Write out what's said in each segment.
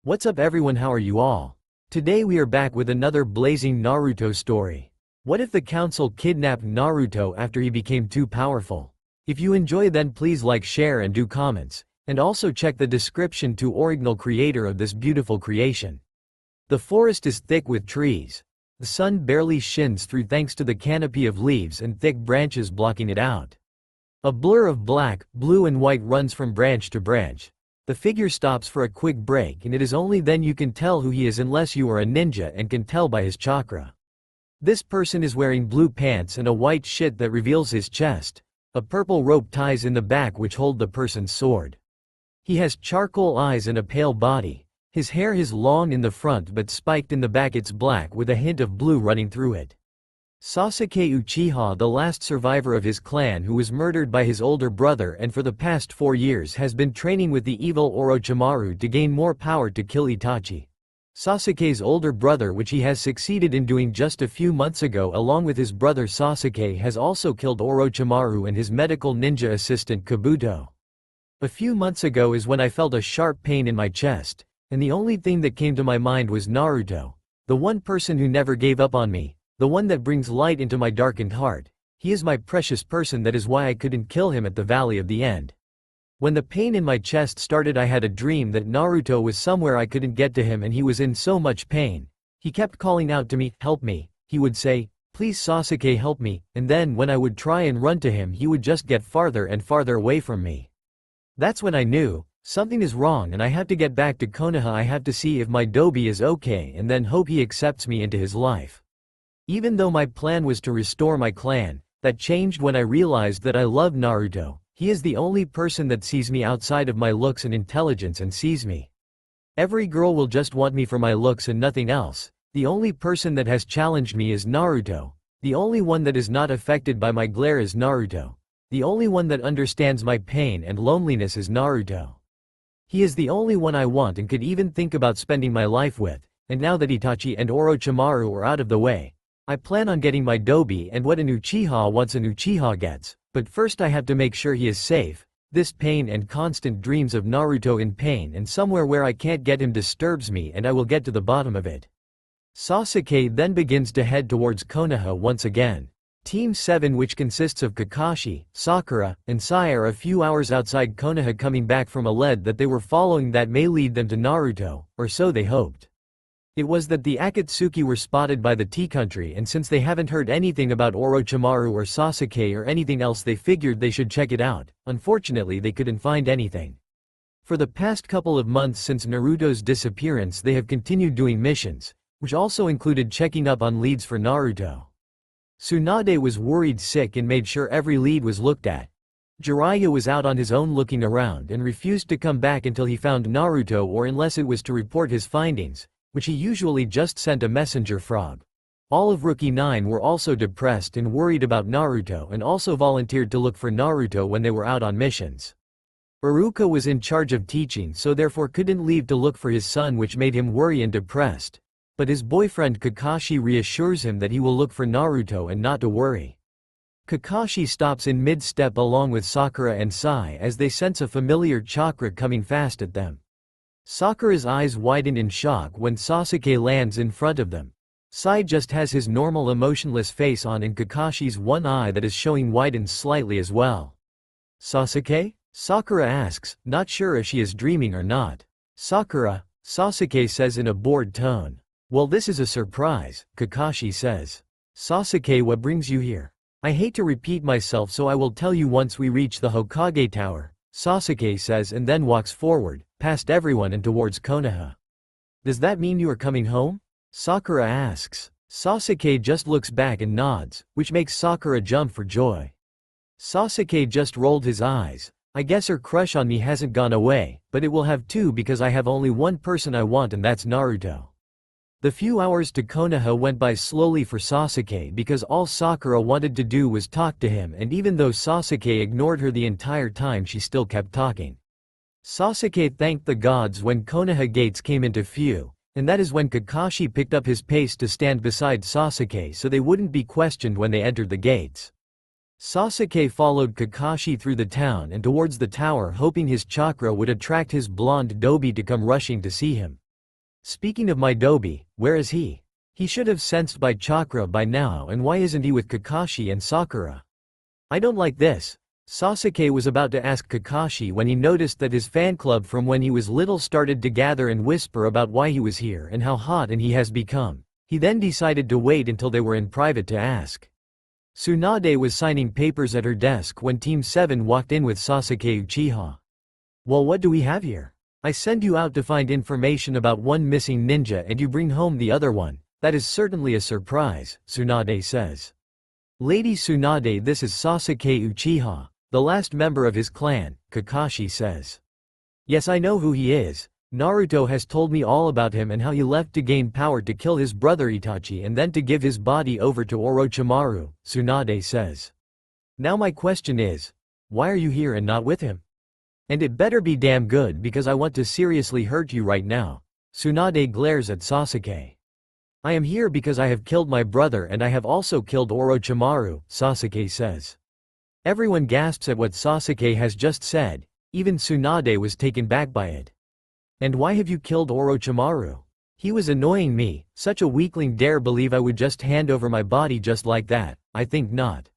What's up everyone, how are you all? Today we are back with another blazing Naruto story. What if the council kidnapped Naruto after he became too powerful? If you enjoy then please like, share and do comments, and also check the description to original creator of this beautiful creation. The forest is thick with trees. The sun barely shines through thanks to the canopy of leaves and thick branches blocking it out. A blur of black, blue and white runs from branch to branch. The figure stops for a quick break and it is only then you can tell who he is unless you are a ninja and can tell by his chakra. This person is wearing blue pants and a white shirt that reveals his chest. A purple rope ties in the back which hold the person's sword. He has charcoal eyes and a pale body. His hair is long in the front but spiked in the back, it's black with a hint of blue running through it. Sasuke Uchiha, the last survivor of his clan who was murdered by his older brother and for the past 4 years has been training with the evil Orochimaru to gain more power to kill Itachi. Sasuke's older brother, which he has succeeded in doing just a few months ago along with his brother Sasuke, has also killed Orochimaru and his medical ninja assistant Kabuto. A few months ago is when I felt a sharp pain in my chest, and the only thing that came to my mind was Naruto, the one person who never gave up on me. The one that brings light into my darkened heart. He is my precious person, that is why I couldn't kill him at the Valley of the End. When the pain in my chest started I had a dream that Naruto was somewhere I couldn't get to him and he was in so much pain. He kept calling out to me, "Help me." He would say, "Please Sasuke, help me," and then when I would try and run to him he would just get farther and farther away from me. That's when I knew, something is wrong and I have to get back to Konoha. I have to see if my Dobi is okay and then hope he accepts me into his life. Even though my plan was to restore my clan, that changed when I realized that I love Naruto. He is the only person that sees me outside of my looks and intelligence and sees me. Every girl will just want me for my looks and nothing else. The only person that has challenged me is Naruto. The only one that is not affected by my glare is Naruto. The only one that understands my pain and loneliness is Naruto. He is the only one I want and could even think about spending my life with, and now that Itachi and Orochimaru are out of the way, I plan on getting my Dobi, and what an Uchiha wants an Uchiha gets, but first I have to make sure he is safe. This pain and constant dreams of Naruto in pain and somewhere where I can't get him disturbs me and I will get to the bottom of it. Sasuke then begins to head towards Konoha once again. Team 7, which consists of Kakashi, Sakura, and Sai, are a few hours outside Konoha coming back from a lead that they were following that may lead them to Naruto, or so they hoped. It was that the Akatsuki were spotted by the T-Country, and since they haven't heard anything about Orochimaru or Sasuke or anything else they figured they should check it out. Unfortunately they couldn't find anything. For the past couple of months since Naruto's disappearance they have continued doing missions, which also included checking up on leads for Naruto. Tsunade was worried sick and made sure every lead was looked at. Jiraiya was out on his own looking around and refused to come back until he found Naruto, or unless it was to report his findings, which he usually just sent a messenger frog. All of Rookie 9 were also depressed and worried about Naruto and also volunteered to look for Naruto when they were out on missions. Iruka was in charge of teaching, so therefore couldn't leave to look for his son, which made him worry and depressed. But his boyfriend Kakashi reassures him that he will look for Naruto and not to worry. Kakashi stops in mid-step along with Sakura and Sai as they sense a familiar chakra coming fast at them. Sakura's eyes widen in shock when Sasuke lands in front of them. Sai just has his normal emotionless face on and Kakashi's one eye that is showing widens slightly as well. "Sasuke?" Sakura asks, not sure if she is dreaming or not. "Sakura," Sasuke says in a bored tone. "Well, this is a surprise," Kakashi says. "Sasuke, what brings you here?" "I hate to repeat myself, so I will tell you once we reach the Hokage Tower," Sasuke says, and then walks forward, past everyone and towards Konoha. "Does that mean you are coming home?" Sakura asks. Sasuke just looks back and nods, which makes Sakura jump for joy. Sasuke just rolled his eyes. "I guess her crush on me hasn't gone away, but it will have to because I have only one person I want and that's Naruto." The few hours to Konoha went by slowly for Sasuke because all Sakura wanted to do was talk to him, and even though Sasuke ignored her the entire time she still kept talking. Sasuke thanked the gods when Konoha gates came into view, and that is when Kakashi picked up his pace to stand beside Sasuke so they wouldn't be questioned when they entered the gates. Sasuke followed Kakashi through the town and towards the tower, hoping his chakra would attract his blonde Dobi to come rushing to see him. Speaking of Midori, where is he? He should have sensed by chakra by now, and why isn't he with Kakashi and Sakura? I don't like this. Sasuke was about to ask Kakashi when he noticed that his fan club from when he was little started to gather and whisper about why he was here and how hot and he has become. He then decided to wait until they were in private to ask. Tsunade was signing papers at her desk when Team 7 walked in with Sasuke Uchiha. Well, what do we have here? I send you out to find information about one missing ninja and you bring home the other one. That is certainly a surprise, Tsunade says. Lady Tsunade, this is Sasuke Uchiha, the last member of his clan, Kakashi says. Yes, I know who he is. Naruto has told me all about him and how he left to gain power to kill his brother Itachi and then to give his body over to Orochimaru, Tsunade says. Now my question is, why are you here and not with him? And it better be damn good because I want to seriously hurt you right now. Tsunade glares at Sasuke. I am here because I have killed my brother and I have also killed Orochimaru, Sasuke says. Everyone gasps at what Sasuke has just said, even Tsunade was taken back by it. And why have you killed Orochimaru? He was annoying me, such a weakling dare believe I would just hand over my body just like that, I think not.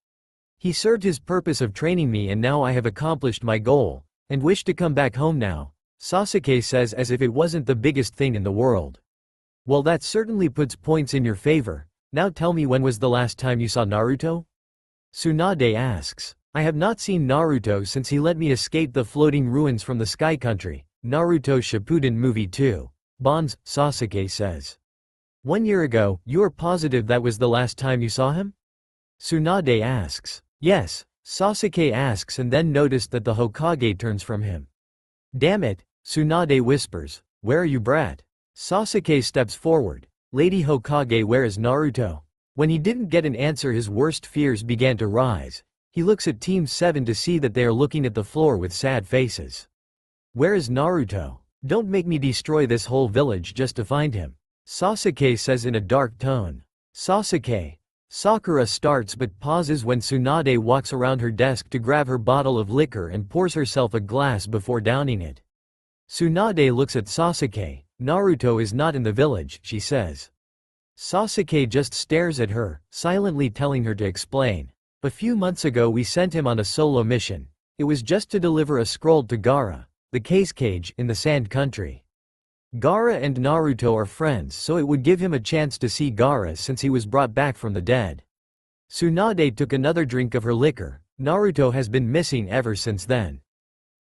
He served his purpose of training me and now I have accomplished my goal, and wish to come back home now, Sasuke says as if it wasn't the biggest thing in the world. Well, that certainly puts points in your favor. Now tell me, when was the last time you saw Naruto? Tsunade asks. I have not seen Naruto since he let me escape the floating ruins from the Sky Country. Naruto Shippuden Movie 2. Bonds, Sasuke says. 1 year ago, you are positive that was the last time you saw him? Tsunade asks. Yes, Sasuke asks and then noticed that the Hokage turns from him. Damn it, Tsunade whispers. Where are you, brat? Sasuke steps forward. Lady Hokage, where is Naruto? When he didn't get an answer, his worst fears began to rise. He looks at Team 7 to see that they are looking at the floor with sad faces. Where is Naruto? Don't make me destroy this whole village just to find him, Sasuke says in a dark tone. Sasuke. Sakura starts but pauses when Tsunade walks around her desk to grab her bottle of liquor and pours herself a glass before downing it. Tsunade looks at Sasuke. Naruto is not in the village, she says. Sasuke just stares at her, silently telling her to explain. A few months ago we sent him on a solo mission. It was just to deliver a scroll to Gaara, the cage in the Sand Country. Gaara and Naruto are friends, so it would give him a chance to see Gaara since he was brought back from the dead. Tsunade took another drink of her liquor. Naruto has been missing ever since then.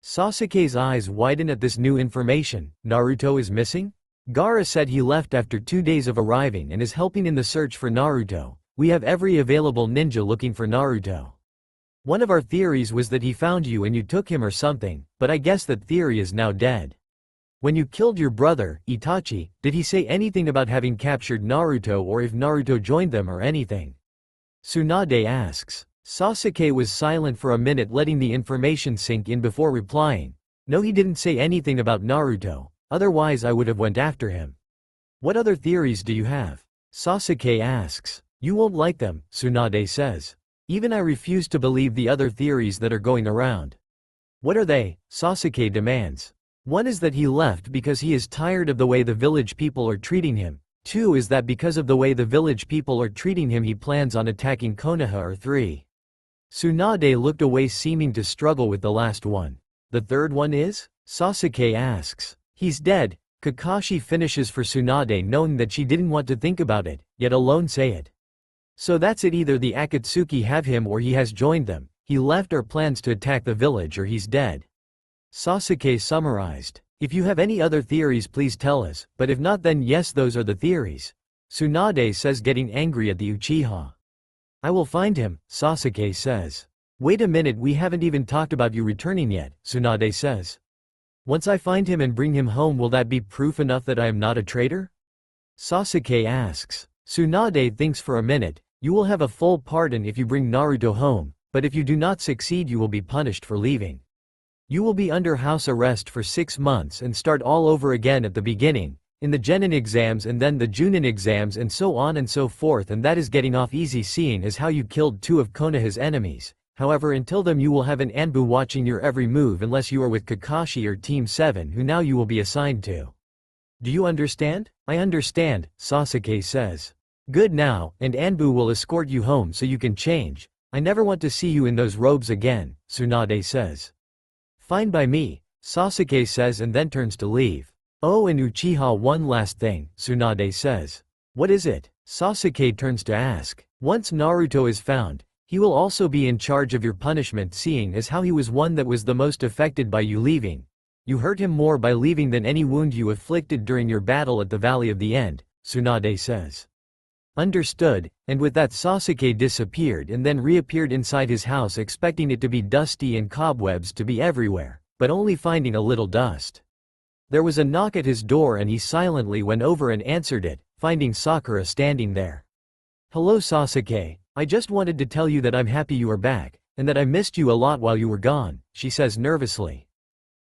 Sasuke's eyes widen at this new information. Naruto is missing? Gaara said he left after 2 days of arriving and is helping in the search for Naruto. We have every available ninja looking for Naruto. One of our theories was that he found you and you took him or something, but I guess that theory is now dead. When you killed your brother, Itachi, did he say anything about having captured Naruto or if Naruto joined them or anything? Tsunade asks. Sasuke was silent for a minute, letting the information sink in before replying. No, he didn't say anything about Naruto, otherwise I would have went after him. What other theories do you have? Sasuke asks. You won't like them, Tsunade says. Even I refuse to believe the other theories that are going around. What are they? Sasuke demands. One is that he left because he is tired of the way the village people are treating him. 2 is that because of the way the village people are treating him he plans on attacking Konoha. Or 3. Tsunade looked away, seeming to struggle with the last one. The third one is? Sasuke asks. He's dead. Kakashi finishes for Tsunade, knowing that she didn't want to think about it, yet alone say it. So that's it, either the Akatsuki have him or he has joined them. He left or plans to attack the village or he's dead. Sasuke summarized. If you have any other theories please tell us, but if not then yes, those are the theories. Tsunade says, getting angry at the Uchiha. I will find him, Sasuke says. Wait a minute, we haven't even talked about you returning yet, Tsunade says. Once I find him and bring him home, will that be proof enough that I am not a traitor? Sasuke asks. Tsunade thinks for a minute. You will have a full pardon if you bring Naruto home, but if you do not succeed you will be punished for leaving. You will be under house arrest for 6 months and start all over again at the beginning, in the Genin exams and then the Junin exams and so on and so forth, and that is getting off easy seeing as how you killed 2 of Konoha's enemies. However, until then you will have an Anbu watching your every move unless you are with Kakashi or Team 7, who now you will be assigned to. Do you understand? I understand, Sasuke says. Good now, and Anbu will escort you home so you can change. I never want to see you in those robes again, Tsunade says. Fine by me, Sasuke says and then turns to leave. Oh, and Uchiha, one last thing, Tsunade says. What is it? Sasuke turns to ask. Once Naruto is found, he will also be in charge of your punishment, seeing as how he was one that was the most affected by you leaving. You hurt him more by leaving than any wound you inflicted during your battle at the Valley of the End, Tsunade says. Understood, and with that Sasuke disappeared and then reappeared inside his house expecting it to be dusty and cobwebs to be everywhere, but only finding a little dust. There was a knock at his door and he silently went over and answered it, finding Sakura standing there. Hello Sasuke, I just wanted to tell you that I'm happy you are back, and that I missed you a lot while you were gone, she says nervously.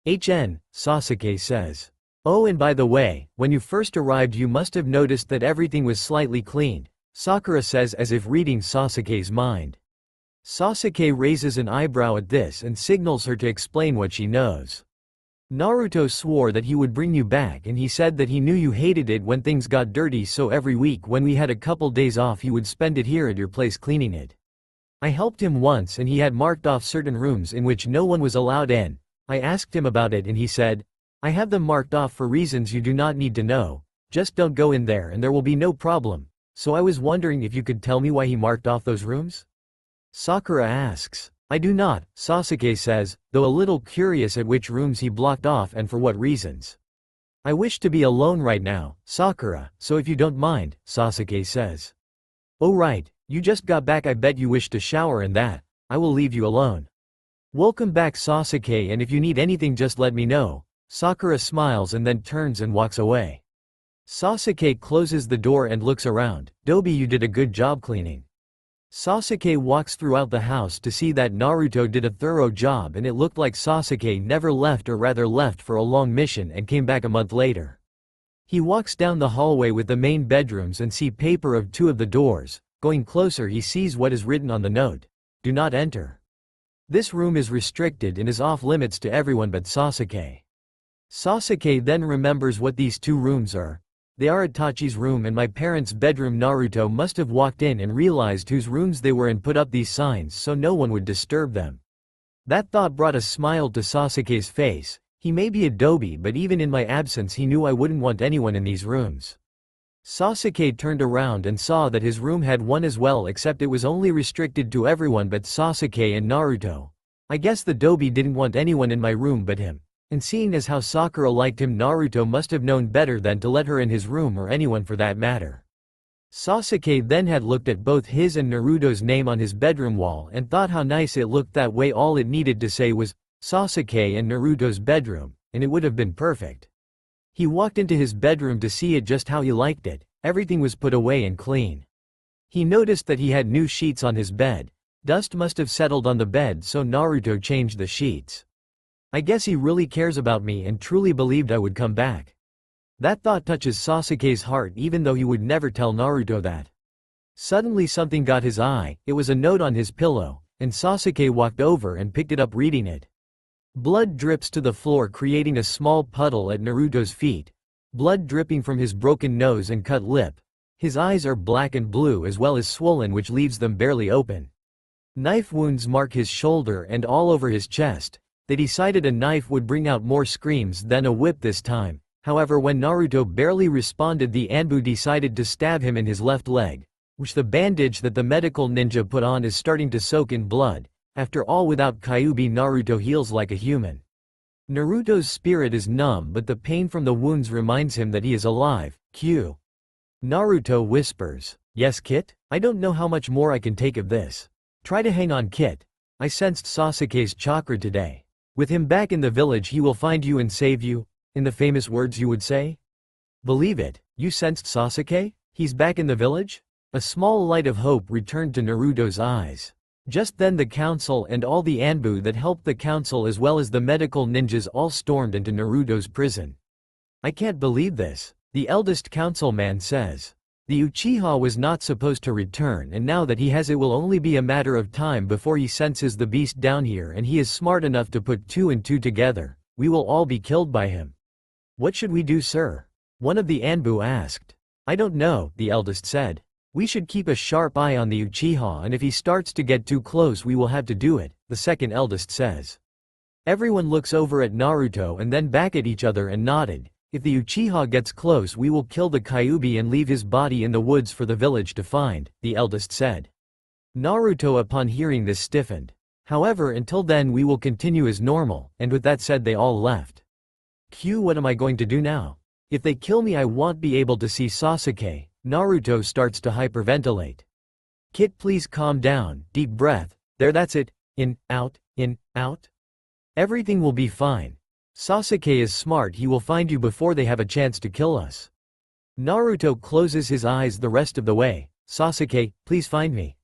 Sasuke says. Oh, and by the way, when you first arrived you must have noticed that everything was slightly cleaned, Sakura says as if reading Sasuke's mind. Sasuke raises an eyebrow at this and signals her to explain what she knows. Naruto swore that he would bring you back and he said that he knew you hated it when things got dirty, so every week when we had a couple days off he would spend it here at your place cleaning it. I helped him once and he had marked off certain rooms in which no one was allowed in. I asked him about it and he said, I have them marked off for reasons you do not need to know, just don't go in there and there will be no problem, so I was wondering if you could tell me why he marked off those rooms? Sakura asks. I do not, Sasuke says, though a little curious at which rooms he blocked off and for what reasons. I wish to be alone right now, Sakura, so if you don't mind, Sasuke says. Oh right, you just got back, I bet you wish to shower and that. I will leave you alone. Welcome back Sasuke, and if you need anything just let me know. Sakura smiles and then turns and walks away. Sasuke closes the door and looks around. Dobi, you did a good job cleaning. Sasuke walks throughout the house to see that Naruto did a thorough job and it looked like Sasuke never left, or rather left for a long mission and came back a month later. He walks down the hallway with the main bedrooms and see paper of two of the doors. Going closer he sees what is written on the note. Do not enter. This room is restricted and is off limits to everyone but Sasuke. Sasuke then remembers what these two rooms are. They are Itachi's room and my parents' bedroom. Naruto must have walked in and realized whose rooms they were and put up these signs so no one would disturb them. That thought brought a smile to Sasuke's face. He may be a dobi, but even in my absence he knew I wouldn't want anyone in these rooms. Sasuke turned around and saw that his room had one as well, except it was only restricted to everyone but Sasuke and Naruto. I guess the dobi didn't want anyone in my room but him. And seeing as how Sakura liked him, Naruto must have known better than to let her in his room, or anyone for that matter. Sasuke then had looked at both his and Naruto's name on his bedroom wall and thought how nice it looked that way. All it needed to say was, Sasuke and Naruto's bedroom, and it would have been perfect. He walked into his bedroom to see it just how he liked it. Everything was put away and clean. He noticed that he had new sheets on his bed. Dust must have settled on the bed, so Naruto changed the sheets. I guess he really cares about me and truly believed I would come back. That thought touches Sasuke's heart, even though he would never tell Naruto that. Suddenly something got his eye. It was a note on his pillow, and Sasuke walked over and picked it up, reading it. Blood drips to the floor, creating a small puddle at Naruto's feet. Blood dripping from his broken nose and cut lip. His eyes are black and blue as well as swollen, which leaves them barely open. Knife wounds mark his shoulder and all over his chest. They decided a knife would bring out more screams than a whip this time. However, when Naruto barely responded, the Anbu decided to stab him in his left leg, which the bandage that the medical ninja put on is starting to soak in blood. After all, without Kyuubi, Naruto heals like a human. Naruto's spirit is numb, but the pain from the wounds reminds him that he is alive. Q. Naruto whispers, "Yes, Kit? I don't know how much more I can take of this. Try to hang on, Kit. I sensed Sasuke's chakra today. With him back in the village he will find you and save you, in the famous words you would say." Believe it, you sensed Sasuke? He's back in the village? A small light of hope returned to Naruto's eyes. Just then the council and all the Anbu that helped the council as well as the medical ninjas all stormed into Naruto's prison. I can't believe this, the eldest councilman says. The Uchiha was not supposed to return, and now that he has, it will only be a matter of time before he senses the beast down here, and he is smart enough to put two and two together. We will all be killed by him. What should we do, sir? One of the Anbu asked. I don't know, the eldest said. We should keep a sharp eye on the Uchiha, and if he starts to get too close we will have to do it, the second eldest says. Everyone looks over at Naruto and then back at each other and nodded. If the Uchiha gets close we will kill the Kyuubi and leave his body in the woods for the village to find, the eldest said. Naruto upon hearing this stiffened. However, until then we will continue as normal, and with that said they all left. What am I going to do now? If they kill me I won't be able to see Sasuke. Naruto starts to hyperventilate. Kit, please calm down, deep breath, there, that's it, in, out, everything will be fine. Sasuke is smart, he will find you before they have a chance to kill us. Naruto closes his eyes the rest of the way. Sasuke, please find me.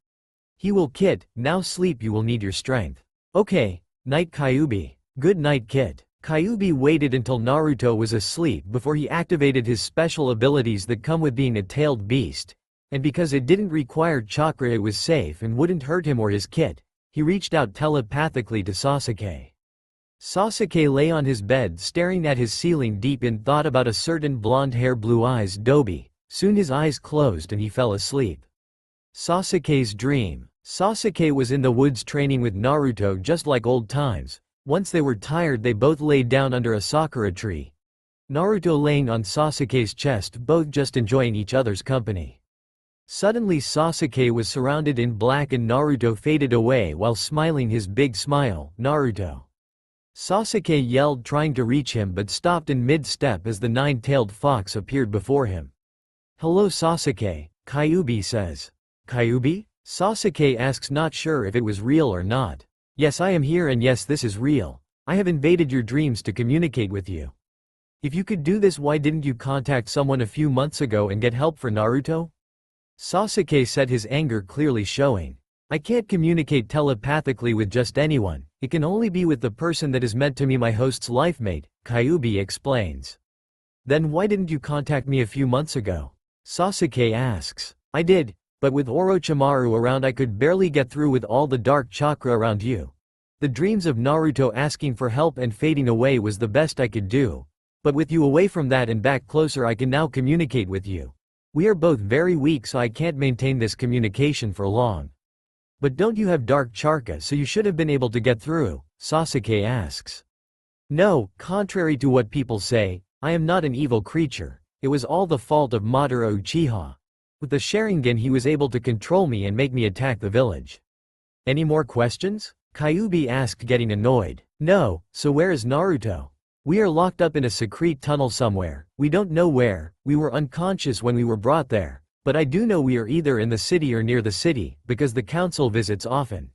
He will. Kit, now sleep, you will need your strength. Okay, night Kyuubi. Good night Kit. Kyuubi waited until Naruto was asleep before he activated his special abilities that come with being a tailed beast, and because it didn't require chakra it was safe and wouldn't hurt him or his kit, he reached out telepathically to Sasuke. Sasuke lay on his bed staring at his ceiling deep in thought about a certain blonde hair blue eyes Dobi. Soon his eyes closed and he fell asleep. Sasuke's dream. Sasuke was in the woods training with Naruto just like old times. Once they were tired they both laid down under a sakura tree. Naruto laying on Sasuke's chest, both just enjoying each other's company. Suddenly Sasuke was surrounded in black and Naruto faded away while smiling his big smile. Naruto. Sasuke yelled trying to reach him but stopped in mid-step as the nine-tailed fox appeared before him. Hello Sasuke, Kyuubi says. Kyuubi? Sasuke asks, not sure if it was real or not. Yes, I am here, and yes, this is real. I have invaded your dreams to communicate with you. If you could do this, why didn't you contact someone a few months ago and get help for Naruto? Sasuke said, his anger clearly showing. I can't communicate telepathically with just anyone, it can only be with the person that is meant to be my host's life mate, Kyuubi explains. Then why didn't you contact me a few months ago? Sasuke asks. I did, but with Orochimaru around I could barely get through with all the dark chakra around you. The dreams of Naruto asking for help and fading away was the best I could do. But with you away from that and back closer I can now communicate with you. We are both very weak, so I can't maintain this communication for long. But don't you have dark chakra, so you should have been able to get through? Sasuke asks. No, contrary to what people say, I am not an evil creature. It was all the fault of Madara Uchiha. With the Sharingan he was able to control me and make me attack the village. Any more questions? Kyuubi asked, getting annoyed. No, so where is Naruto? We are locked up in a secret tunnel somewhere, we don't know where, we were unconscious when we were brought there. But I do know we are either in the city or near the city, because the council visits often.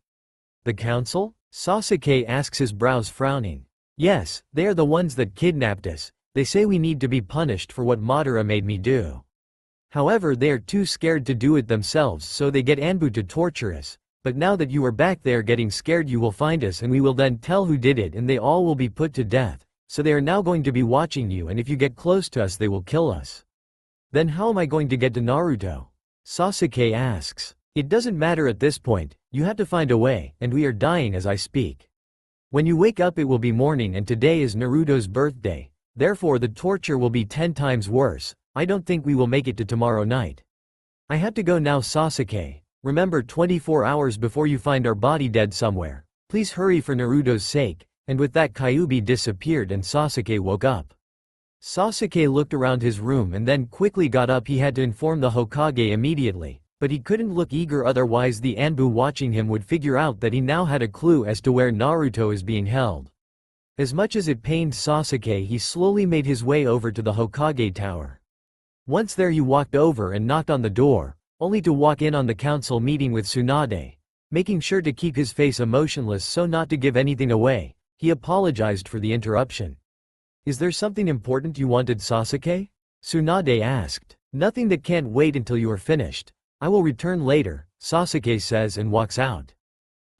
The council? Sasuke asks, his brows frowning. Yes, they are the ones that kidnapped us. They say we need to be punished for what Madara made me do. However, they are too scared to do it themselves, so they get Anbu to torture us. But now that you are back there getting scared, you will find us and we will then tell who did it and they all will be put to death. So they are now going to be watching you, and if you get close to us they will kill us. Then how am I going to get to Naruto? Sasuke asks. It doesn't matter at this point, you have to find a way, and we are dying as I speak. When you wake up it will be morning, and today is Naruto's birthday. Therefore the torture will be 10 times worse. I don't think we will make it to tomorrow night. I have to go now, Sasuke. Remember, 24 hours before you find our body dead somewhere. Please hurry for Naruto's sake. And with that Kyuubi disappeared and Sasuke woke up. Sasuke looked around his room and then quickly got up. He had to inform the Hokage immediately, but he couldn't look eager, otherwise the Anbu watching him would figure out that he now had a clue as to where Naruto is being held. As much as it pained Sasuke, he slowly made his way over to the Hokage tower. Once there he walked over and knocked on the door, only to walk in on the council meeting with Tsunade. Making sure to keep his face emotionless so not to give anything away, he apologized for the interruption. Is there something important you wanted, Sasuke? Tsunade asked. Nothing, that can't wait until you are finished. I will return later, Sasuke says and walks out.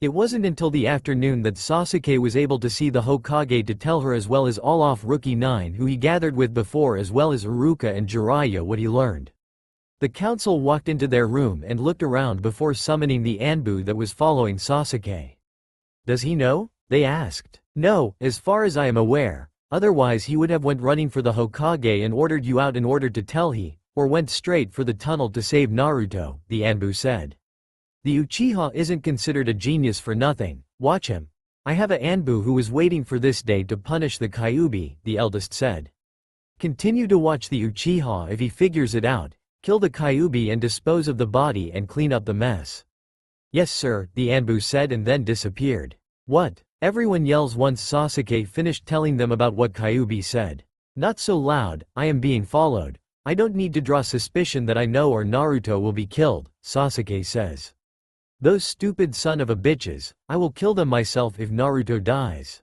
It wasn't until the afternoon that Sasuke was able to see the Hokage to tell her, as well as all off Rookie 9 who he gathered with before, as well as Iruka and Jiraiya, what he learned. The council walked into their room and looked around before summoning the Anbu that was following Sasuke. Does he know? They asked. No, as far as I am aware. Otherwise he would have went running for the Hokage and ordered you out in order to tell or went straight for the tunnel to save Naruto, the Anbu said. The Uchiha isn't considered a genius for nothing, watch him. I have a Anbu who is waiting for this day to punish the Kyuubi, the eldest said. Continue to watch the Uchiha. If he figures it out, kill the Kyuubi and dispose of the body and clean up the mess. Yes sir, the Anbu said and then disappeared. What? Everyone yells once Sasuke finished telling them about what Kyuubi said. Not so loud, I am being followed. I don't need to draw suspicion that I know or Naruto will be killed, Sasuke says. Those stupid son of a bitches, I will kill them myself if Naruto dies.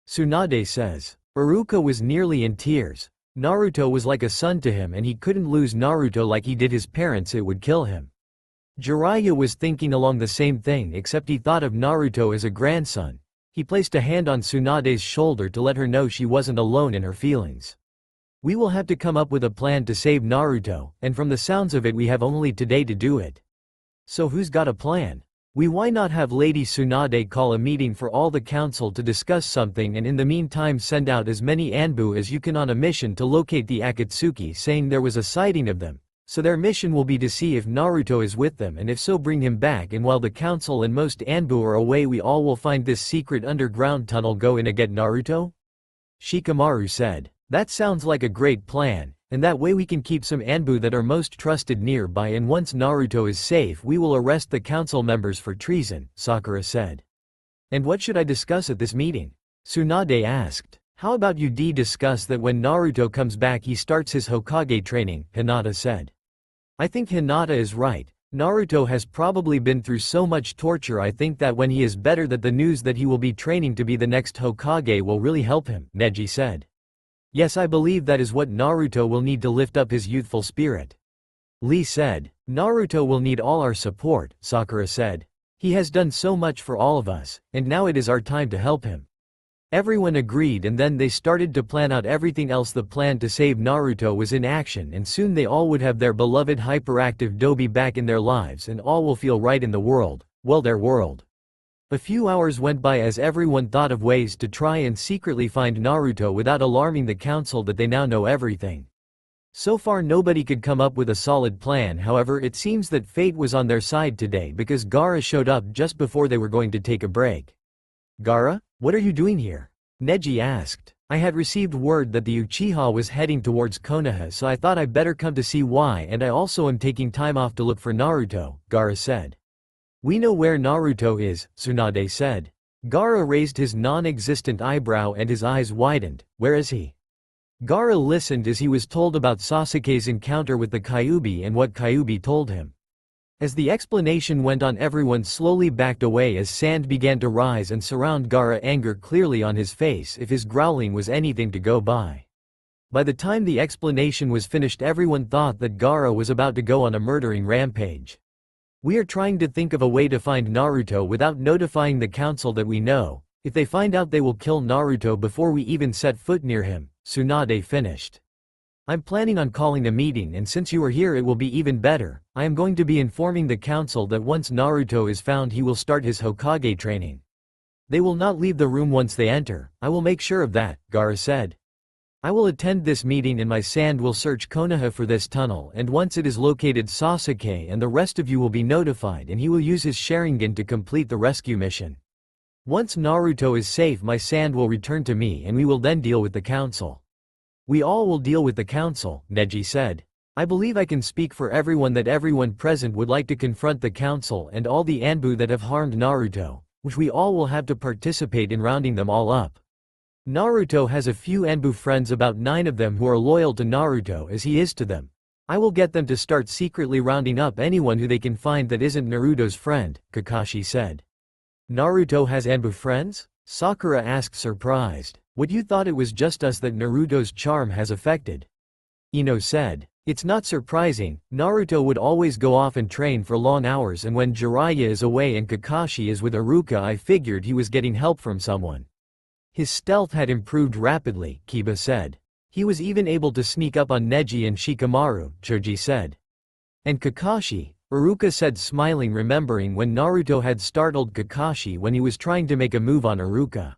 Tsunade says. Iruka was nearly in tears. Naruto was like a son to him and he couldn't lose Naruto like he did his parents, it would kill him. Jiraiya was thinking along the same thing except he thought of Naruto as a grandson. He placed a hand on Tsunade's shoulder to let her know she wasn't alone in her feelings. We will have to come up with a plan to save Naruto, and from the sounds of it we have only today to do it. So who's got a plan? Why not have Lady Tsunade call a meeting for all the council to discuss something and in the meantime send out as many Anbu as you can on a mission to locate the Akatsuki saying there was a sighting of them. So their mission will be to see if Naruto is with them and if so bring him back, and while the council and most Anbu are away we all will find this secret underground tunnel, go in and get Naruto? Shikamaru said. That sounds like a great plan, and that way we can keep some Anbu that are most trusted nearby, and once Naruto is safe we will arrest the council members for treason, Sakura said. And what should I discuss at this meeting? Tsunade asked. How about you discuss that when Naruto comes back he starts his Hokage training, Hinata said. I think Hinata is right. Naruto has probably been through so much torture. I think that when he is better that the news that he will be training to be the next Hokage will really help him, Neji said. Yes, I believe that is what Naruto will need to lift up his youthful spirit. Lee said. Naruto will need all our support, Sakura said. He has done so much for all of us, and now it is our time to help him. Everyone agreed and then they started to plan out everything else. The plan to save Naruto was in action and soon they all would have their beloved hyperactive Dobi back in their lives and all will feel right in the world, well, their world. A few hours went by as everyone thought of ways to try and secretly find Naruto without alarming the council that they now know everything. So far nobody could come up with a solid plan. However, it seems that fate was on their side today because Gaara showed up just before they were going to take a break. Gaara? What are you doing here? Neji asked. I had received word that the Uchiha was heading towards Konoha, so I thought I better come to see why, and I also am taking time off to look for Naruto, Gaara said. We know where Naruto is, Tsunade said. Gaara raised his non-existent eyebrow and his eyes widened. Where is he? Gaara listened as he was told about Sasuke's encounter with the Kyuubi and what Kyuubi told him. As the explanation went on, everyone slowly backed away as sand began to rise and surround Gaara, anger clearly on his face if his growling was anything to go by. By the time the explanation was finished everyone thought that Gaara was about to go on a murdering rampage. We are trying to think of a way to find Naruto without notifying the council that we know. If they find out they will kill Naruto before we even set foot near him, Tsunade finished. I'm planning on calling a meeting, and since you are here it will be even better. I am going to be informing the council that once Naruto is found he will start his Hokage training. They will not leave the room once they enter. I will make sure of that, Gaara said. I will attend this meeting and my sand will search Konoha for this tunnel, and once it is located Sasuke and the rest of you will be notified and he will use his Sharingan to complete the rescue mission. Once Naruto is safe my sand will return to me and we will then deal with the council. We all will deal with the council, Neji said. I believe I can speak for everyone that everyone present would like to confront the council and all the Anbu that have harmed Naruto, which we all will have to participate in rounding them all up. Naruto has a few Anbu friends, about 9 of them who are loyal to Naruto as he is to them. I will get them to start secretly rounding up anyone who they can find that isn't Naruto's friend, Kakashi said. Naruto has Anbu friends? Sakura asked, surprised. What, you thought it was just us that Naruto's charm has affected? Ino said. It's not surprising, Naruto would always go off and train for long hours, and when Jiraiya is away and Kakashi is with Iruka I figured he was getting help from someone. His stealth had improved rapidly, Kiba said. He was even able to sneak up on Neji and Shikamaru, Choji said. And Kakashi, Iruka said, smiling, remembering when Naruto had startled Kakashi when he was trying to make a move on Iruka.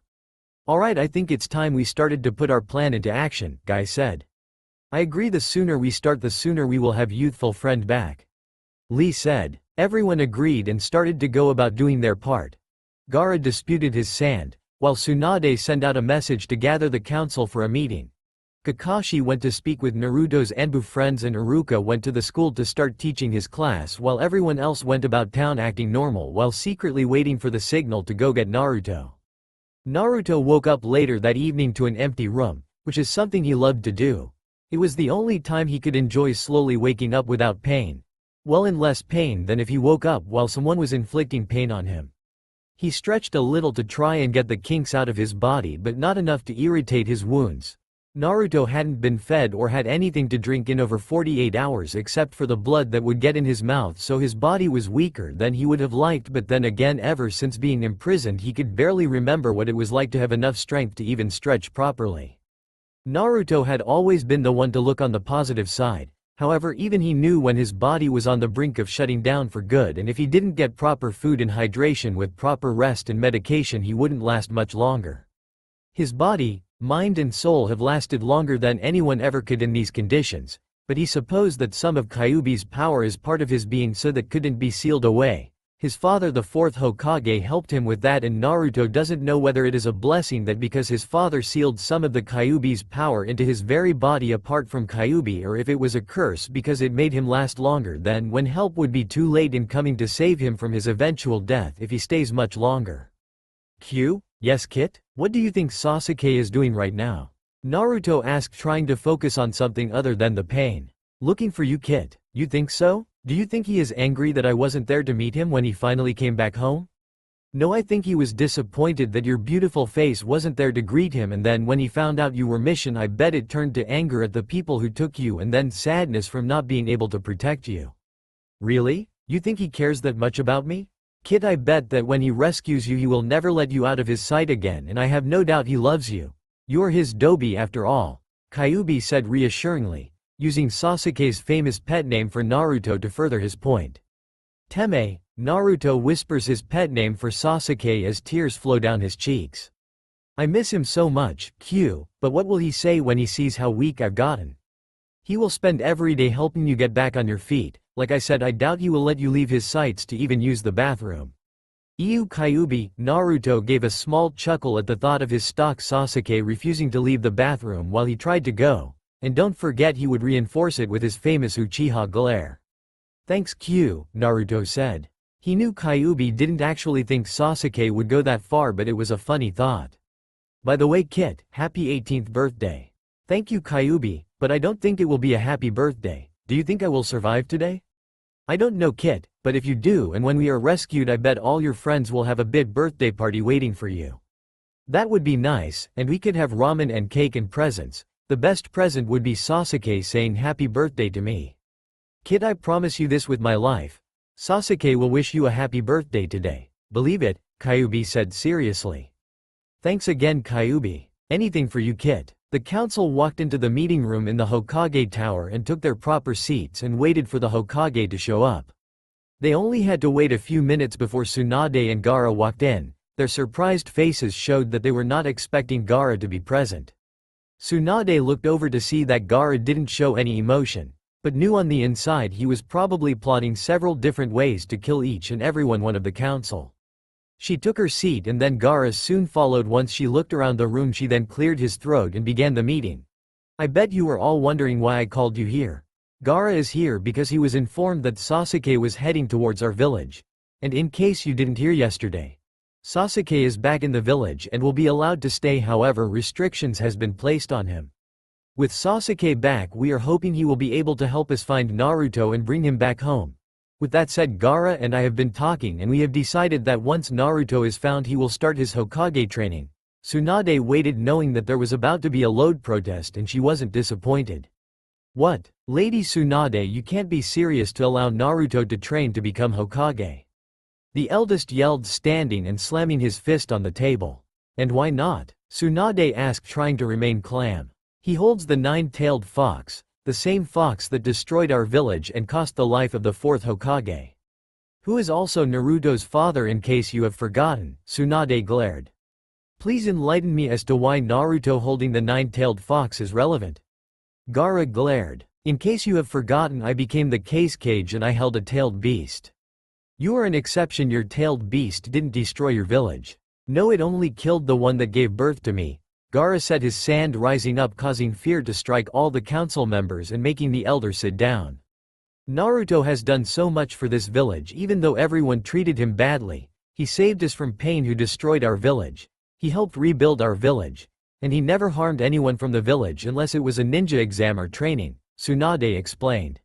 Alright, I think it's time we started to put our plan into action, Guy said. I agree, the sooner we start the sooner we will have youthful friend back. Lee said. Everyone agreed and started to go about doing their part. Gaara disputed his sand, while Tsunade sent out a message to gather the council for a meeting. Kakashi went to speak with Naruto's Anbu friends and Iruka went to the school to start teaching his class while everyone else went about town acting normal while secretly waiting for the signal to go get Naruto. Naruto woke up later that evening to an empty room, which is something he loved to do. It was the only time he could enjoy slowly waking up without pain. Well, in less pain than if he woke up while someone was inflicting pain on him. He stretched a little to try and get the kinks out of his body but not enough to irritate his wounds. Naruto hadn't been fed or had anything to drink in over 48 hours except for the blood that would get in his mouth, so his body was weaker than he would have liked, but then again, ever since being imprisoned he could barely remember what it was like to have enough strength to even stretch properly. Naruto had always been the one to look on the positive side. However, even he knew when his body was on the brink of shutting down for good, and if he didn't get proper food and hydration with proper rest and medication he wouldn't last much longer. His body, mind and soul have lasted longer than anyone ever could in these conditions, but he supposed that some of Kyuubi's power is part of his being so that couldn't be sealed away. His father, the fourth Hokage, helped him with that, and Naruto doesn't know whether it is a blessing that because his father sealed some of the Kyuubi's power into his very body apart from Kyuubi, or if it was a curse because it made him last longer than when help would be too late in coming to save him from his eventual death if he stays much longer. Q? Yes, Kit? What do you think Sasuke is doing right now? Naruto asked, trying to focus on something other than the pain. Looking for you, Kit. You think so? Do you think he is angry that I wasn't there to meet him when he finally came back home? No, I think he was disappointed that your beautiful face wasn't there to greet him, and then when he found out you were mission, I bet it turned to anger at the people who took you and then sadness from not being able to protect you. Really? You think he cares that much about me? Kid, I bet that when he rescues you he will never let you out of his sight again, and I have no doubt he loves you. You're his Dobi after all, Kyuubi said reassuringly, using Sasuke's famous pet name for Naruto to further his point. Teme, Naruto whispers his pet name for Sasuke as tears flow down his cheeks. I miss him so much, Q, but what will he say when he sees how weak I've gotten? He will spend every day helping you get back on your feet. Like I said, I doubt he will let you leave his sights to even use the bathroom. Kyuubi, Naruto gave a small chuckle at the thought of his stock Sasuke refusing to leave the bathroom while he tried to go, and don't forget he would reinforce it with his famous Uchiha glare. Thanks, Q, Naruto said. He knew Kyuubi didn't actually think Sasuke would go that far, but it was a funny thought. By the way, Kit, happy 18th birthday. Thank you, Kyuubi, but I don't think it will be a happy birthday. Do you think I will survive today? I don't know, Kit, but if you do and when we are rescued I bet all your friends will have a big birthday party waiting for you. That would be nice, and we could have ramen and cake and presents. The best present would be Sasuke saying happy birthday to me. Kit, I promise you this with my life. Sasuke will wish you a happy birthday today. Believe it, Kyuubi said seriously. Thanks again, Kyuubi. Anything for you, Kit. The council walked into the meeting room in the Hokage Tower and took their proper seats and waited for the Hokage to show up. They only had to wait a few minutes before Tsunade and Gaara walked in. Their surprised faces showed that they were not expecting Gaara to be present. Tsunade looked over to see that Gaara didn't show any emotion, but knew on the inside he was probably plotting several different ways to kill each and every one of the council. She took her seat and then Gaara soon followed. Once she looked around the room she then cleared his throat and began the meeting. I bet you were all wondering why I called you here. Gaara is here because he was informed that Sasuke was heading towards our village. And in case you didn't hear yesterday, Sasuke is back in the village and will be allowed to stay, however restrictions has been placed on him. With Sasuke back we are hoping he will be able to help us find Naruto and bring him back home. With that said, Gaara and I have been talking and we have decided that once Naruto is found he will start his Hokage training. Tsunade waited knowing that there was about to be a loud protest and she wasn't disappointed. What? Lady Tsunade, you can't be serious to allow Naruto to train to become Hokage. The eldest yelled, standing and slamming his fist on the table. And why not? Tsunade asked, trying to remain calm. He holds the nine-tailed fox. The same fox that destroyed our village and cost the life of the fourth Hokage. Who is also Naruto's father, in case you have forgotten, Tsunade glared. Please enlighten me as to why Naruto holding the nine-tailed fox is relevant. Gaara glared. In case you have forgotten, I became the case cage and I held a tailed beast. You are an exception. Your tailed beast didn't destroy your village. No, it only killed the one that gave birth to me. Gaara said, his sand rising up, causing fear to strike all the council members and making the elder sit down. Naruto has done so much for this village. Even though everyone treated him badly, he saved us from Pain, who destroyed our village. He helped rebuild our village. And he never harmed anyone from the village unless it was a ninja exam or training, Tsunade explained.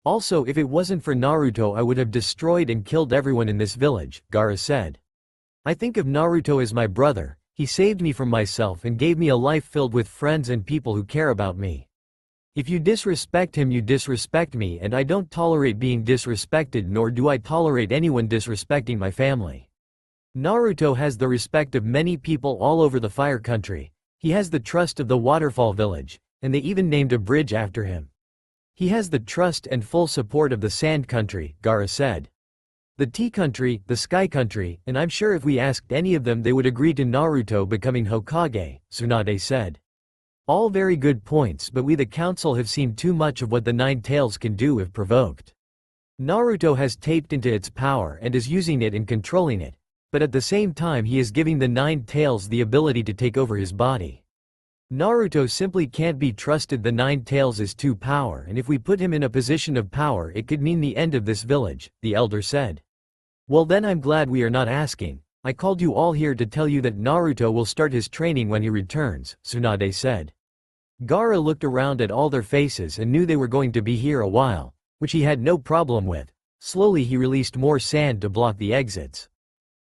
Also, if it wasn't for Naruto, I would have destroyed and killed everyone in this village, Gaara said. I think of Naruto as my brother. He saved me from myself and gave me a life filled with friends and people who care about me. If you disrespect him, you disrespect me, and I don't tolerate being disrespected, nor do I tolerate anyone disrespecting my family. Naruto has the respect of many people all over the Fire Country. He has the trust of the Waterfall Village, and they even named a bridge after him. He has the trust and full support of the Sand Country, Gaara said. The Tea Country, the Sky Country, and I'm sure if we asked any of them they would agree to Naruto becoming Hokage, Tsunade said. All very good points, but we the council have seen too much of what the Nine Tails can do if provoked. Naruto has tapped into its power and is using it and controlling it, but at the same time he is giving the Nine Tails the ability to take over his body. Naruto simply can't be trusted. The Nine Tails is too power, and if we put him in a position of power it could mean the end of this village, the elder said. Well then, I'm glad we are not asking. I called you all here to tell you that Naruto will start his training when he returns, Tsunade said. Gaara looked around at all their faces and knew they were going to be here a while, which he had no problem with. Slowly he released more sand to block the exits.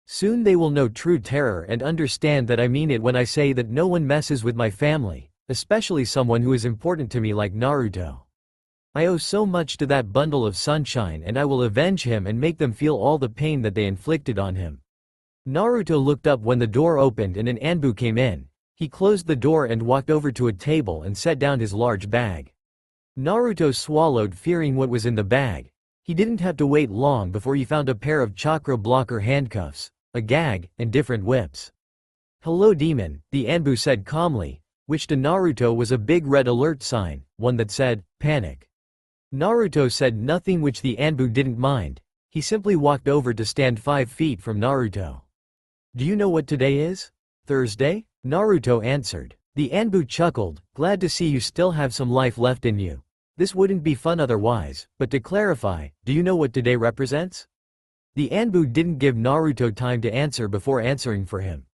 Soon they will know true terror and understand that I mean it when I say that no one messes with my family, especially someone who is important to me like Naruto. I owe so much to that bundle of sunshine, and I will avenge him and make them feel all the pain that they inflicted on him. Naruto looked up when the door opened and an Anbu came in. He closed the door and walked over to a table and set down his large bag. Naruto swallowed, fearing what was in the bag. He didn't have to wait long before he found a pair of chakra blocker handcuffs, a gag, and different whips. Hello demon, the Anbu said calmly, which to Naruto was a big red alert sign, one that said, panic. Naruto said nothing, which the Anbu didn't mind. He simply walked over to stand 5 feet from Naruto. Do you know what today is? Thursday? Naruto answered. The Anbu chuckled, glad to see you still have some life left in you. This wouldn't be fun otherwise, but to clarify, do you know what today represents? The Anbu didn't give Naruto time to answer before answering for him.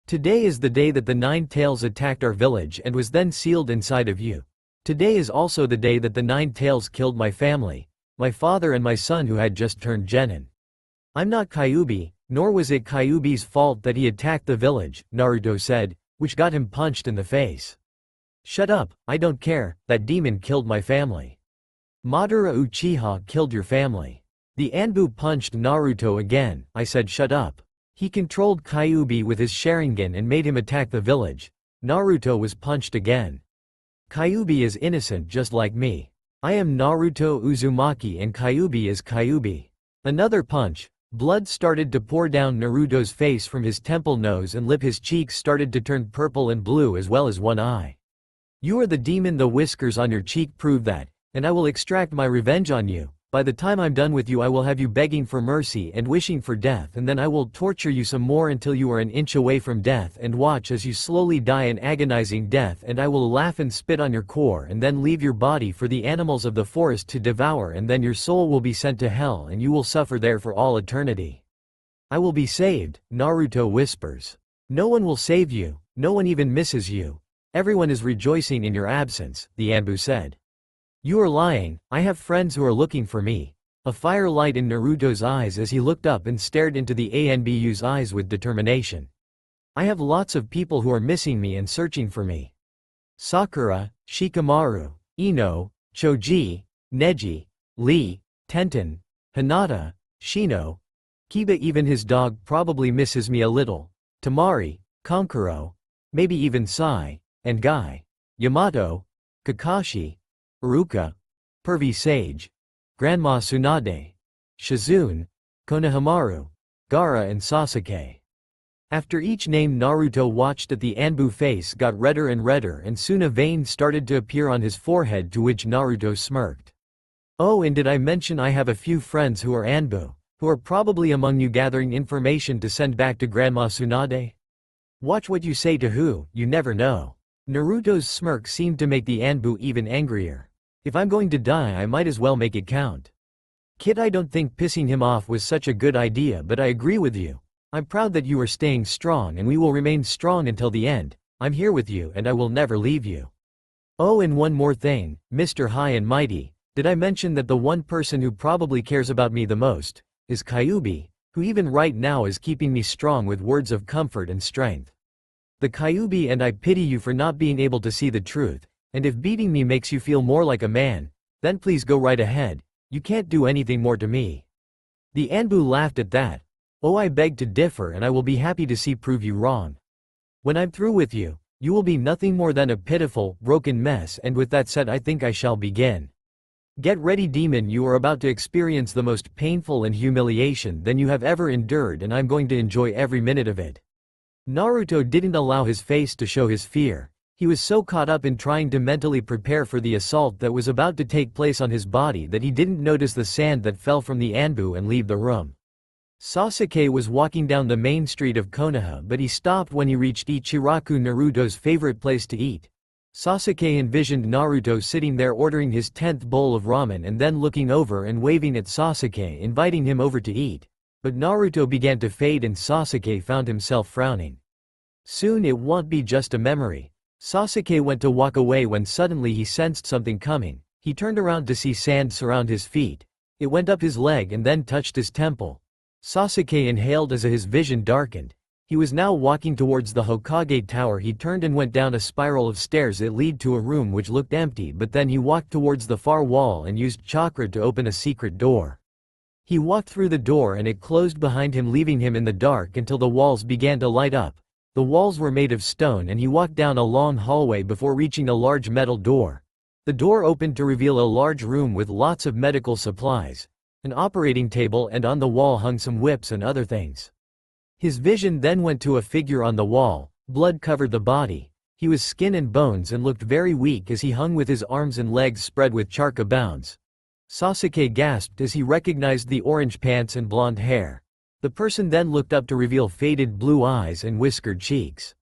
Today is the day that the Nine Tails attacked our village and was then sealed inside of you. Today is also the day that the Nine Tails killed my family, my father and my son who had just turned genin. I'm not Kyuubi, nor was it Kyuubi's fault that he attacked the village, Naruto said, which got him punched in the face. Shut up, I don't care, that demon killed my family. Madara Uchiha killed your family. The Anbu punched Naruto again. I said shut up. He controlled Kyuubi with his Sharingan and made him attack the village. Naruto was punched again. Kyuubi is innocent just like me. I am Naruto Uzumaki and Kyuubi is Kyuubi. Another punch. Blood started to pour down Naruto's face from his temple, nose and lip. His cheeks started to turn purple and blue as well as one eye. You are the demon. The whiskers on your cheek prove that, and I will extract my revenge on you. By the time I'm done with you I will have you begging for mercy and wishing for death, and then I will torture you some more until you are an inch away from death, and watch as you slowly die an agonizing death, and I will laugh and spit on your core and then leave your body for the animals of the forest to devour, and then your soul will be sent to hell and you will suffer there for all eternity. I will be saved, Naruto whispers. No one will save you, no one even misses you. Everyone is rejoicing in your absence, the Anbu said. You are lying, I have friends who are looking for me. A fire light in Naruto's eyes as he looked up and stared into the Anbu's eyes with determination. I have lots of people who are missing me and searching for me. Sakura, Shikamaru, Ino, Choji, Neji, Lee, Tenten, Hinata, Shino, Kiba, even his dog probably misses me a little. Tamari, Kankuro, maybe even Sai, and Guy, Yamato, Kakashi, Iruka, Pervy Sage, Grandma Tsunade, Shizune, Konohamaru, Gaara and Sasuke. After each name, Naruto watched that the Anbu face got redder and redder, and soon a vein started to appear on his forehead, to which Naruto smirked. Oh, and did I mention I have a few friends who are Anbu, who are probably among you gathering information to send back to Grandma Tsunade? Watch what you say to who, you never know. Naruto's smirk seemed to make the Anbu even angrier. If I'm going to die, I might as well make it count. Kid, I don't think pissing him off was such a good idea, but I agree with you. I'm proud that you are staying strong, and we will remain strong until the end. I'm here with you and I will never leave you. Oh, and one more thing, Mr. High and Mighty, did I mention that the one person who probably cares about me the most is Kyuubi, who even right now is keeping me strong with words of comfort and strength. The Kyuubi, and I pity you for not being able to see the truth, and if beating me makes you feel more like a man, then please go right ahead, you can't do anything more to me. The Anbu laughed at that. Oh, I beg to differ, and I will be happy to prove you wrong. When I'm through with you, you will be nothing more than a pitiful, broken mess, and with that said I think I shall begin. Get ready, demon, you are about to experience the most painful and humiliation than you have ever endured, and I'm going to enjoy every minute of it. Naruto didn't allow his face to show his fear. He was so caught up in trying to mentally prepare for the assault that was about to take place on his body that he didn't notice the sand that fell from the Anbu and leave the room. Sasuke was walking down the main street of Konoha, but he stopped when he reached Ichiraku, Naruto's favorite place to eat. Sasuke envisioned Naruto sitting there ordering his 10th bowl of ramen and then looking over and waving at Sasuke, inviting him over to eat. But Naruto began to fade and Sasuke found himself frowning. Soon it won't be just a memory. Sasuke went to walk away when suddenly he sensed something coming. He turned around to see sand surround his feet. It went up his leg and then touched his temple. Sasuke inhaled as his vision darkened. He was now walking towards the Hokage tower. He turned and went down a spiral of stairs that lead to a room which looked empty, but then he walked towards the far wall and used chakra to open a secret door. He walked through the door and it closed behind him, leaving him in the dark until the walls began to light up. The walls were made of stone and he walked down a long hallway before reaching a large metal door. The door opened to reveal a large room with lots of medical supplies, an operating table, and on the wall hung some whips and other things. His vision then went to a figure on the wall. Blood covered the body. He was skin and bones and looked very weak as he hung with his arms and legs spread with chakra bounds. Sasuke gasped as he recognized the orange pants and blonde hair. The person then looked up to reveal faded blue eyes and whiskered cheeks.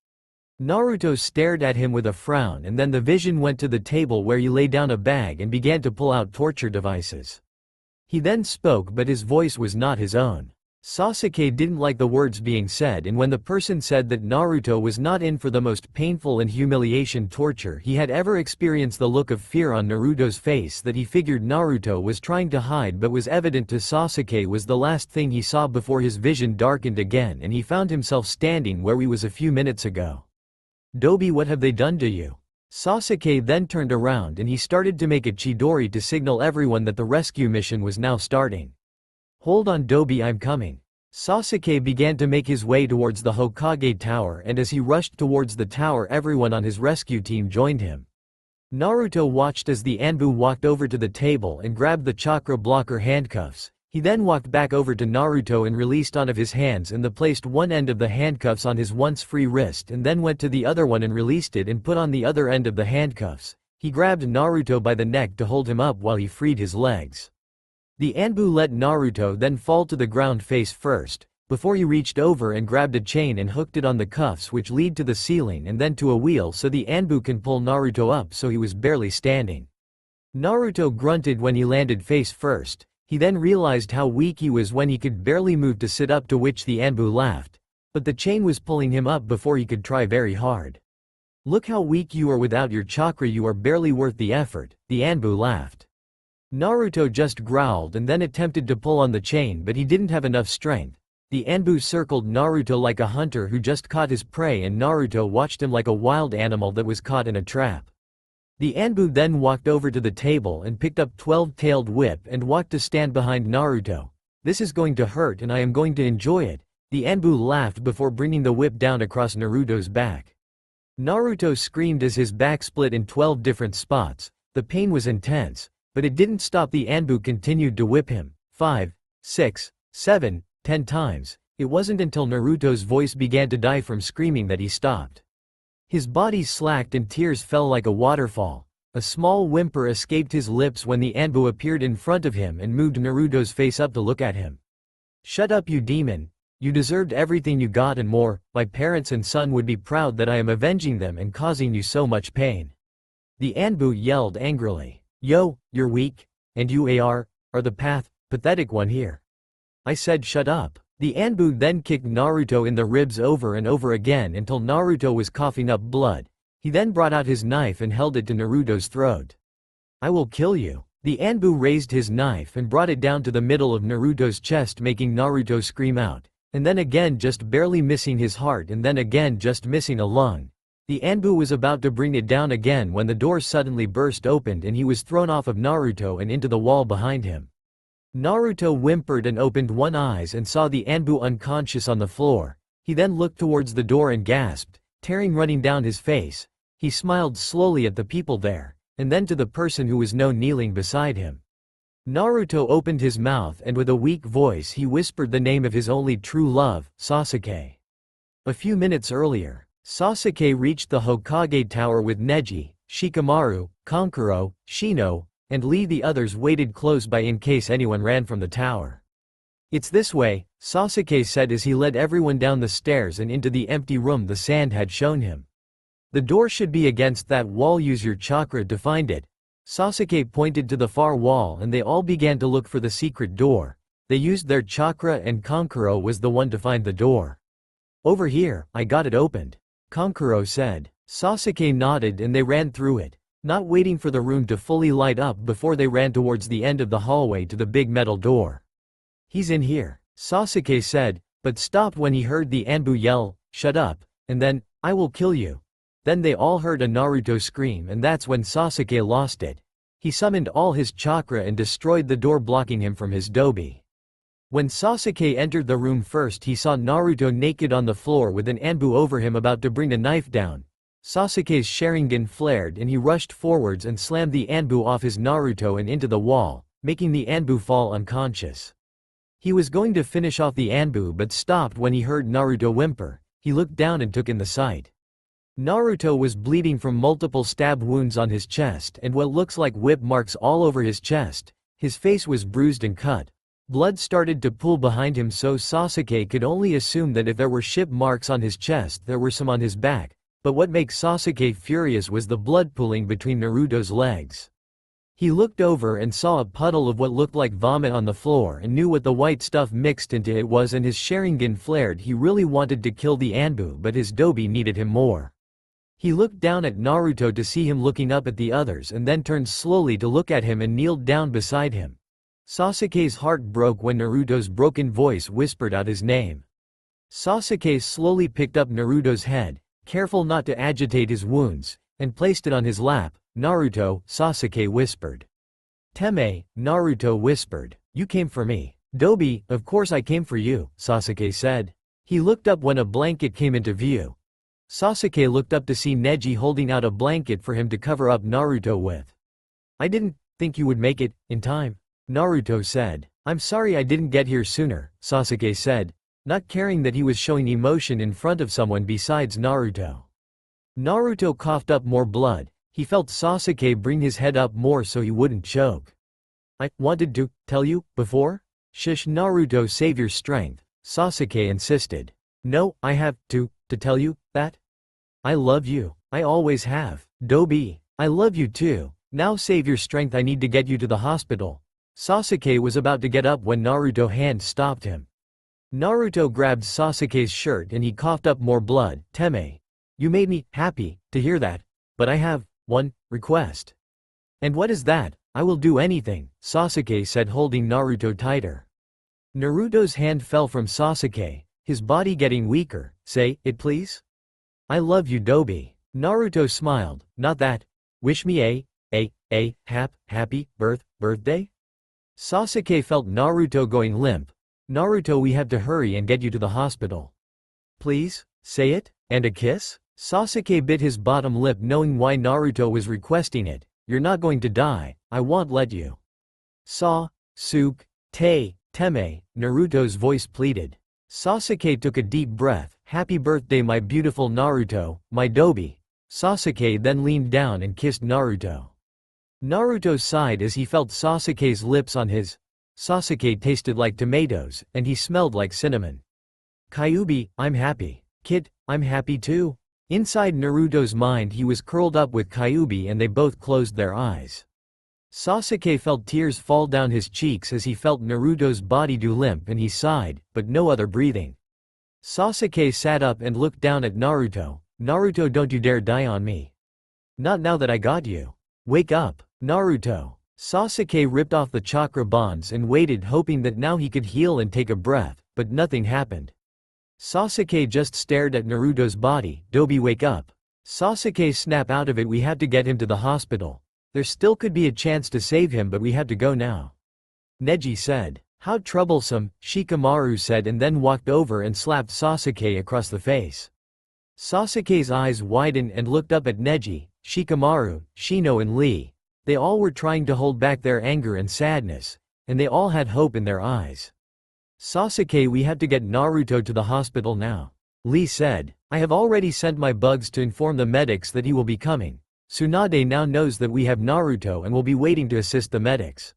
Naruto stared at him with a frown, and then the vision went to the table where he lay down a bag and began to pull out torture devices. He then spoke, but his voice was not his own. Sasuke didn't like the words being said, and when the person said that Naruto was not in for the most painful and humiliation torture he had ever experienced, the look of fear on Naruto's face that he figured Naruto was trying to hide but was evident to Sasuke was the last thing he saw before his vision darkened again and he found himself standing where he was a few minutes ago. Dobi, what have they done to you? Sasuke then turned around and he started to make a Chidori to signal everyone that the rescue mission was now starting. Hold on, Dobi, I'm coming. Sasuke began to make his way towards the Hokage tower, and as he rushed towards the tower everyone on his rescue team joined him. Naruto watched as the Anbu walked over to the table and grabbed the chakra blocker handcuffs. He then walked back over to Naruto and released one of his hands and placed one end of the handcuffs on his once free wrist and then went to the other one and released it and put on the other end of the handcuffs. He grabbed Naruto by the neck to hold him up while he freed his legs. The Anbu let Naruto then fall to the ground face first, before he reached over and grabbed a chain and hooked it on the cuffs which lead to the ceiling and then to a wheel so the Anbu can pull Naruto up so he was barely standing. Naruto grunted when he landed face first. He then realized how weak he was when he could barely move to sit up, to which the Anbu laughed. But the chain was pulling him up before he could try very hard. Look how weak you are without your chakra, you are barely worth the effort, the Anbu laughed. Naruto just growled and then attempted to pull on the chain, but he didn't have enough strength. The Anbu circled Naruto like a hunter who just caught his prey, and Naruto watched him like a wild animal that was caught in a trap. The Anbu then walked over to the table and picked up 12-tailed whip and walked to stand behind Naruto. This is going to hurt and I am going to enjoy it. The Anbu laughed before bringing the whip down across Naruto's back. Naruto screamed as his back split in 12 different spots. The pain was intense. But it didn't stop. The Anbu continued to whip him 5, 6, 7, 10 times. It wasn't until Naruto's voice began to die from screaming that he stopped. His body slacked and tears fell like a waterfall. A small whimper escaped his lips when the Anbu appeared in front of him and moved Naruto's face up to look at him. "Shut up, you demon. You deserved everything you got and more. My parents and son would be proud that I am avenging them and causing you so much pain." The Anbu yelled angrily. "Yo, you're weak. And you are the pathetic one here. I said shut up." The Anbu then kicked Naruto in the ribs over and over again until Naruto was coughing up blood. He then brought out his knife and held it to Naruto's throat. "I will kill you." The Anbu raised his knife and brought it down to the middle of Naruto's chest, making Naruto scream out, and then again just barely missing his heart, and then again just missing a lung. The Anbu was about to bring it down again when the door suddenly burst open and he was thrown off of Naruto and into the wall behind him. Naruto whimpered and opened one eye and saw the Anbu unconscious on the floor. He then looked towards the door and gasped, tears running down his face. He smiled slowly at the people there, and then to the person who was kneeling beside him. Naruto opened his mouth and with a weak voice he whispered the name of his only true love, Sasuke. A few minutes earlier, Sasuke reached the Hokage Tower with Neji, Shikamaru, Kankuro, Shino, and Lee. The others waited close by in case anyone ran from the tower. "It's this way," Sasuke said as he led everyone down the stairs and into the empty room the sand had shown him. "The door should be against that wall. Use your chakra to find it." Sasuke pointed to the far wall and they all began to look for the secret door. They used their chakra and Kankuro was the one to find the door. "Over here, I got it opened," Kankuro said. Sasuke nodded and they ran through it, not waiting for the room to fully light up before they ran towards the end of the hallway to the big metal door. "He's in here," Sasuke said, but stopped when he heard the Anbu yell, "Shut up," and then, "I will kill you." Then they all heard a Naruto scream and that's when Sasuke lost it. He summoned all his chakra and destroyed the door blocking him from his dobi. When Sasuke entered the room first he saw Naruto naked on the floor with an Anbu over him about to bring a knife down. Sasuke's Sharingan flared and he rushed forwards and slammed the Anbu off his Naruto and into the wall, making the Anbu fall unconscious. He was going to finish off the Anbu but stopped when he heard Naruto whimper. He looked down and took in the sight. Naruto was bleeding from multiple stab wounds on his chest and what looks like whip marks all over his chest. His face was bruised and cut. Blood started to pool behind him, so Sasuke could only assume that if there were ship marks on his chest there were some on his back, but what makes Sasuke furious was the blood pooling between Naruto's legs. He looked over and saw a puddle of what looked like vomit on the floor and knew what the white stuff mixed into it was, and his Sharingan flared. He really wanted to kill the Anbu but his dobi needed him more. He looked down at Naruto to see him looking up at the others and then turned slowly to look at him and kneeled down beside him. Sasuke's heart broke when Naruto's broken voice whispered out his name. Sasuke slowly picked up Naruto's head, careful not to agitate his wounds, and placed it on his lap. "Naruto," Sasuke whispered. "Teme," Naruto whispered. "You came for me." "Dobi, of course I came for you," Sasuke said. He looked up when a blanket came into view. Sasuke looked up to see Neji holding out a blanket for him to cover up Naruto with. "I didn't think you would make it in time," Naruto said. "I'm sorry I didn't get here sooner," Sasuke said, not caring that he was showing emotion in front of someone besides Naruto. Naruto coughed up more blood. He felt Sasuke bring his head up more so he wouldn't choke. "I wanted to tell you before?" "Shush, Naruto, save your strength," Sasuke insisted. "No, I have to tell you that I love you. I always have. Dobi, I love you too. Now save your strength, I need to get you to the hospital." Sasuke was about to get up when Naruto's hand stopped him. Naruto grabbed Sasuke's shirt and he coughed up more blood. "Teme, you made me happy to hear that, but I have one request." "And what is that?" "I will do anything," Sasuke said, holding Naruto tighter. Naruto's hand fell from Sasuke, his body getting weaker. "Say it please." "I love you, Dobi." Naruto smiled. "Not that. Wish me a happy birthday?" Sasuke felt Naruto going limp. "Naruto, we have to hurry and get you to the hospital." "Please, say it, and a kiss?" Sasuke bit his bottom lip knowing why Naruto was requesting it. "You're not going to die, I won't let you." Teme, Naruto's voice pleaded. Sasuke took a deep breath. Happy birthday my beautiful Naruto, my Dobi. Sasuke then leaned down and kissed Naruto. Naruto sighed as he felt Sasuke's lips on his. Sasuke tasted like tomatoes, and he smelled like cinnamon. Kyuubi, I'm happy. Kid, I'm happy too. Inside Naruto's mind he was curled up with Kyuubi and they both closed their eyes. Sasuke felt tears fall down his cheeks as he felt Naruto's body do limp and he sighed, but no other breathing. Sasuke sat up and looked down at Naruto. Naruto, don't you dare die on me. Not now that I got you. Wake up, Naruto. Sasuke ripped off the chakra bonds and waited, hoping that now he could heal and take a breath, but nothing happened. Sasuke just stared at Naruto's body. Dobi, wake up. Sasuke, snap out of it, we have to get him to the hospital. There still could be a chance to save him, but we have to go now. Neji said. How troublesome, Shikamaru said, and then walked over and slapped Sasuke across the face. Sasuke's eyes widened and looked up at Neji, Shikamaru, Shino and Lee. They all were trying to hold back their anger and sadness, and they all had hope in their eyes. Sasuke, we have to get Naruto to the hospital now. Lee said. I have already sent my bugs to inform the medics that he will be coming. Tsunade now knows that we have Naruto and will be waiting to assist the medics.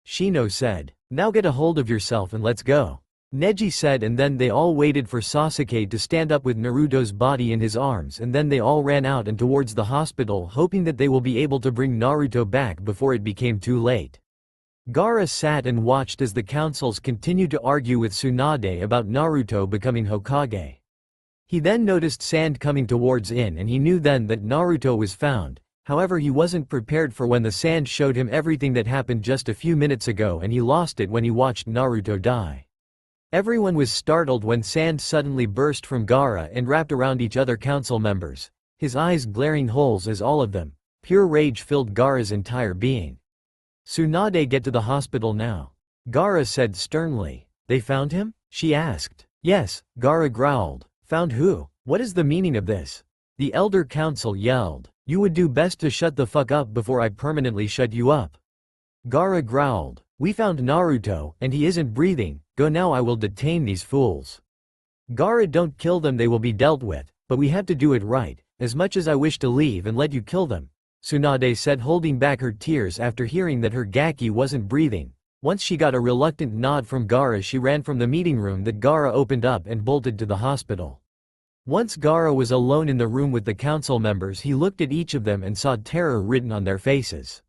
Shino said. Now get a hold of yourself and let's go. Neji said, and then they all waited for Sasuke to stand up with Naruto's body in his arms, and then they all ran out and towards the hospital, hoping that they will be able to bring Naruto back before it became too late. Gaara sat and watched as the councils continued to argue with Tsunade about Naruto becoming Hokage. He then noticed sand coming towards in and he knew then that Naruto was found. However, he wasn't prepared for when the sand showed him everything that happened just a few minutes ago, and he lost it when he watched Naruto die. Everyone was startled when sand suddenly burst from Gaara and wrapped around each other council members, his eyes glaring holes as all of them. Pure rage filled Gaara's entire being. Tsunade, get to the hospital now. Gaara said sternly. They found him? She asked. Yes, Gaara growled. Found who? What is the meaning of this? The elder council yelled. You would do best to shut the fuck up before I permanently shut you up. Gaara growled. We found Naruto, and he isn't breathing. Go now, I will detain these fools. Gaara, don't kill them, they will be dealt with, but we have to do it right. As much as I wish to leave and let you kill them, Tsunade said, holding back her tears after hearing that her Gaki wasn't breathing. Once she got a reluctant nod from Gaara, she ran from the meeting room that Gaara opened up and bolted to the hospital. Once Gaara was alone in the room with the council members, he looked at each of them and saw terror written on their faces.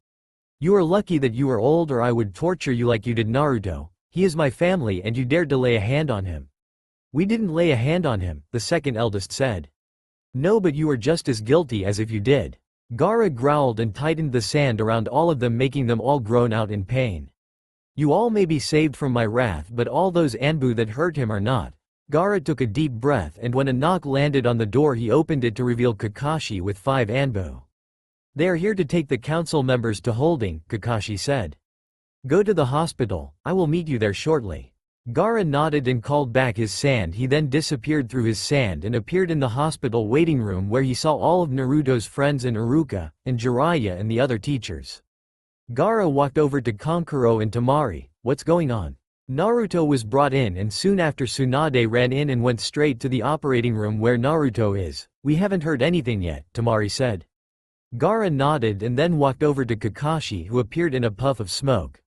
You are lucky that you are old, or I would torture you like you did Naruto. He is my family and you dared to lay a hand on him. We didn't lay a hand on him, the second eldest said. No, but you are just as guilty as if you did. Gaara growled and tightened the sand around all of them, making them all groan out in pain. You all may be saved from my wrath, but all those Anbu that hurt him are not. Gaara took a deep breath, and when a knock landed on the door he opened it to reveal Kakashi with 5 Anbu. They are here to take the council members to holding, Kakashi said. Go to the hospital, I will meet you there shortly. Gaara nodded and called back his sand. He then disappeared through his sand and appeared in the hospital waiting room, where he saw all of Naruto's friends and Iruka, and Jiraiya and the other teachers. Gaara walked over to Kankuro and Temari. What's going on? Naruto was brought in, and soon after Tsunade ran in and went straight to the operating room where Naruto is. We haven't heard anything yet, Temari said. Gaara nodded and then walked over to Kakashi, who appeared in a puff of smoke.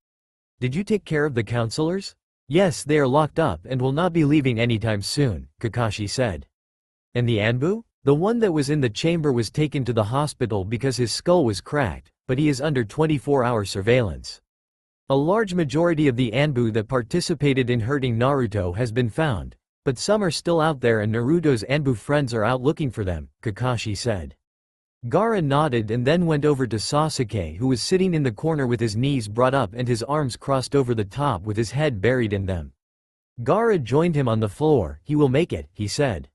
Did you take care of the counselors? Yes, they are locked up and will not be leaving anytime soon, Kakashi said. And the Anbu? The one that was in the chamber was taken to the hospital because his skull was cracked, but he is under 24-hour surveillance. A large majority of the Anbu that participated in hurting Naruto has been found, but some are still out there and Naruto's Anbu friends are out looking for them, Kakashi said. Gaara nodded and then went over to Sasuke, who was sitting in the corner with his knees brought up and his arms crossed over the top with his head buried in them. Gaara joined him on the floor. He will make it, he said.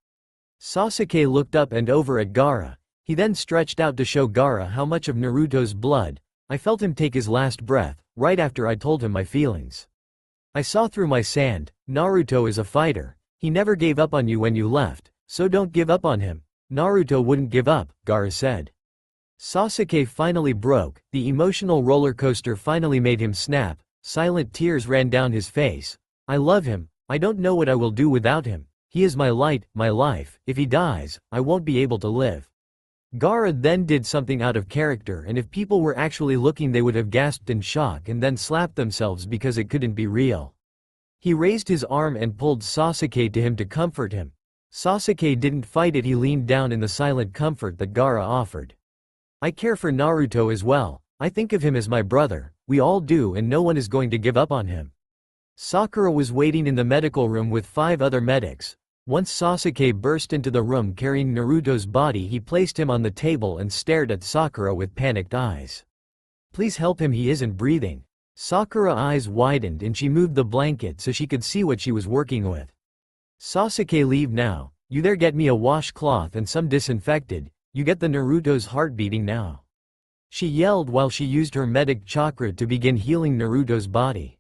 Sasuke looked up and over at Gaara. He then stretched out to show Gaara how much of Naruto's blood. I felt him take his last breath, right after I told him my feelings. I saw through my sand. Naruto is a fighter. He never gave up on you when you left, so don't give up on him. Naruto wouldn't give up, Gaara said. Sasuke finally broke. The emotional roller coaster finally made him snap. Silent tears ran down his face. I love him. I don't know what I will do without him. He is my light, my life. If he dies, I won't be able to live. Gaara then did something out of character, and if people were actually looking they would have gasped in shock and then slapped themselves because it couldn't be real. He raised his arm and pulled Sasuke to him to comfort him. Sasuke didn't fight it, he leaned down in the silent comfort that Gaara offered. I care for Naruto as well. I think of him as my brother. We all do, and no one is going to give up on him. Sakura was waiting in the medical room with 5 other medics. Once Sasuke burst into the room carrying Naruto's body, he placed him on the table and stared at Sakura with panicked eyes. Please help him, he isn't breathing. Sakura's eyes widened and she moved the blanket so she could see what she was working with. Sasuke, leave now. You there, get me a washcloth and some disinfected. You get the Naruto's heart beating now. She yelled while she used her medic chakra to begin healing Naruto's body.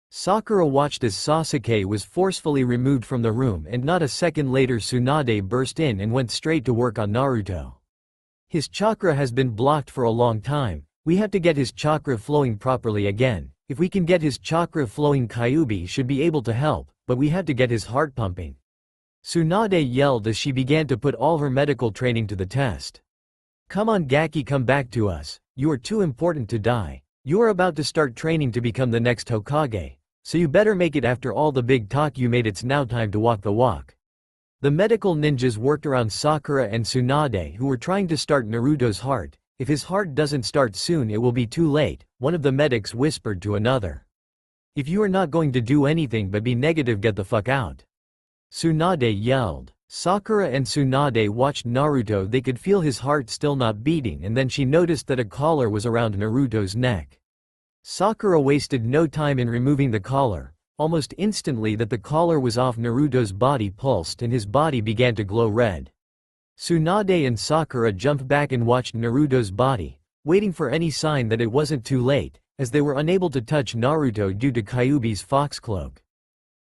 Sakura watched as Sasuke was forcefully removed from the room, and not a second later Tsunade burst in and went straight to work on Naruto. His chakra has been blocked for a long time. We have to get his chakra flowing properly again. If we can get his chakra flowing, Kyuubi should be able to help, but we have to get his heart pumping. Tsunade yelled as she began to put all her medical training to the test. Come on Gaki, come back to us. You are too important to die. You are about to start training to become the next Hokage. So you better make it after all the big talk you made. It's now time to walk the walk. The medical ninjas worked around Sakura and Tsunade, who were trying to start Naruto's heart. If his heart doesn't start soon it will be too late, one of the medics whispered to another. If you are not going to do anything but be negative, get the fuck out. Tsunade yelled. Sakura and Tsunade watched Naruto. They could feel his heart still not beating, and then she noticed that a collar was around Naruto's neck. Sakura wasted no time in removing the collar. Almost instantly that the collar was off, Naruto's body pulsed and his body began to glow red. Tsunade and Sakura jumped back and watched Naruto's body, waiting for any sign that it wasn't too late, as they were unable to touch Naruto due to Kyuubi's fox cloak.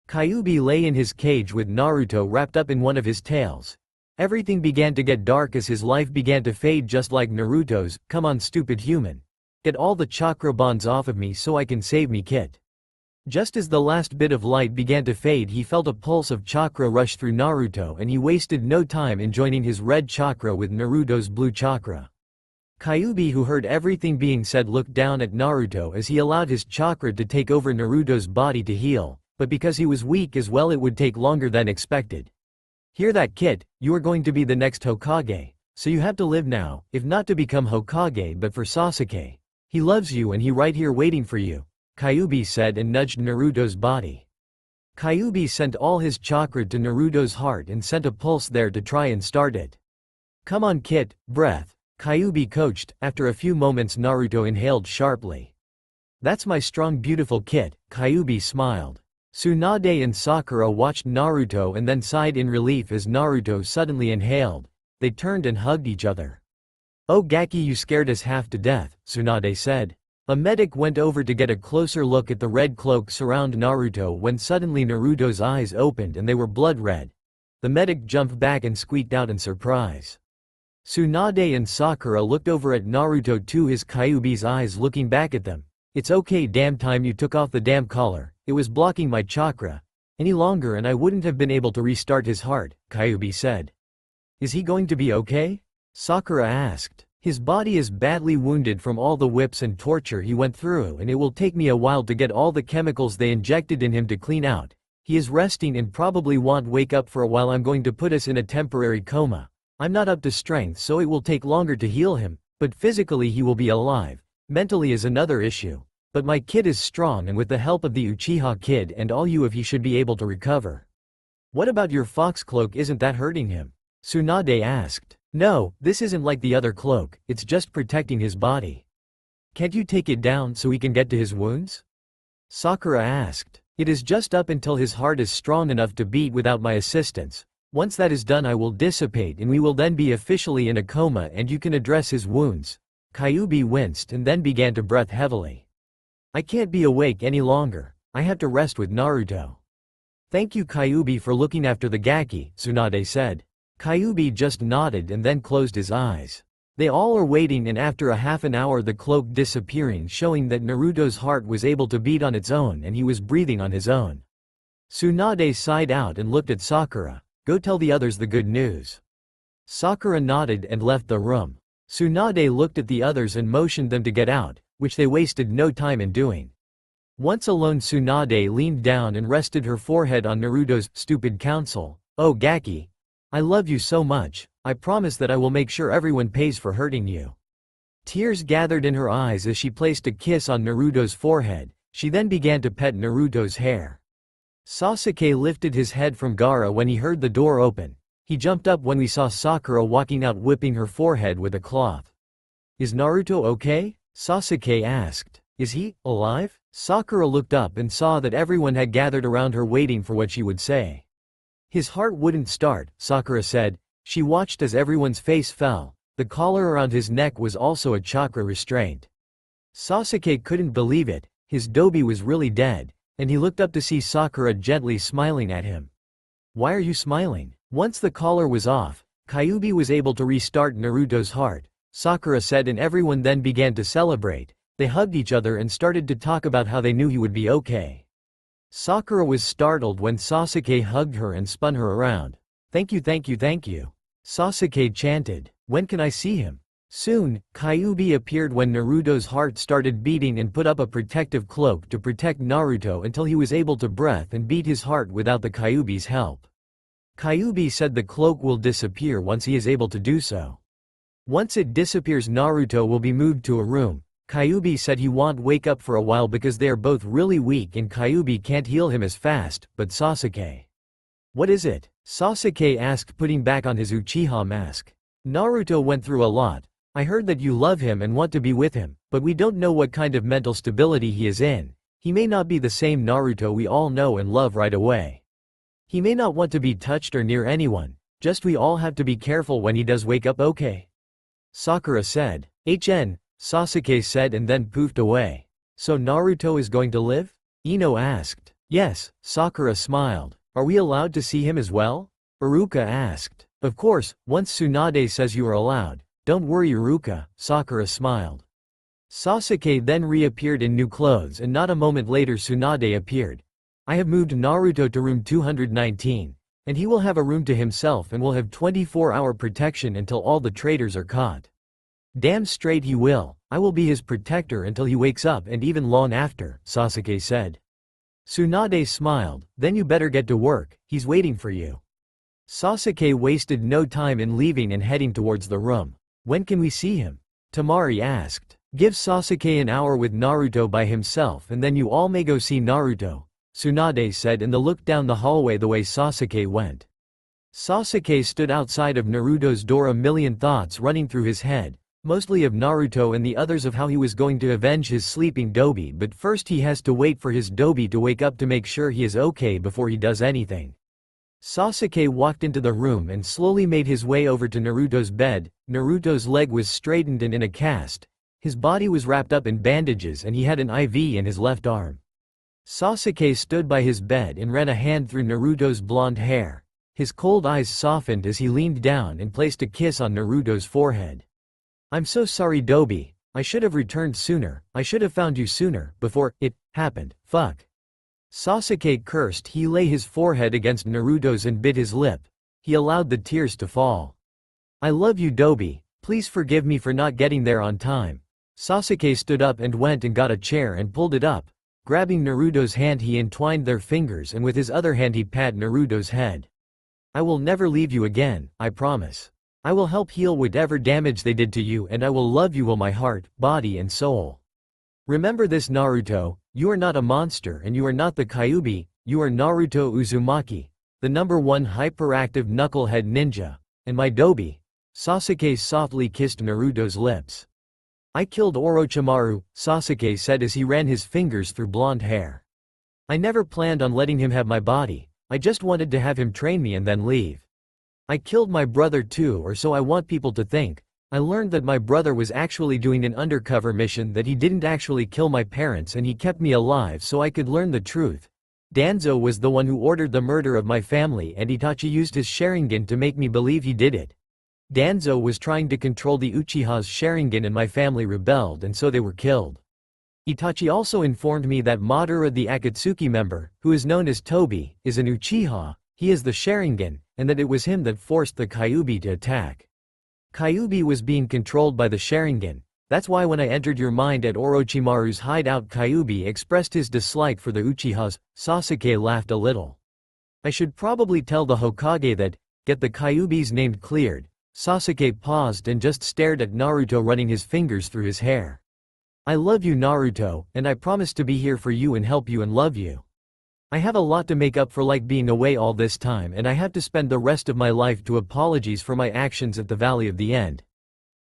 Kyuubi lay in his cage with Naruto wrapped up in one of his tails. Everything began to get dark as his life began to fade just like Naruto's. Come on stupid human. Get all the chakra bonds off of me so I can save me kit. Just as the last bit of light began to fade, he felt a pulse of chakra rush through Naruto, and he wasted no time in joining his red chakra with Naruto's blue chakra. Kyuubi, who heard everything being said, looked down at Naruto as he allowed his chakra to take over Naruto's body to heal, but because he was weak as well it would take longer than expected. Hear that, kid? You are going to be the next Hokage, so you have to live now, if not to become Hokage but for Sasuke. He loves you and he right here waiting for you, Kyuubi said and nudged Naruto's body. Kyuubi sent all his chakra to Naruto's heart and sent a pulse there to try and start it. Come on kid, breath, Kyuubi coached. After a few moments Naruto inhaled sharply. That's my strong beautiful kid, Kyuubi smiled. Tsunade and Sakura watched Naruto and then sighed in relief as Naruto suddenly inhaled. They turned and hugged each other. Oh Gaki, you scared us half to death, Tsunade said. A medic went over to get a closer look at the red cloak surround Naruto when suddenly Naruto's eyes opened and they were blood red. The medic jumped back and squeaked out in surprise. Tsunade and Sakura looked over at Naruto too, his Kyuubi's eyes looking back at them. It's okay, damn time you took off the damn collar, it was blocking my chakra. Any longer and I wouldn't have been able to restart his heart, Kyuubi said. Is he going to be okay? Sakura asked. His body is badly wounded from all the whips and torture he went through, and it will take me a while to get all the chemicals they injected in him to clean out. He is resting and probably won't wake up for a while. I'm going to put us in a temporary coma. I'm not up to strength so it will take longer to heal him, but physically he will be alive. Mentally is another issue. But my kid is strong and with the help of the Uchiha kid and all you, if he should be able to recover. What about your fox cloak, isn't that hurting him? Tsunade asked. No, this isn't like the other cloak, it's just protecting his body. Can't you take it down so he can get to his wounds? Sakura asked. It is just up until his heart is strong enough to beat without my assistance. Once that is done I will dissipate and we will then be officially in a coma and you can address his wounds. Kyuubi winced and then began to breath heavily. I can't be awake any longer. I have to rest with Naruto. Thank you Kyuubi for looking after the Gaki, Tsunade said. Kyuubi just nodded and then closed his eyes. They all are waiting, and after a half an hour the cloak disappearing, showing that Naruto's heart was able to beat on its own and he was breathing on his own. Tsunade sighed out and looked at Sakura. Go tell the others the good news. Sakura nodded and left the room. Tsunade looked at the others and motioned them to get out, which they wasted no time in doing. Once alone, Tsunade leaned down and rested her forehead on Naruto's stupid counsel. Oh Gaki, I love you so much, I promise that I will make sure everyone pays for hurting you. Tears gathered in her eyes as she placed a kiss on Naruto's forehead. She then began to pet Naruto's hair. Sasuke lifted his head from Gaara when he heard the door open. He jumped up when we saw Sakura walking out whipping her forehead with a cloth. Is Naruto okay? Sasuke asked. Is he alive? Sakura looked up and saw that everyone had gathered around her waiting for what she would say. His heart wouldn't start, Sakura said. She watched as everyone's face fell. The collar around his neck was also a chakra restraint. Sasuke couldn't believe it. His Dobi was really dead, and he looked up to see Sakura gently smiling at him. Why are you smiling? Once the collar was off, Kyuubi was able to restart Naruto's heart, Sakura said, and everyone then began to celebrate. They hugged each other and started to talk about how they knew he would be okay. Sakura was startled when Sasuke hugged her and spun her around. Thank you, thank you, thank you. Sasuke chanted. When can I see him? Soon, Kyuubi appeared when Naruto's heart started beating and put up a protective cloak to protect Naruto until he was able to breathe and beat his heart without the Kyuubi's help. Kyuubi said the cloak will disappear once he is able to do so. Once it disappears, Naruto will be moved to a room. Kyuubi said he won't wake up for a while because they are both really weak and Kyuubi can't heal him as fast, but Sasuke. What is it? Sasuke asked, putting back on his Uchiha mask. Naruto went through a lot. I heard that you love him and want to be with him, but we don't know what kind of mental stability he is in. He may not be the same Naruto we all know and love right away. He may not want to be touched or near anyone, just we all have to be careful when he does wake up, okay? Sakura said. Sasuke said and then poofed away. So Naruto is going to live? Ino asked. Yes, Sakura smiled. Are we allowed to see him as well? Iruka asked. Of course, once Tsunade says you are allowed. Don't worry Iruka, Sakura smiled. Sasuke then reappeared in new clothes and not a moment later Tsunade appeared. I have moved Naruto to room 219, and he will have a room to himself and will have 24-hour protection until all the traitors are caught. Damn straight he will. I will be his protector until he wakes up and even long after, Sasuke said. Tsunade smiled. Then you better get to work, he's waiting for you. Sasuke wasted no time in leaving and heading towards the room. When can we see him? Temari asked. Give Sasuke an hour with Naruto by himself and then you all may go see Naruto, Tsunade said, and looked down the hallway the way Sasuke went. Sasuke stood outside of Naruto's door, a million thoughts running through his head, mostly of Naruto and the others, of how he was going to avenge his sleeping Dobi, but first he has to wait for his Dobi to wake up to make sure he is okay before he does anything. Sasuke walked into the room and slowly made his way over to Naruto's bed. Naruto's leg was straightened and in a cast. His body was wrapped up in bandages and he had an IV in his left arm. Sasuke stood by his bed and ran a hand through Naruto's blonde hair. His cold eyes softened as he leaned down and placed a kiss on Naruto's forehead. I'm so sorry Dobi, I should have returned sooner, I should have found you sooner, before it happened, fuck. Sasuke cursed. He lay his forehead against Naruto's and bit his lip. He allowed the tears to fall. I love you Dobi, please forgive me for not getting there on time. Sasuke stood up and went and got a chair and pulled it up. Grabbing Naruto's hand he entwined their fingers and with his other hand he pat Naruto's head. I will never leave you again, I promise. I will help heal whatever damage they did to you and I will love you with my heart, body and soul. Remember this Naruto, you are not a monster and you are not the Kyuubi, you are Naruto Uzumaki, the #1 hyperactive knucklehead ninja, and my Dobi. Sasuke softly kissed Naruto's lips. I killed Orochimaru, Sasuke said as he ran his fingers through blonde hair. I never planned on letting him have my body, I just wanted to have him train me and then leave. I killed my brother too, or so I want people to think. I learned that my brother was actually doing an undercover mission, that he didn't actually kill my parents and he kept me alive so I could learn the truth. Danzo was the one who ordered the murder of my family and Itachi used his Sharingan to make me believe he did it. Danzo was trying to control the Uchiha's Sharingan and my family rebelled and so they were killed. Itachi also informed me that Madara the Akatsuki member, who is known as Tobi, is an Uchiha, he is the Sharingan, and that it was him that forced the Kyuubi to attack. Kyuubi was being controlled by the Sharingan. That's why when I entered your mind at Orochimaru's hideout, Kyuubi expressed his dislike for the Uchihas. Sasuke laughed a little. I should probably tell the Hokage that, get the Kyuubi's name cleared. Sasuke paused and just stared at Naruto, running his fingers through his hair. I love you, Naruto, and I promise to be here for you and help you and love you. I have a lot to make up for, like being away all this time, and I have to spend the rest of my life to apologize for my actions at the Valley of the End.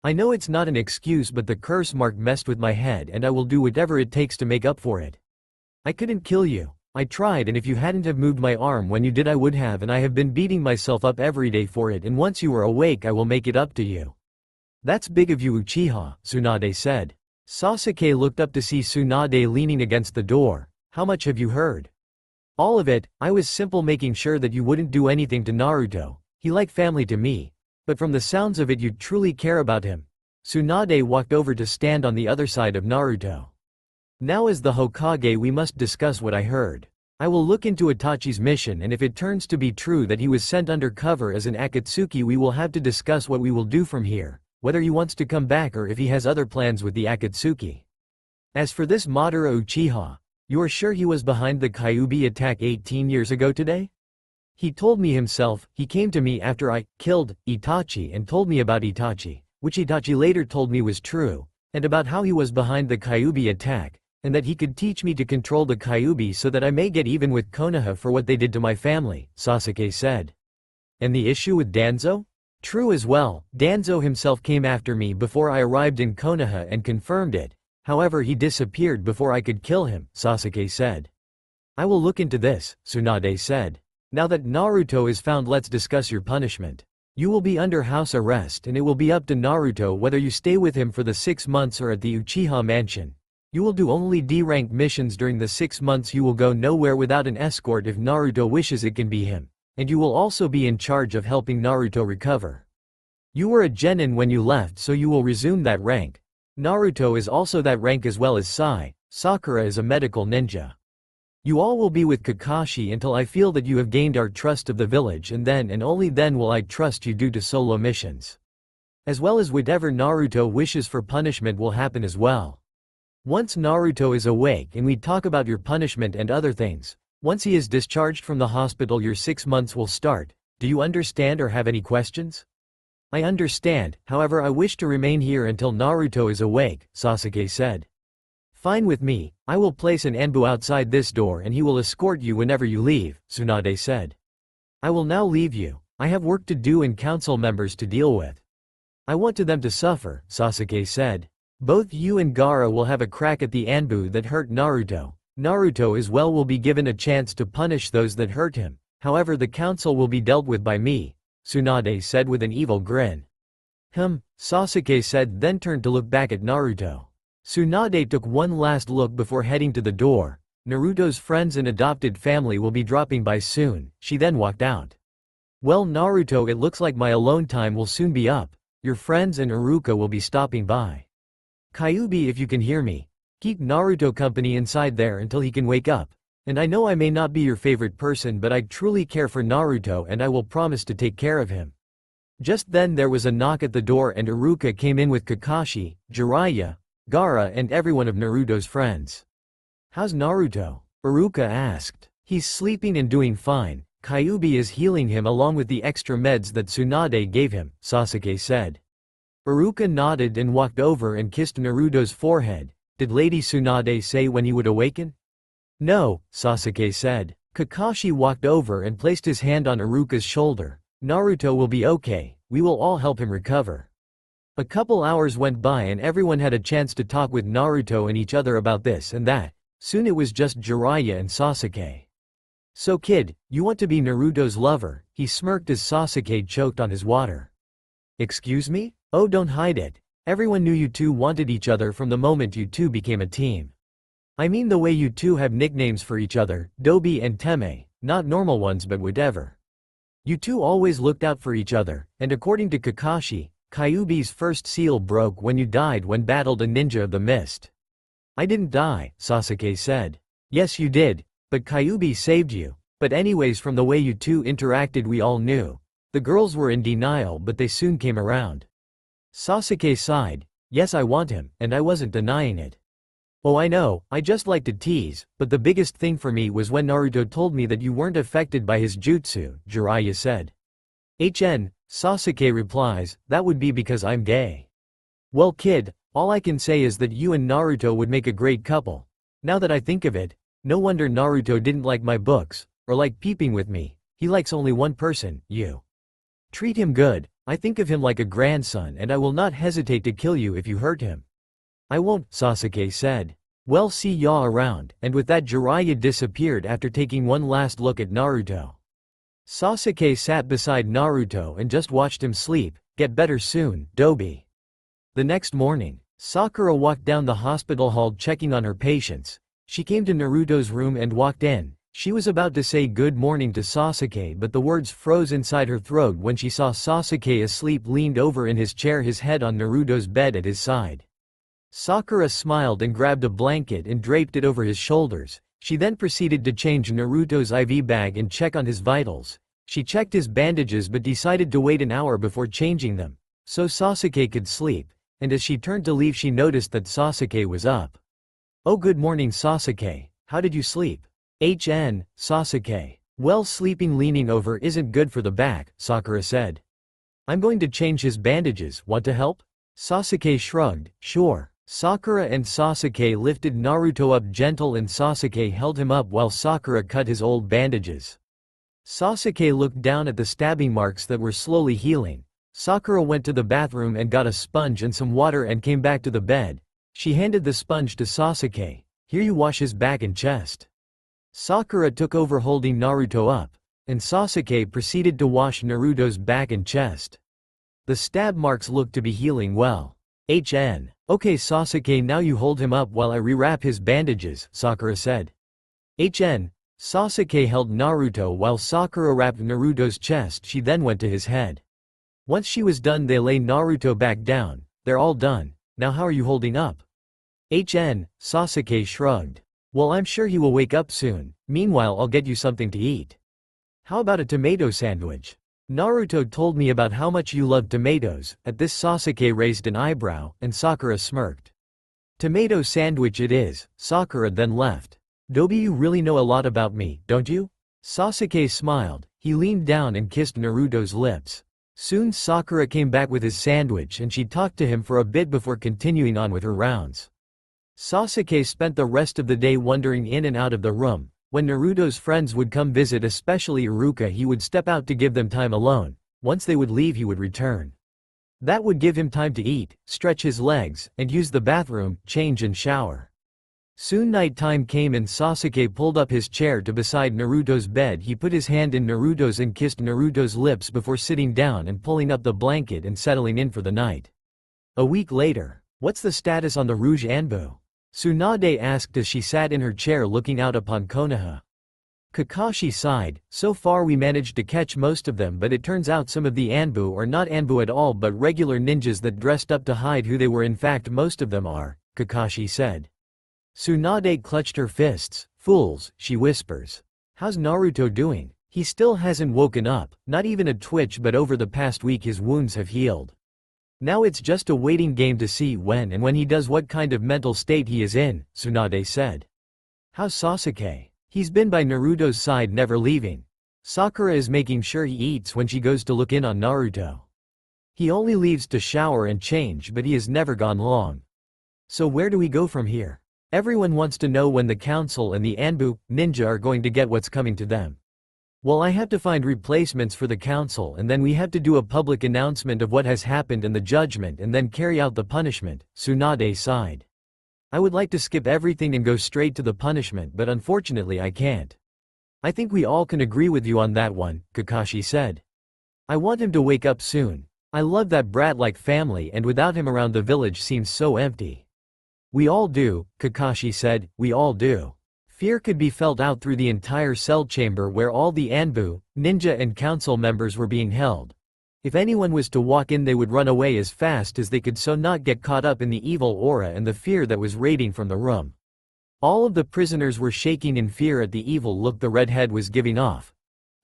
I know it's not an excuse, but the curse mark messed with my head and I will do whatever it takes to make up for it. I couldn't kill you. I tried, and if you hadn't have moved my arm when you did I would have, and I have been beating myself up every day for it, and once you are awake I will make it up to you. That's big of you, Uchiha, Tsunade said. Sasuke looked up to see Tsunade leaning against the door. How much have you heard? All of it. I was simple making sure that you wouldn't do anything to Naruto. He like family to me. But from the sounds of it you truly care about him. Tsunade walked over to stand on the other side of Naruto. Now as the Hokage we must discuss what I heard. I will look into Itachi's mission, and if it turns to be true that he was sent undercover as an Akatsuki, we will have to discuss what we will do from here, whether he wants to come back or if he has other plans with the Akatsuki. As for this Madara Uchiha, you are sure he was behind the Kyuubi attack 18 years ago today? He told me himself. He came to me after I killed Itachi and told me about Itachi, which Itachi later told me was true, and about how he was behind the Kyuubi attack, and that he could teach me to control the Kyuubi so that I may get even with Konoha for what they did to my family, Sasuke said. And the issue with Danzo? True as well. Danzo himself came after me before I arrived in Konoha and confirmed it. However, he disappeared before I could kill him, Sasuke said. I will look into this, Tsunade said. Now that Naruto is found, let's discuss your punishment. You will be under house arrest, and it will be up to Naruto whether you stay with him for the 6 months or at the Uchiha mansion. You will do only D-rank missions during the 6 months. You will go nowhere without an escort. If Naruto wishes, it can be him. And you will also be in charge of helping Naruto recover. You were a genin when you left, so you will resume that rank. Naruto is also that rank as well as Sai. Sakura is a medical ninja. You all will be with Kakashi until I feel that you have gained our trust of the village, and then and only then will I trust you due to solo missions. As well as whatever Naruto wishes for punishment will happen as well. Once Naruto is awake and we talk about your punishment and other things, once he is discharged from the hospital your 6 months will start. Do you understand or have any questions? I understand, however I wish to remain here until Naruto is awake, Sasuke said. Fine with me. I will place an Anbu outside this door and he will escort you whenever you leave, Tsunade said. I will now leave you. I have work to do and council members to deal with. I want them to suffer, Sasuke said. Both you and Gaara will have a crack at the Anbu that hurt Naruto. Naruto as well will be given a chance to punish those that hurt him. However, the council will be dealt with by me, Tsunade said with an evil grin. Sasuke said, then turned to look back at Naruto. Tsunade took one last look before heading to the door. Naruto's friends and adopted family will be dropping by soon. She then walked out. Well, Naruto, it looks like my alone time will soon be up. Your friends and Iruka will be stopping by. Kyuubi, if you can hear me, keep Naruto company inside there until he can wake up. And I know I may not be your favorite person, but I truly care for Naruto and I will promise to take care of him. Just then there was a knock at the door and Iruka came in with Kakashi, Jiraiya, Gaara and everyone of Naruto's friends. How's Naruto? Iruka asked. He's sleeping and doing fine. Kyuubi is healing him along with the extra meds that Tsunade gave him, Sasuke said. Iruka nodded and walked over and kissed Naruto's forehead. Did Lady Tsunade say when he would awaken? No, Sasuke said. Kakashi walked over and placed his hand on Iruka's shoulder. Naruto will be okay. We will all help him recover. A couple hours went by and everyone had a chance to talk with Naruto and each other about this and that. Soon it was just Jiraiya and Sasuke. So kid, you want to be Naruto's lover? He smirked as Sasuke choked on his water. Excuse me? Oh, don't hide it. Everyone knew you two wanted each other from the moment you two became a team. I mean the way you two have nicknames for each other, Dobi and Teme, not normal ones but whatever. You two always looked out for each other, and according to Kakashi, Kyuubi's first seal broke when you died when battled a ninja of the mist. I didn't die, Sasuke said. Yes you did, but Kyuubi saved you. But anyways, from the way you two interacted we all knew. The girls were in denial but they soon came around. Sasuke sighed. Yes I want him, and I wasn't denying it. Oh I know, I just like to tease, but the biggest thing for me was when Naruto told me that you weren't affected by his jutsu, Jiraiya said. Sasuke replies, that would be because I'm gay. Well kid, all I can say is that you and Naruto would make a great couple. Now that I think of it, no wonder Naruto didn't like my books, or like peeping with me. He likes only one person, you. Treat him good, I think of him like a grandson and I will not hesitate to kill you if you hurt him. I won't, Sasuke said. Well see ya around, and with that Jiraiya disappeared after taking one last look at Naruto. Sasuke sat beside Naruto and just watched him sleep. Get better soon, Dobi. The next morning, Sakura walked down the hospital hall checking on her patients. She came to Naruto's room and walked in. She was about to say good morning to Sasuke but the words froze inside her throat when she saw Sasuke asleep leaned over in his chair, his head on Naruto's bed at his side. Sakura smiled and grabbed a blanket and draped it over his shoulders. She then proceeded to change Naruto's IV bag and check on his vitals. She checked his bandages but decided to wait an hour before changing them, so Sasuke could sleep, and as she turned to leave she noticed that Sasuke was up. Oh good morning Sasuke, how did you sleep? Sasuke. Well sleeping leaning over isn't good for the back, Sakura said. I'm going to change his bandages, want to help? Sasuke shrugged, sure. Sakura and Sasuke lifted Naruto up gentle and Sasuke held him up while Sakura cut his old bandages. Sasuke looked down at the stabbing marks that were slowly healing. Sakura went to the bathroom and got a sponge and some water and came back to the bed. She handed the sponge to Sasuke. Here you wash his back and chest. Sakura took over holding Naruto up, and Sasuke proceeded to wash Naruto's back and chest. The stab marks looked to be healing well. Okay Sasuke, now you hold him up while I rewrap his bandages, Sakura said. Sasuke held Naruto while Sakura wrapped Naruto's chest. She then went to his head. Once she was done they lay Naruto back down. They're all done. Now how are you holding up? Sasuke shrugged. Well I'm sure he will wake up soon. Meanwhile I'll get you something to eat. How about a tomato sandwich? Naruto told me about how much you love tomatoes. At this Sasuke raised an eyebrow, and Sakura smirked. Tomato sandwich it is. Sakura then left. Dobi, you really know a lot about me, don't you? Sasuke smiled. He leaned down and kissed Naruto's lips. Soon Sakura came back with his sandwich and she talked to him for a bit before continuing on with her rounds. Sasuke spent the rest of the day wandering in and out of the room. When Naruto's friends would come visit, especially Iruka, he would step out to give them time alone. Once they would leave he would return. That would give him time to eat, stretch his legs, and use the bathroom, change and shower. Soon night time came and Sasuke pulled up his chair to beside Naruto's bed. He put his hand in Naruto's and kissed Naruto's lips before sitting down and pulling up the blanket and settling in for the night. A week later. What's the status on the Rouge Anbu? Tsunade asked as she sat in her chair looking out upon Konoha. Kakashi sighed. So far we managed to catch most of them, but it turns out some of the Anbu are not Anbu at all but regular ninjas that dressed up to hide who they were. In fact most of them are, Kakashi said. Tsunade clutched her fists. Fools, she whispers. How's Naruto doing? He still hasn't woken up, not even a twitch, but over the past week his wounds have healed. Now it's just a waiting game to see when and when he does, what kind of mental state he is in, Tsunade said. How's Sasuke? He's been by Naruto's side, never leaving. Sakura is making sure he eats when she goes to look in on Naruto. He only leaves to shower and change, but he has never gone long. So where do we go from here? Everyone wants to know when the council and the Anbu ninja are going to get what's coming to them. Well, I have to find replacements for the council, and then we have to do a public announcement of what has happened and the judgment, and then carry out the punishment, Tsunade sighed. I would like to skip everything and go straight to the punishment, but unfortunately I can't. I think we all can agree with you on that one, Kakashi said. I want him to wake up soon. I love that brat-like family, and without him around the village seems so empty. We all do, Kakashi said, we all do. Fear could be felt out through the entire cell chamber where all the Anbu, ninja and council members were being held. If anyone was to walk in they would run away as fast as they could so not get caught up in the evil aura and the fear that was radiating from the room. All of the prisoners were shaking in fear at the evil look the redhead was giving off.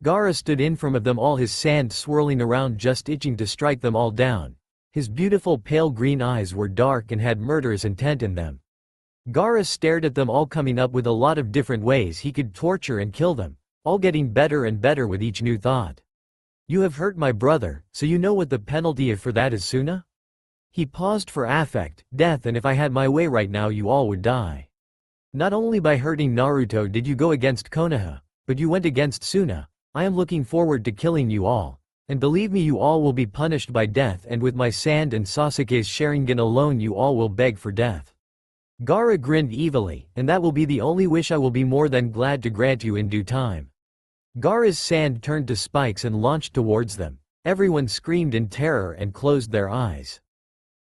Gaara stood in front of them all, his sand swirling around, just itching to strike them all down. His beautiful pale green eyes were dark and had murderous intent in them. Gaara stared at them all, coming up with a lot of different ways he could torture and kill them, all getting better and better with each new thought. You have hurt my brother, so you know what the penalty for that is, Suna? He paused for affect, death, and if I had my way right now you all would die. Not only by hurting Naruto did you go against Konoha, but you went against Suna. I am looking forward to killing you all. And believe me, you all will be punished by death, and with my sand and Sasuke's Sharingan alone you all will beg for death. Gaara grinned evilly, and that will be the only wish I will be more than glad to grant you in due time. Gaara's sand turned to spikes and launched towards them. Everyone screamed in terror and closed their eyes.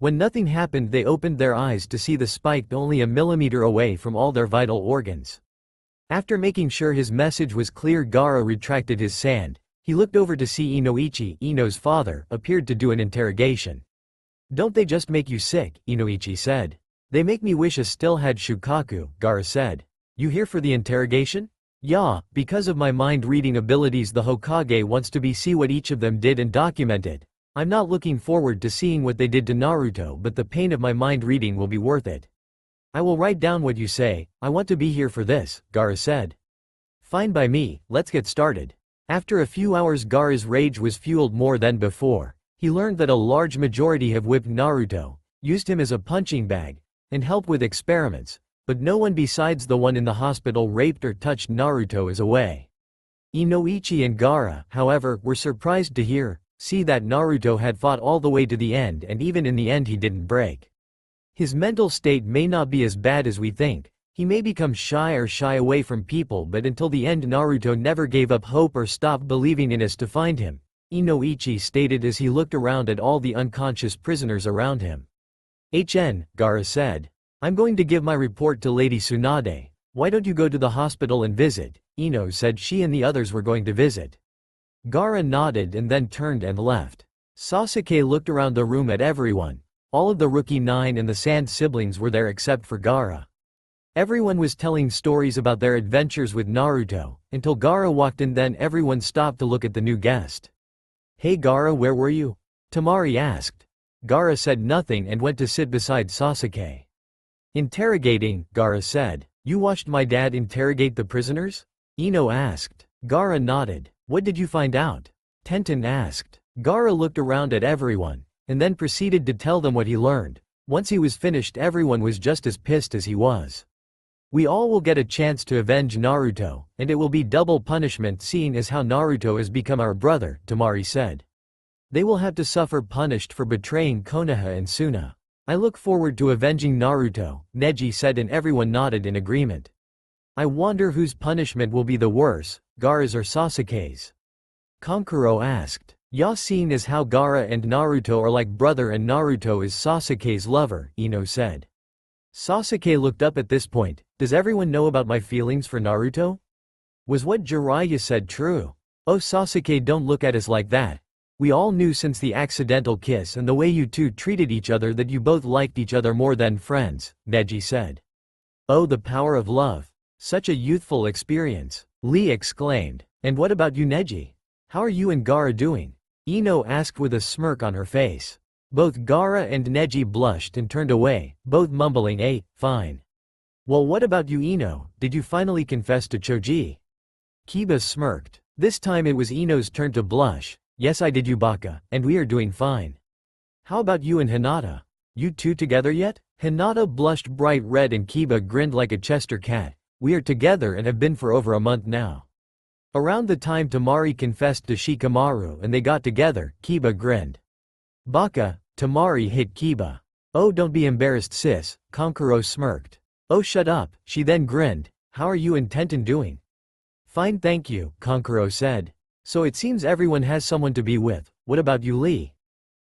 When nothing happened they opened their eyes to see the spike only a millimeter away from all their vital organs. After making sure his message was clear, Gaara retracted his sand. He looked over to see Inoichi, Ino's father, appeared to do an interrogation. Don't they just make you sick? Inoichi said. They make me wish I still had Shukaku, Gaara said. You here for the interrogation? Yeah, because of my mind-reading abilities the Hokage wants to see what each of them did and document it. I'm not looking forward to seeing what they did to Naruto, but the pain of my mind-reading will be worth it. I will write down what you say. I want to be here for this, Gaara said. Fine by me, let's get started. After a few hours Gaara's rage was fueled more than before. He learned that a large majority have whipped Naruto, used him as a punching bag, and helped with experiments, but no one besides the one in the hospital raped or touched Naruto as away. Inoichi and Gaara, however, were surprised to see that Naruto had fought all the way to the end, and even in the end he didn't break. His mental state may not be as bad as we think. He may become shy away from people, but until the end Naruto never gave up hope or stopped believing in us to find him, Inoichi stated as he looked around at all the unconscious prisoners around him. Gaara said. I'm going to give my report to Lady Tsunade. Why don't you go to the hospital and visit? Ino said she and the others were going to visit. Gaara nodded and then turned and left. Sasuke looked around the room at everyone. All of the Rookie 9 and the Sand siblings were there except for Gaara. Everyone was telling stories about their adventures with Naruto, until Gaara walked in, then everyone stopped to look at the new guest. Hey Gaara, where were you? Temari asked. Gaara said nothing and went to sit beside Sasuke. Interrogating, Gaara said. You watched my dad interrogate the prisoners? Ino asked. Gaara nodded. What did you find out? Tenten asked. Gaara looked around at everyone, and then proceeded to tell them what he learned. Once he was finished everyone was just as pissed as he was. We all will get a chance to avenge Naruto, and it will be double punishment seeing as how Naruto has become our brother, Temari said. They will have to suffer punished for betraying Konoha and Suna. I look forward to avenging Naruto, Neji said, and everyone nodded in agreement. I wonder whose punishment will be the worse, Gaara's or Sasuke's? Kankuro asked. Seeing as how Gaara and Naruto are like brother and Naruto is Sasuke's lover, Ino said. Sasuke looked up at this point. Does everyone know about my feelings for Naruto? Was what Jiraiya said true? Oh Sasuke, don't look at us like that. We all knew since the accidental kiss and the way you two treated each other that you both liked each other more than friends, Neji said. Oh, the power of love. Such a youthful experience, Lee exclaimed. And what about you, Neji? How are you and Gaara doing? Ino asked with a smirk on her face. Both Gaara and Neji blushed and turned away, both mumbling, fine. Well, what about you, Ino? Did you finally confess to Choji? Kiba smirked. This time it was Ino's turn to blush. Yes, I did, Baka, and we are doing fine. How about you and Hinata? You two together yet? Hinata blushed bright red and Kiba grinned like a Chester cat. We are together and have been for over a month now. Around the time Temari confessed to Shikamaru and they got together, Kiba grinned. Baka, Temari hit Kiba. Oh, don't be embarrassed, sis, Kankuro smirked. Oh, shut up, she then grinned. How are you and Tenten doing? Fine, thank you, Kankuro said. So it seems everyone has someone to be with. What about you, Lee?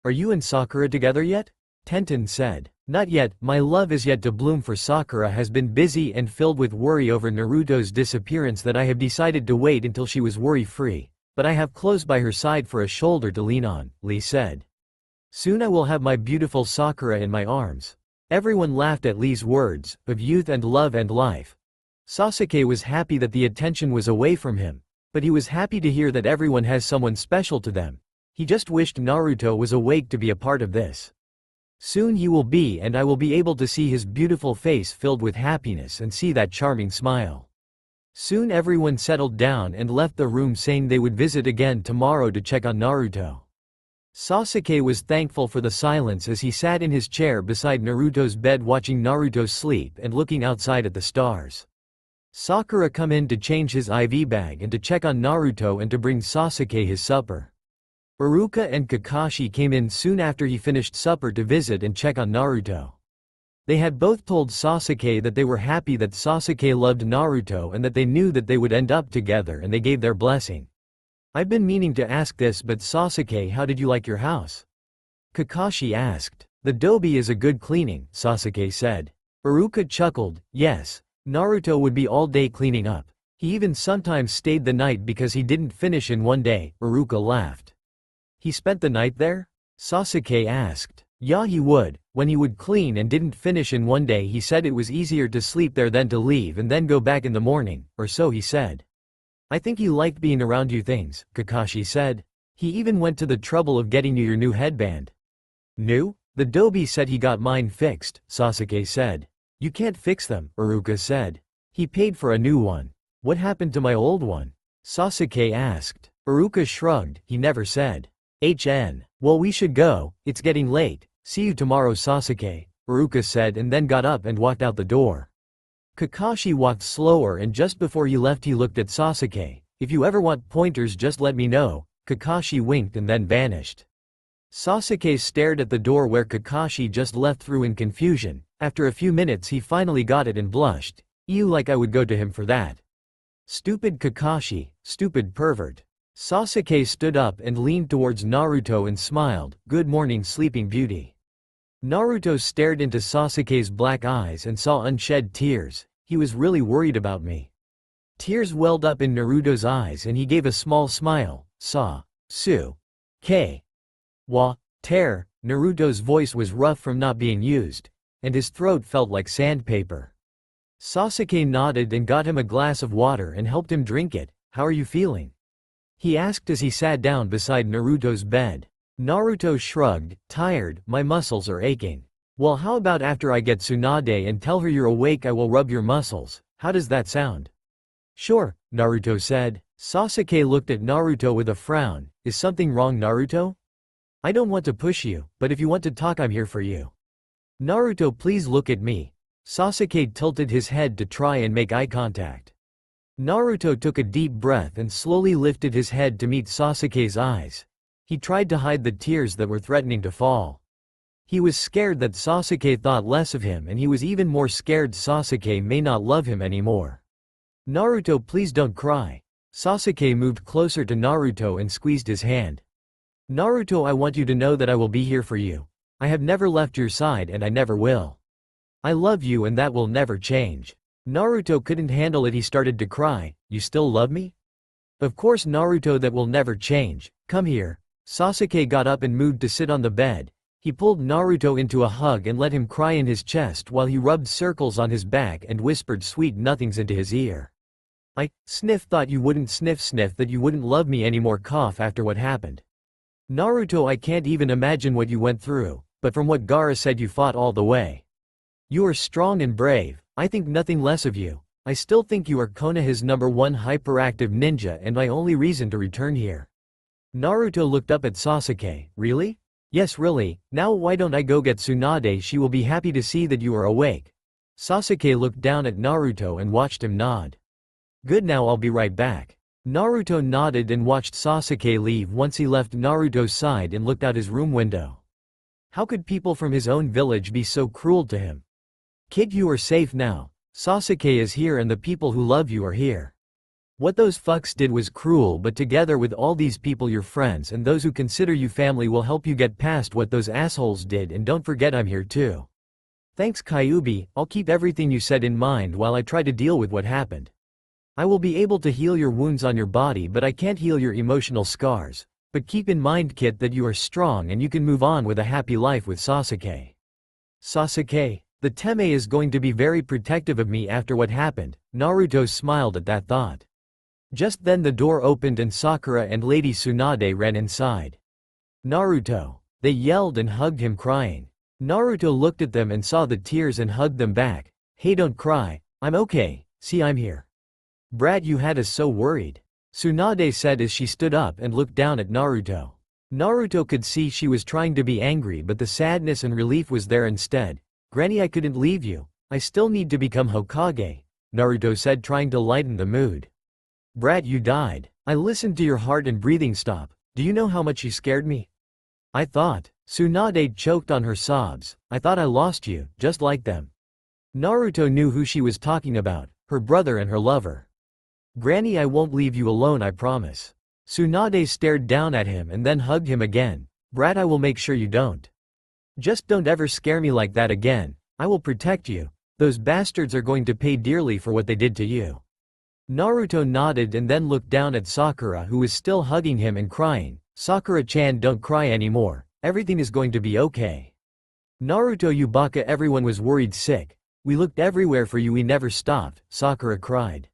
Are you and Sakura together yet? Tenten said. Not yet, my love is yet to bloom, for Sakura has been busy and filled with worry over Naruto's disappearance that I have decided to wait until she was worry-free. But I have close by her side for a shoulder to lean on, Lee said. Soon I will have my beautiful Sakura in my arms. Everyone laughed at Lee's words, of youth and love and life. Sasuke was happy that the attention was away from him, but he was happy to hear that everyone has someone special to them. He just wished Naruto was awake to be a part of this. Soon he will be, and I will be able to see his beautiful face filled with happiness and see that charming smile. Soon everyone settled down and left the room saying they would visit again tomorrow to check on Naruto. Sasuke was thankful for the silence as he sat in his chair beside Naruto's bed watching Naruto sleep and looking outside at the stars. Sakura come in to change his IV bag and to check on Naruto and to bring Sasuke his supper. Iruka and Kakashi came in soon after he finished supper to visit and check on Naruto. They had both told Sasuke that they were happy that Sasuke loved Naruto and that they knew that they would end up together, and they gave their blessing. I've been meaning to ask this, but Sasuke, how did you like your house? Kakashi asked. The dobi is a good cleaning, Sasuke said. Iruka chuckled, yes, Naruto would be all day cleaning up. He even sometimes stayed the night because he didn't finish in one day, Iruka laughed. He spent the night there? Sasuke asked. Yeah, he would. When he would clean and didn't finish in one day, he said it was easier to sleep there than to leave and then go back in the morning, or so he said. I think he liked being around you things, Kakashi said. He even went to the trouble of getting you your new headband. New? The dobi said he got mine fixed, Sasuke said. You can't fix them, Iruka said. He paid for a new one. What happened to my old one? Sasuke asked. Iruka shrugged, he never said. Well, we should go, it's getting late. See you tomorrow, Sasuke, Iruka said, and then got up and walked out the door. Kakashi walked slower, and just before he left he looked at Sasuke. If you ever want pointers, just let me know. Kakashi winked and then vanished. Sasuke stared at the door where Kakashi just left through in confusion. After a few minutes he finally got it and blushed. Ew, like I would go to him for that. Stupid Kakashi, stupid pervert. Sasuke stood up and leaned towards Naruto and smiled. Good morning, sleeping beauty. Naruto stared into Sasuke's black eyes and saw unshed tears. He was really worried about me. Tears welled up in Naruto's eyes and he gave a small smile. Su-ke. Tear. Naruto's voice was rough from not being used, and his throat felt like sandpaper. Sasuke nodded and got him a glass of water and helped him drink it. How are you feeling? He asked as he sat down beside Naruto's bed. Naruto shrugged, tired, my muscles are aching. Well, how about after I get Tsunade and tell her you're awake, I will rub your muscles. How does that sound? Sure, Naruto said. Sasuke looked at Naruto with a frown. Is something wrong, Naruto? I don't want to push you, but if you want to talk, I'm here for you. Naruto, please look at me. Sasuke tilted his head to try and make eye contact. Naruto took a deep breath and slowly lifted his head to meet Sasuke's eyes. He tried to hide the tears that were threatening to fall. He was scared that Sasuke thought less of him, and he was even more scared Sasuke may not love him anymore. Naruto, please don't cry. Sasuke moved closer to Naruto and squeezed his hand. Naruto, I want you to know that I will be here for you. I have never left your side and I never will. I love you and that will never change. Naruto couldn't handle it, he started to cry. You still love me? Of course, Naruto, that will never change. Come here. Sasuke got up and moved to sit on the bed. He pulled Naruto into a hug and let him cry in his chest while he rubbed circles on his back and whispered sweet nothings into his ear. I thought you wouldn't sniff that you wouldn't love me anymore cough after what happened. Naruto, I can't even imagine what you went through, but from what Gaara said you fought all the way. You are strong and brave. I think nothing less of you. I still think you are Konoha's #1 hyperactive ninja and my only reason to return here. Naruto looked up at Sasuke. Really? Yes, really. Now why don't I go get Tsunade? She will be happy to see that you are awake. Sasuke looked down at Naruto and watched him nod. Good, now I'll be right back. Naruto nodded and watched Sasuke leave. Once he left Naruto's side and looked out his room window. How could people from his own village be so cruel to him? Kid, you are safe now. Sasuke is here and the people who love you are here. What those fucks did was cruel, but together with all these people, your friends and those who consider you family, will help you get past what those assholes did, and don't forget I'm here too. Thanks, Kyuubi. I'll keep everything you said in mind while I try to deal with what happened. I will be able to heal your wounds on your body, but I can't heal your emotional scars. But keep in mind, Kit, that you are strong and you can move on with a happy life with Sasuke. Sasuke, the Teme is going to be very protective of me after what happened. Naruto smiled at that thought. Just then the door opened and Sakura and Lady Tsunade ran inside. Naruto! They yelled and hugged him, crying. Naruto looked at them and saw the tears and hugged them back. Hey, don't cry, I'm okay, see, I'm here. Brat, you had us so worried. Tsunade said as she stood up and looked down at Naruto. Naruto could see she was trying to be angry, but the sadness and relief was there instead. Granny, I couldn't leave you. I still need to become Hokage, Naruto said, trying to lighten the mood. Brat, you died. I listened to your heart and breathing stop. Do you know how much you scared me? I thought. Tsunade choked on her sobs. I thought I lost you, just like them. Naruto knew who she was talking about, her brother and her lover. Granny, I won't leave you alone, I promise. Tsunade stared down at him and then hugged him again. Brat, I will make sure you don't. Just don't ever scare me like that again. I will protect you. Those bastards are going to pay dearly for what they did to you. Naruto nodded and then looked down at Sakura, who was still hugging him and crying. Sakura-chan, don't cry anymore. Everything is going to be okay. Naruto, Yubaka, everyone was worried sick. We looked everywhere for you, we never stopped, Sakura cried.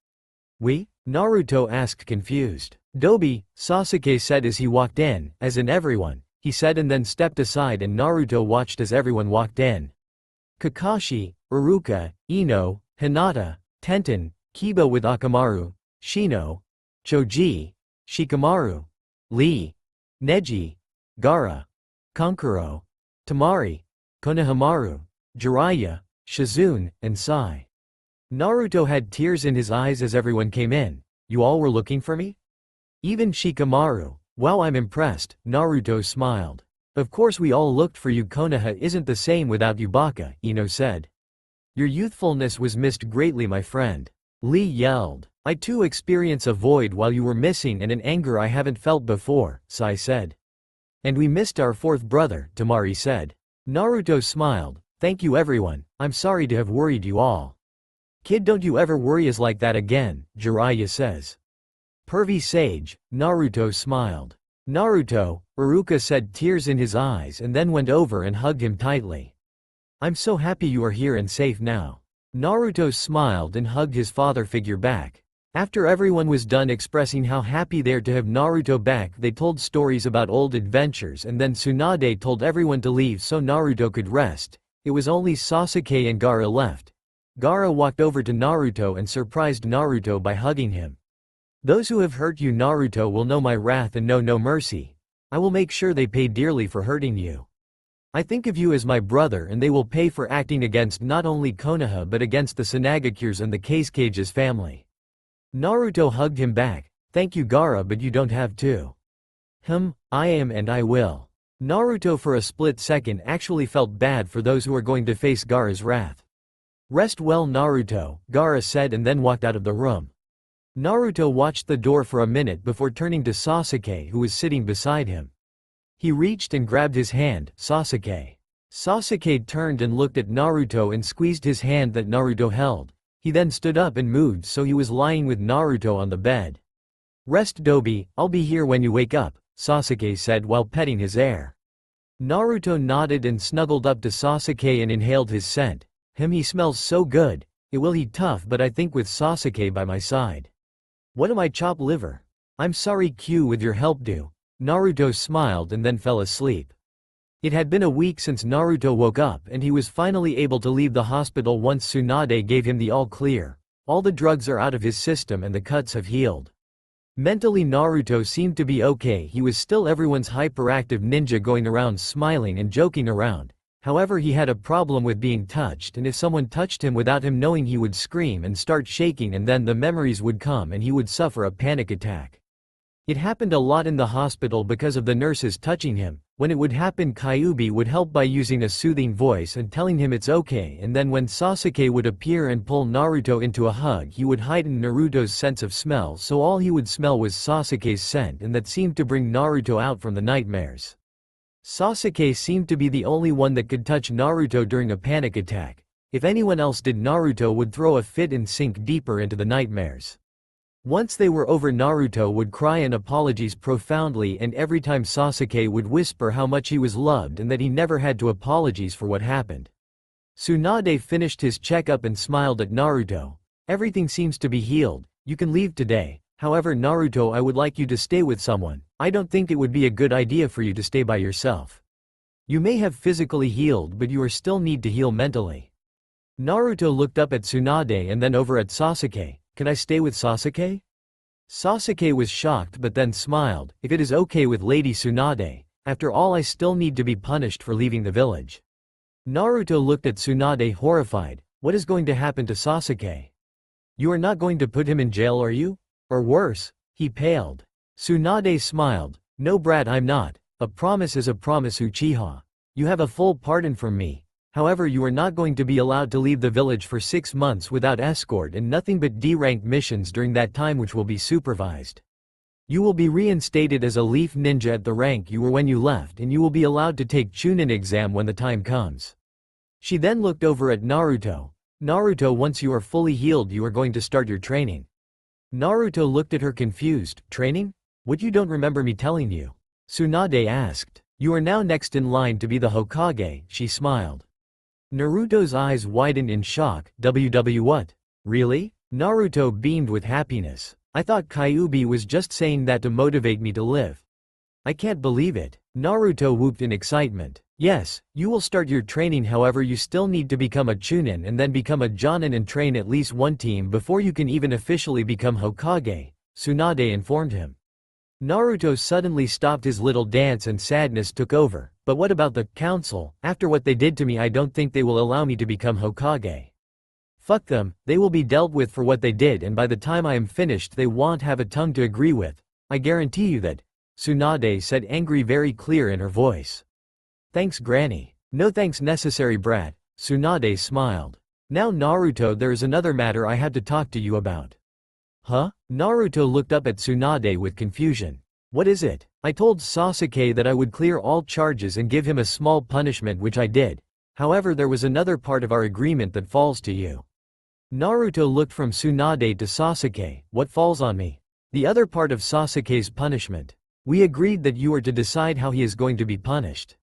We? Naruto asked, confused. Dobi, Sasuke said as he walked in, as in everyone, he said, and then stepped aside and Naruto watched as everyone walked in. Kakashi, Iruka, Ino, Hinata, Tenten, Kiba with Akamaru, Shino, Choji, Shikamaru, Lee, Neji, Gaara, Kankuro, Tamari, Konohamaru, Jiraiya, Shizune, and Sai. Naruto had tears in his eyes as everyone came in. You all were looking for me? Even Shikamaru. Wow, I'm impressed, Naruto smiled. Of course we all looked for you. Konoha isn't the same without Yubaka, Ino said. Your youthfulness was missed greatly, my friend. Lee yelled. I too experience a void while you were missing and an anger I haven't felt before, Sai said. And we missed our fourth brother, Tamari said. Naruto smiled. Thank you everyone, I'm sorry to have worried you all. Kid, don't you ever worry us like that again, Jiraiya says. Pervy sage, Naruto smiled. Naruto, Iruka said, tears in his eyes, and then went over and hugged him tightly. I'm so happy you are here and safe now. Naruto smiled and hugged his father figure back. After everyone was done expressing how happy they are to have Naruto back, they told stories about old adventures, and then Tsunade told everyone to leave so Naruto could rest. It was only Sasuke and Gaara left. Gaara walked over to Naruto and surprised Naruto by hugging him. Those who have hurt you, Naruto, will know my wrath and know no mercy. I will make sure they pay dearly for hurting you. I think of you as my brother, and they will pay for acting against not only Konoha but against the Tsunagakyus and the Kasuke's family. Naruto hugged him back. Thank you, Gaara, but you don't have to. I am and I will. Naruto for a split second actually felt bad for those who are going to face Gaara's wrath. Rest well, Naruto, Gaara said, and then walked out of the room. Naruto watched the door for a minute before turning to Sasuke, who was sitting beside him. He reached and grabbed his hand. Sasuke. Sasuke turned and looked at Naruto and squeezed his hand that Naruto held. He then stood up and moved so he was lying with Naruto on the bed. Rest, Dobi, I'll be here when you wake up, Sasuke said while petting his heir. Naruto nodded and snuggled up to Sasuke and inhaled his scent. He smells so good. It will he tough, but I think with Sasuke by my side. What am I, chopped liver? I'm sorry, Q, with your help do. Naruto smiled and then fell asleep. It had been a week since Naruto woke up and he was finally able to leave the hospital once Tsunade gave him the all clear. All the drugs are out of his system and the cuts have healed. Mentally, Naruto seemed to be okay. He was still everyone's hyperactive ninja going around smiling and joking around. However, he had a problem with being touched, and if someone touched him without him knowing, he would scream and start shaking, and then the memories would come and he would suffer a panic attack. It happened a lot in the hospital because of the nurses touching him. When it would happen, Kyuubi would help by using a soothing voice and telling him it's okay, and then when Sasuke would appear and pull Naruto into a hug, he would heighten Naruto's sense of smell, so all he would smell was Sasuke's scent, and that seemed to bring Naruto out from the nightmares. Sasuke seemed to be the only one that could touch Naruto during a panic attack. If anyone else did, Naruto would throw a fit and sink deeper into the nightmares. Once they were over, Naruto would cry and apologize profoundly, and every time Sasuke would whisper how much he was loved and that he never had to apologize for what happened. Tsunade finished his checkup and smiled at Naruto. Everything seems to be healed, you can leave today. However, Naruto, I would like you to stay with someone. I don't think it would be a good idea for you to stay by yourself. You may have physically healed, but you are still need to heal mentally. Naruto looked up at Tsunade and then over at Sasuke. Can I stay with Sasuke? Sasuke was shocked but then smiled. If it is okay with Lady Tsunade, after all I still need to be punished for leaving the village. Naruto looked at Tsunade horrified. What is going to happen to Sasuke? You are not going to put him in jail, are you? Or worse? He paled. Tsunade smiled. No brat, I'm not. A promise is a promise, Uchiha. You have a full pardon from me. However, you are not going to be allowed to leave the village for 6 months without escort and nothing but D-rank missions during that time, which will be supervised. You will be reinstated as a leaf ninja at the rank you were when you left, and you will be allowed to take Chunin exam when the time comes. She then looked over at Naruto. Naruto, once you are fully healed you are going to start your training. Naruto looked at her confused. Training? What, you don't remember me telling you? Tsunade asked. You are now next in line to be the Hokage, she smiled. Naruto's eyes widened in shock. What? Really? Naruto beamed with happiness. I thought Kyuubi was just saying that to motivate me to live. I can't believe it. Naruto whooped in excitement. Yes, you will start your training, however you still need to become a Chunin and then become a Jonin and train at least one team before you can even officially become Hokage, Tsunade informed him. Naruto suddenly stopped his little dance and sadness took over. But what about the council? After what they did to me, I don't think they will allow me to become Hokage. Fuck them, they will be dealt with for what they did, and by the time I am finished they won't have a tongue to agree with. I guarantee you that, Tsunade said, angry very clear in her voice. Thanks, Granny. No thanks necessary, brat, Tsunade smiled. Now Naruto, there is another matter I had to talk to you about. Huh? Naruto looked up at Tsunade with confusion. What is it? I told Sasuke that I would clear all charges and give him a small punishment, which I did. However, there was another part of our agreement that falls to you. Naruto looked from Tsunade to Sasuke. What falls on me? The other part of Sasuke's punishment. We agreed that you are to decide how he is going to be punished.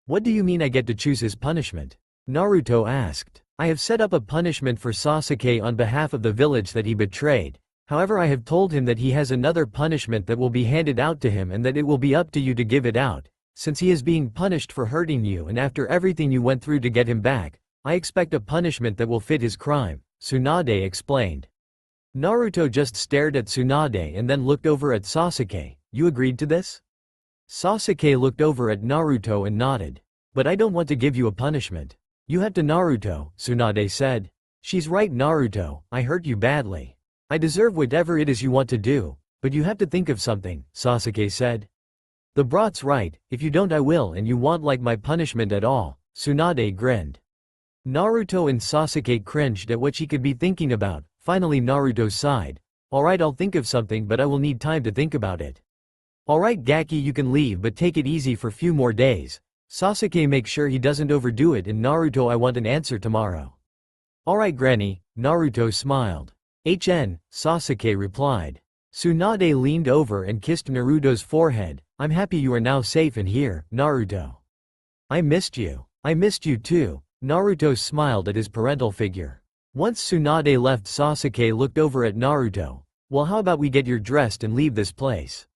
What do you mean I get to choose his punishment? Naruto asked. I have set up a punishment for Sasuke on behalf of the village that he betrayed. However, I have told him that he has another punishment that will be handed out to him and that it will be up to you to give it out, since he is being punished for hurting you, and after everything you went through to get him back, I expect a punishment that will fit his crime, Tsunade explained. Naruto just stared at Tsunade and then looked over at Sasuke. You agreed to this? Sasuke looked over at Naruto and nodded. But I don't want to give you a punishment. You have to, Naruto, Tsunade said. She's right, Naruto, I hurt you badly. I deserve whatever it is you want to do, but you have to think of something, Sasuke said. The brat's right, if you don't I will, and you won't like my punishment at all, Tsunade grinned. Naruto and Sasuke cringed at what she could be thinking about. Finally Naruto sighed. Alright, I'll think of something, but I will need time to think about it. Alright Gaki, you can leave, but take it easy for few more days. Sasuke, make sure he doesn't overdo it, and Naruto, I want an answer tomorrow. Alright Granny, Naruto smiled. Sasuke replied. Tsunade leaned over and kissed Naruto's forehead. I'm happy you are now safe in here, Naruto. I missed you. I missed you too. Naruto smiled at his parental figure. Once Tsunade left, Sasuke looked over at Naruto. Well, how about we get you dressed and leave this place?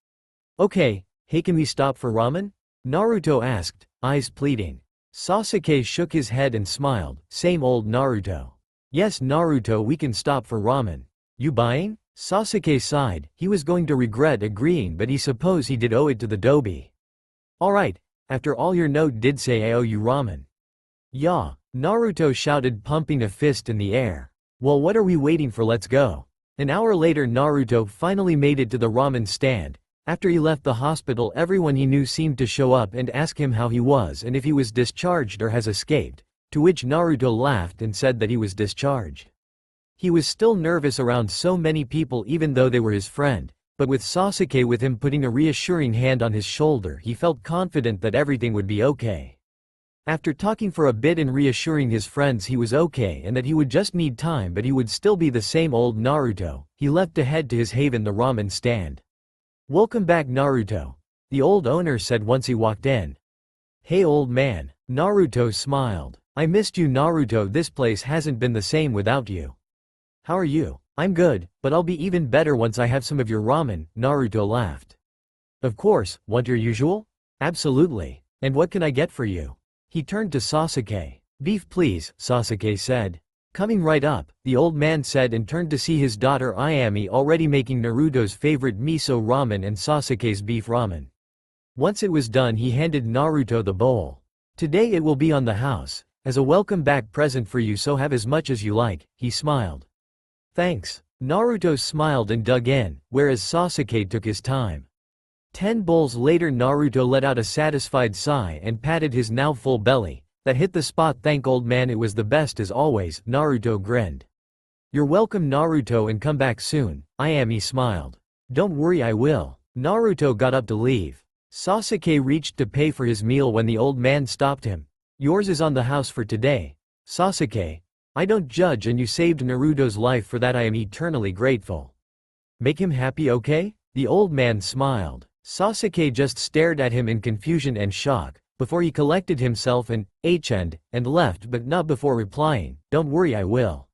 Okay, hey, can we stop for ramen? Naruto asked, eyes pleading. Sasuke shook his head and smiled. Same old Naruto. Yes, Naruto, we can stop for ramen. You buying? Sasuke sighed. He was going to regret agreeing, but he supposed he did owe it to the Dobi. Alright, after all your note did say I owe you ramen. Yeah, Naruto shouted, pumping a fist in the air. Well, what are we waiting for, let's go. An hour later Naruto finally made it to the ramen stand. After he left the hospital, everyone he knew seemed to show up and ask him how he was and if he was discharged or has escaped. To which Naruto laughed and said that he was discharged. He was still nervous around so many people even though they were his friend, but with Sasuke with him putting a reassuring hand on his shoulder he felt confident that everything would be okay. After talking for a bit and reassuring his friends he was okay and that he would just need time but he would still be the same old Naruto, he left to head to his haven, the ramen stand. "Welcome back, Naruto," the old owner said once he walked in. "Hey old man," Naruto smiled. "I missed you, Naruto. This place hasn't been the same without you." "How are you?" "I'm good, but I'll be even better once I have some of your ramen," Naruto laughed. "Of course, want your usual?" "Absolutely. And what can I get for you?" He turned to Sasuke. "Beef please," Sasuke said. "Coming right up," the old man said and turned to see his daughter Ayami already making Naruto's favorite miso ramen and Sasuke's beef ramen. Once it was done he handed Naruto the bowl. "Today it will be on the house, as a welcome back present for you, so have as much as you like," he smiled. "Thanks." Naruto smiled and dug in, whereas Sasuke took his time. 10 bowls later Naruto let out a satisfied sigh and patted his now full belly. "That hit the spot, thank old man, it was the best as always," Naruto grinned. "You're welcome Naruto, and come back soon," Ayami smiled. "Don't worry, I will." Naruto got up to leave. Sasuke reached to pay for his meal when the old man stopped him. "Yours is on the house for today." "Sasuke, I don't judge and you saved Naruto's life, for that I am eternally grateful. Make him happy, okay?" The old man smiled. Sasuke just stared at him in confusion and shock, before he collected himself and left, but not before replying, "Don't worry, I will."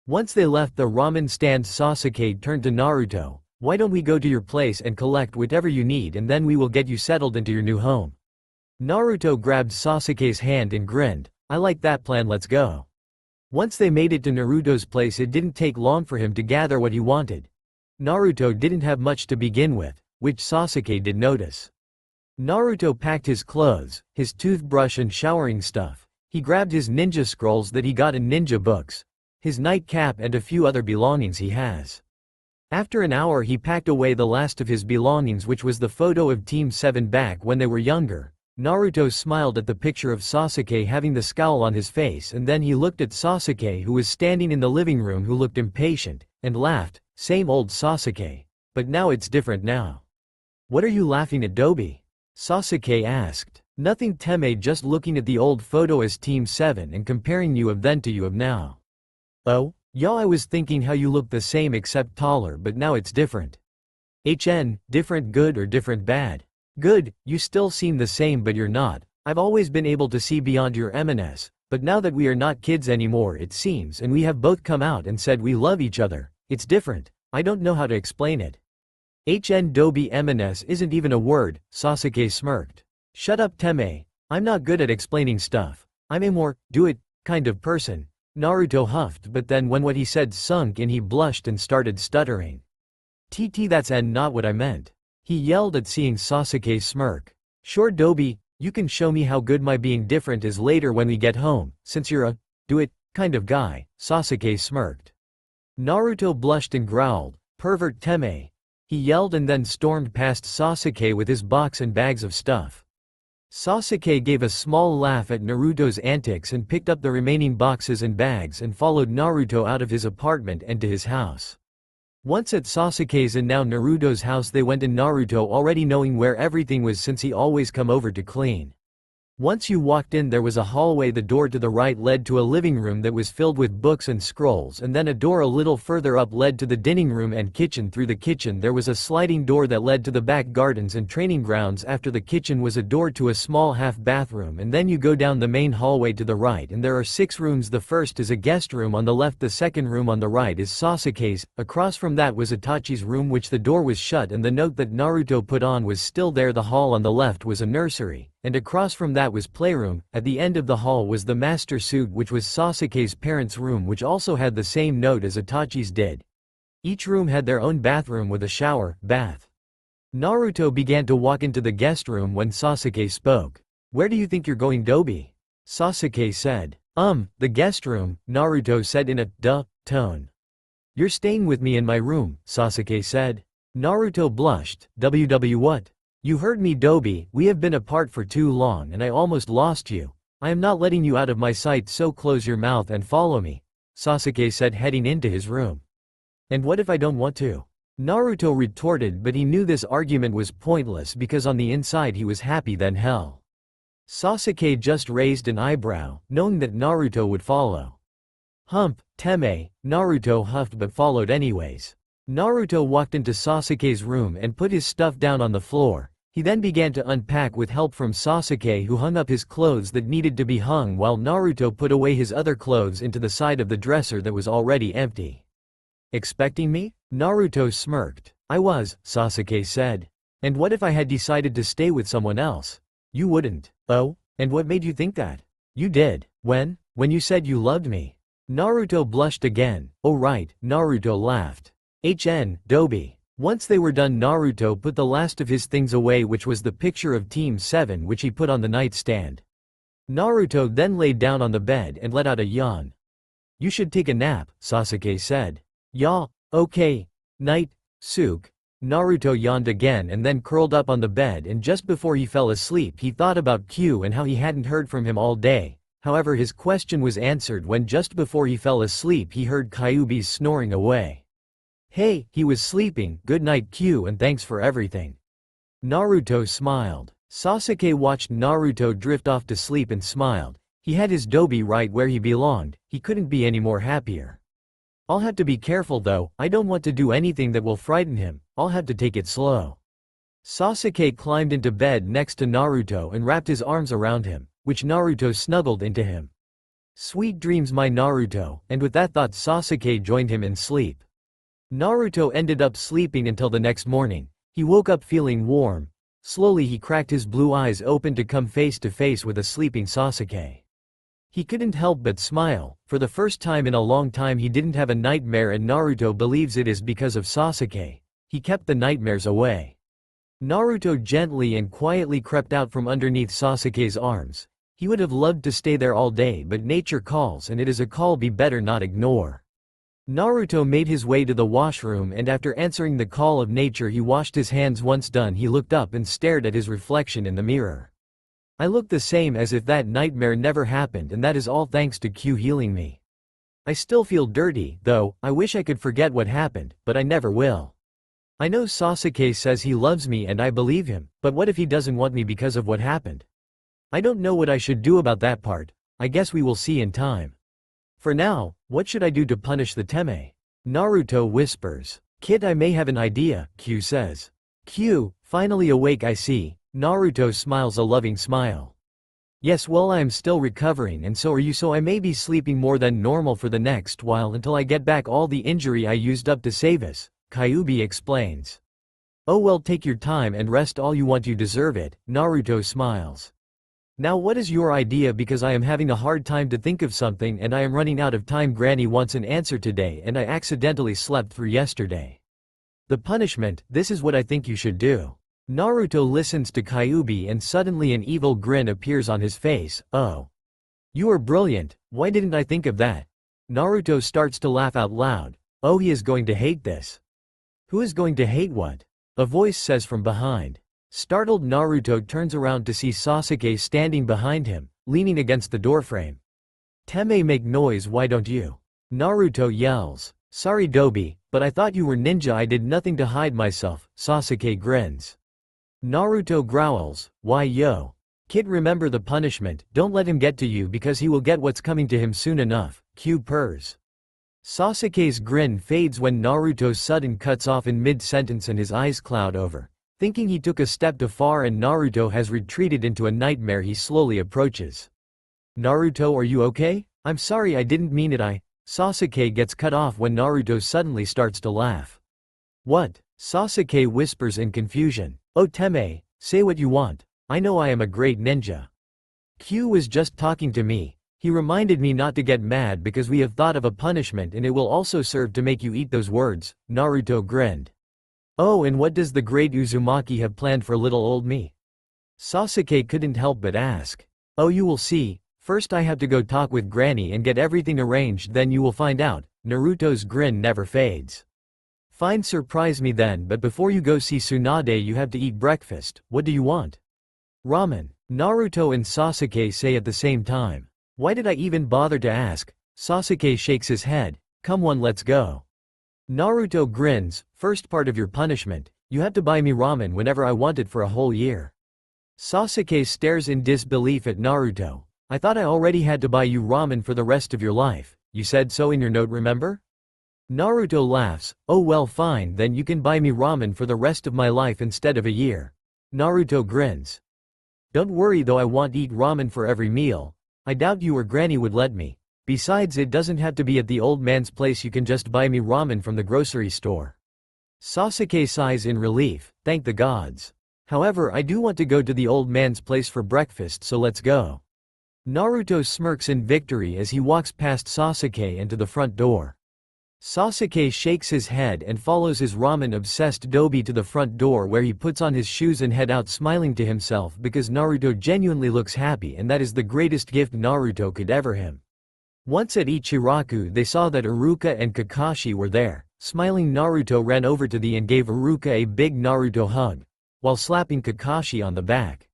Once they left the ramen stand, Sasuke turned to Naruto. "Why don't we go to your place and collect whatever you need, and then we will get you settled into your new home?" Naruto grabbed Sasuke's hand and grinned. "I like that plan, let's go." Once they made it to Naruto's place it didn't take long for him to gather what he wanted. Naruto didn't have much to begin with, which Sasuke did notice. Naruto packed his clothes, his toothbrush and showering stuff. He grabbed his ninja scrolls that he got in ninja books, his nightcap and a few other belongings he has. After an hour he packed away the last of his belongings, which was the photo of Team 7 back when they were younger. Naruto smiled at the picture of Sasuke having the scowl on his face, and then he looked at Sasuke, who was standing in the living room, who looked impatient, and laughed. "Same old Sasuke. But now it's different now." "What are you laughing at, Dobi?" Sasuke asked. "Nothing Teme, just looking at the old photo as Team 7 and comparing you of then to you of now." "Oh? Yeah, I was thinking how you look the same except taller, but now it's different." Different good or different bad?" "Good, you still seem the same but you're not. I've always been able to see beyond your MNS, but now that we are not kids anymore it seems, and we have both come out and said we love each other, it's different. I don't know how to explain it." Dobi MNS isn't even a word," Sasuke smirked. "Shut up Teme, I'm not good at explaining stuff. I'm a more, do it, kind of person." Naruto huffed, but then when what he said sunk in he blushed and started stuttering. That's not what I meant," he yelled at seeing Sasuke smirk. "Sure Dobi, you can show me how good my being different is later when we get home, since you're a, do it, kind of guy," Sasuke smirked. Naruto blushed and growled, "Pervert Teme." He yelled and then stormed past Sasuke with his box and bags of stuff. Sasuke gave a small laugh at Naruto's antics and picked up the remaining boxes and bags and followed Naruto out of his apartment and to his house. Once at Sasuke's and now Naruto's house they went in, Naruto already knowing where everything was since he always come over to clean. Once you walked in there was a hallway, the door to the right led to a living room that was filled with books and scrolls, and then a door a little further up led to the dining room and kitchen. Through the kitchen there was a sliding door that led to the back gardens and training grounds. After the kitchen was a door to a small half bathroom, and then you go down the main hallway to the right and there are 6 rooms. The first is a guest room on the left, the second room on the right is Sasuke's, across from that was Itachi's room which the door was shut and the note that Naruto put on was still there. The hall on the left was a nursery, and across from that was playroom. At the end of the hall was the master suite which was Sasuke's parents' room, which also had the same note as Itachi's did. Each room had their own bathroom with a shower, bath. Naruto began to walk into the guest room when Sasuke spoke. "Where do you think you're going, Dobi?" Sasuke said. The guest room," Naruto said in a duh tone. "You're staying with me in my room," Sasuke said. Naruto blushed. What? "You heard me, Dobi, we have been apart for too long and I almost lost you. I am not letting you out of my sight, so close your mouth and follow me," Sasuke said, heading into his room. "And what if I don't want to?" Naruto retorted, but he knew this argument was pointless because on the inside he was happy than hell. Sasuke just raised an eyebrow, knowing that Naruto would follow. Teme, Naruto huffed but followed anyways. Naruto walked into Sasuke's room and put his stuff down on the floor. He then began to unpack with help from Sasuke, who hung up his clothes that needed to be hung while Naruto put away his other clothes into the side of the dresser that was already empty. "Expecting me?" Naruto smirked. "I was," Sasuke said. "And what if I had decided to stay with someone else?" "You wouldn't." "Oh? And what made you think that?" "You did. When? When you said you loved me." Naruto blushed again. "Oh right," Naruto laughed. Dobi. Once they were done, Naruto put the last of his things away, which was the picture of Team 7 which he put on the nightstand. Naruto then laid down on the bed and let out a yawn. "You should take a nap," Sasuke said. "Yeah, okay. Night, Suke." Naruto yawned again and then curled up on the bed, and just before he fell asleep he thought about Q and how he hadn't heard from him all day. However, his question was answered when just before he fell asleep he heard Kyuubi's snoring away. Hey, he was sleeping. "Good night Q, and thanks for everything." Naruto smiled. Sasuke watched Naruto drift off to sleep and smiled. He had his Dobi right where he belonged. He couldn't be any more happier. "I'll have to be careful though, I don't want to do anything that will frighten him. I'll have to take it slow." Sasuke climbed into bed next to Naruto and wrapped his arms around him, which Naruto snuggled into him. "Sweet dreams my Naruto," and with that thought Sasuke joined him in sleep. Naruto ended up sleeping until the next morning. He woke up feeling warm. Slowly he cracked his blue eyes open to come face to face with a sleeping Sasuke. He couldn't help but smile. For the first time in a long time he didn't have a nightmare, and Naruto believes it is because of Sasuke. He kept the nightmares away. Naruto gently and quietly crept out from underneath Sasuke's arms. He would have loved to stay there all day, but nature calls, and it is a call be better not ignore. Naruto made his way to the washroom, and after answering the call of nature he washed his hands. Once done he looked up and stared at his reflection in the mirror. "I look the same as if that nightmare never happened, and that is all thanks to Q healing me. I still feel dirty, though. I wish I could forget what happened, but I never will. I know Sasuke says he loves me and I believe him, but what if he doesn't want me because of what happened? I don't know what I should do about that part. I guess we will see in time. For now, what should I do to punish the Teme?" Naruto whispers. "Kid, I may have an idea," Q says. "Q, finally awake I see." Naruto smiles a loving smile. "Yes, well I am still recovering and so are you, so I may be sleeping more than normal for the next while until I get back all the injury I used up to save us," Kyuubi explains. "Oh well, take your time and rest all you want, you deserve it," Naruto smiles. "Now what is your idea, because I am having a hard time to think of something and I am running out of time. Granny wants an answer today and I accidentally slept through yesterday. The punishment, this is what I think you should do." Naruto listens to Kyuubi and suddenly an evil grin appears on his face. "Oh. You are brilliant, why didn't I think of that?" Naruto starts to laugh out loud. "Oh, he is going to hate this." "Who is going to hate what?" a voice says from behind. Startled, Naruto turns around to see Sasuke standing behind him, leaning against the doorframe. "Teme, make noise, why don't you?" Naruto yells. "Sorry Dobi, but I thought you were ninja, I did nothing to hide myself," Sasuke grins. Naruto growls, "Why yo? Kid, remember the punishment, don't let him get to you because he will get what's coming to him soon enough," Q purrs. Sasuke's grin fades when Naruto's sudden cuts off in mid-sentence and his eyes cloud over. Thinking he took a step too far and Naruto has retreated into a nightmare, he slowly approaches. "Naruto, are you okay? I'm sorry, I didn't mean it, Sasuke gets cut off when Naruto suddenly starts to laugh. "What?" Sasuke whispers in confusion. "Oh Teme, say what you want. I know I am a great ninja. Q was just talking to me. He reminded me not to get mad because we have thought of a punishment and it will also serve to make you eat those words," Naruto grinned. "Oh, and what does the great Uzumaki have planned for little old me?" Sasuke couldn't help but ask. "Oh, you will see. First I have to go talk with Granny and get everything arranged, then you will find out." Naruto's grin never fades. "Fine, surprise me then, but before you go see Tsunade you have to eat breakfast. What do you want?" "Ramen," Naruto and Sasuke say at the same time. "Why did I even bother to ask?" Sasuke shakes his head. "Come on, let's go." Naruto grins. "First part of your punishment, you have to buy me ramen whenever I want it for a whole year." Sasuke stares in disbelief at Naruto. I thought I already had to buy you ramen for the rest of your life. You said so in your note, remember? Naruto laughs. Oh well, fine, then you can buy me ramen for the rest of my life instead of a year. Naruto grins. Don't worry though, I want to eat ramen for every meal. I doubt you or Granny would let me. Besides, it doesn't have to be at the old man's place, you can just buy me ramen from the grocery store. Sasuke sighs in relief. Thank the gods. However, I do want to go to the old man's place for breakfast, so let's go. Naruto smirks in victory as he walks past Sasuke and to the front door. Sasuke shakes his head and follows his ramen-obsessed Dobi to the front door, where he puts on his shoes and head out, smiling to himself because Naruto genuinely looks happy, and that is the greatest gift Naruto could ever him. Once at Ichiraku, they saw that Iruka and Kakashi were there. Smiling, Naruto ran over to them and gave Iruka a big Naruto hug, while slapping Kakashi on the back.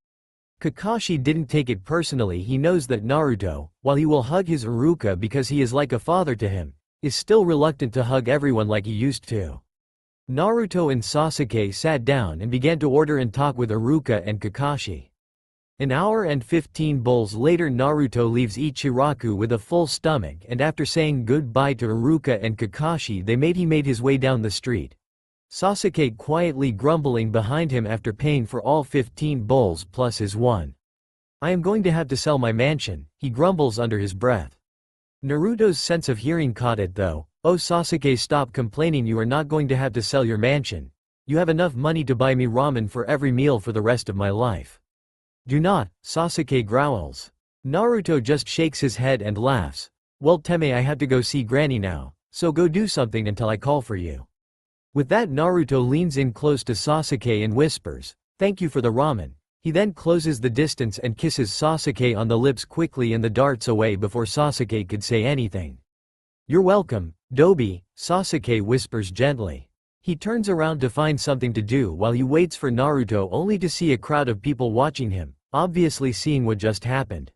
Kakashi didn't take it personally. He knows that Naruto, while he will hug his Iruka because he is like a father to him, is still reluctant to hug everyone like he used to. Naruto and Sasuke sat down and began to order and talk with Iruka and Kakashi. An hour and 15 bowls later, Naruto leaves Ichiraku with a full stomach, and after saying goodbye to Iruka and Kakashi, he made his way down the street. Sasuke quietly grumbling behind him after paying for all 15 bowls plus his one. I am going to have to sell my mansion, he grumbles under his breath. Naruto's sense of hearing caught it though. Oh Sasuke, stop complaining, you are not going to have to sell your mansion. You have enough money to buy me ramen for every meal for the rest of my life. Do not, Sasuke growls. Naruto just shakes his head and laughs. Well Teme, I have to go see Granny now, so go do something until I call for you. With that, Naruto leans in close to Sasuke and whispers, thank you for the ramen. He then closes the distance and kisses Sasuke on the lips quickly and darts away before Sasuke could say anything. You're welcome, Dobi, Sasuke whispers gently. He turns around to find something to do while he waits for Naruto, only to see a crowd of people watching him, obviously seeing what just happened.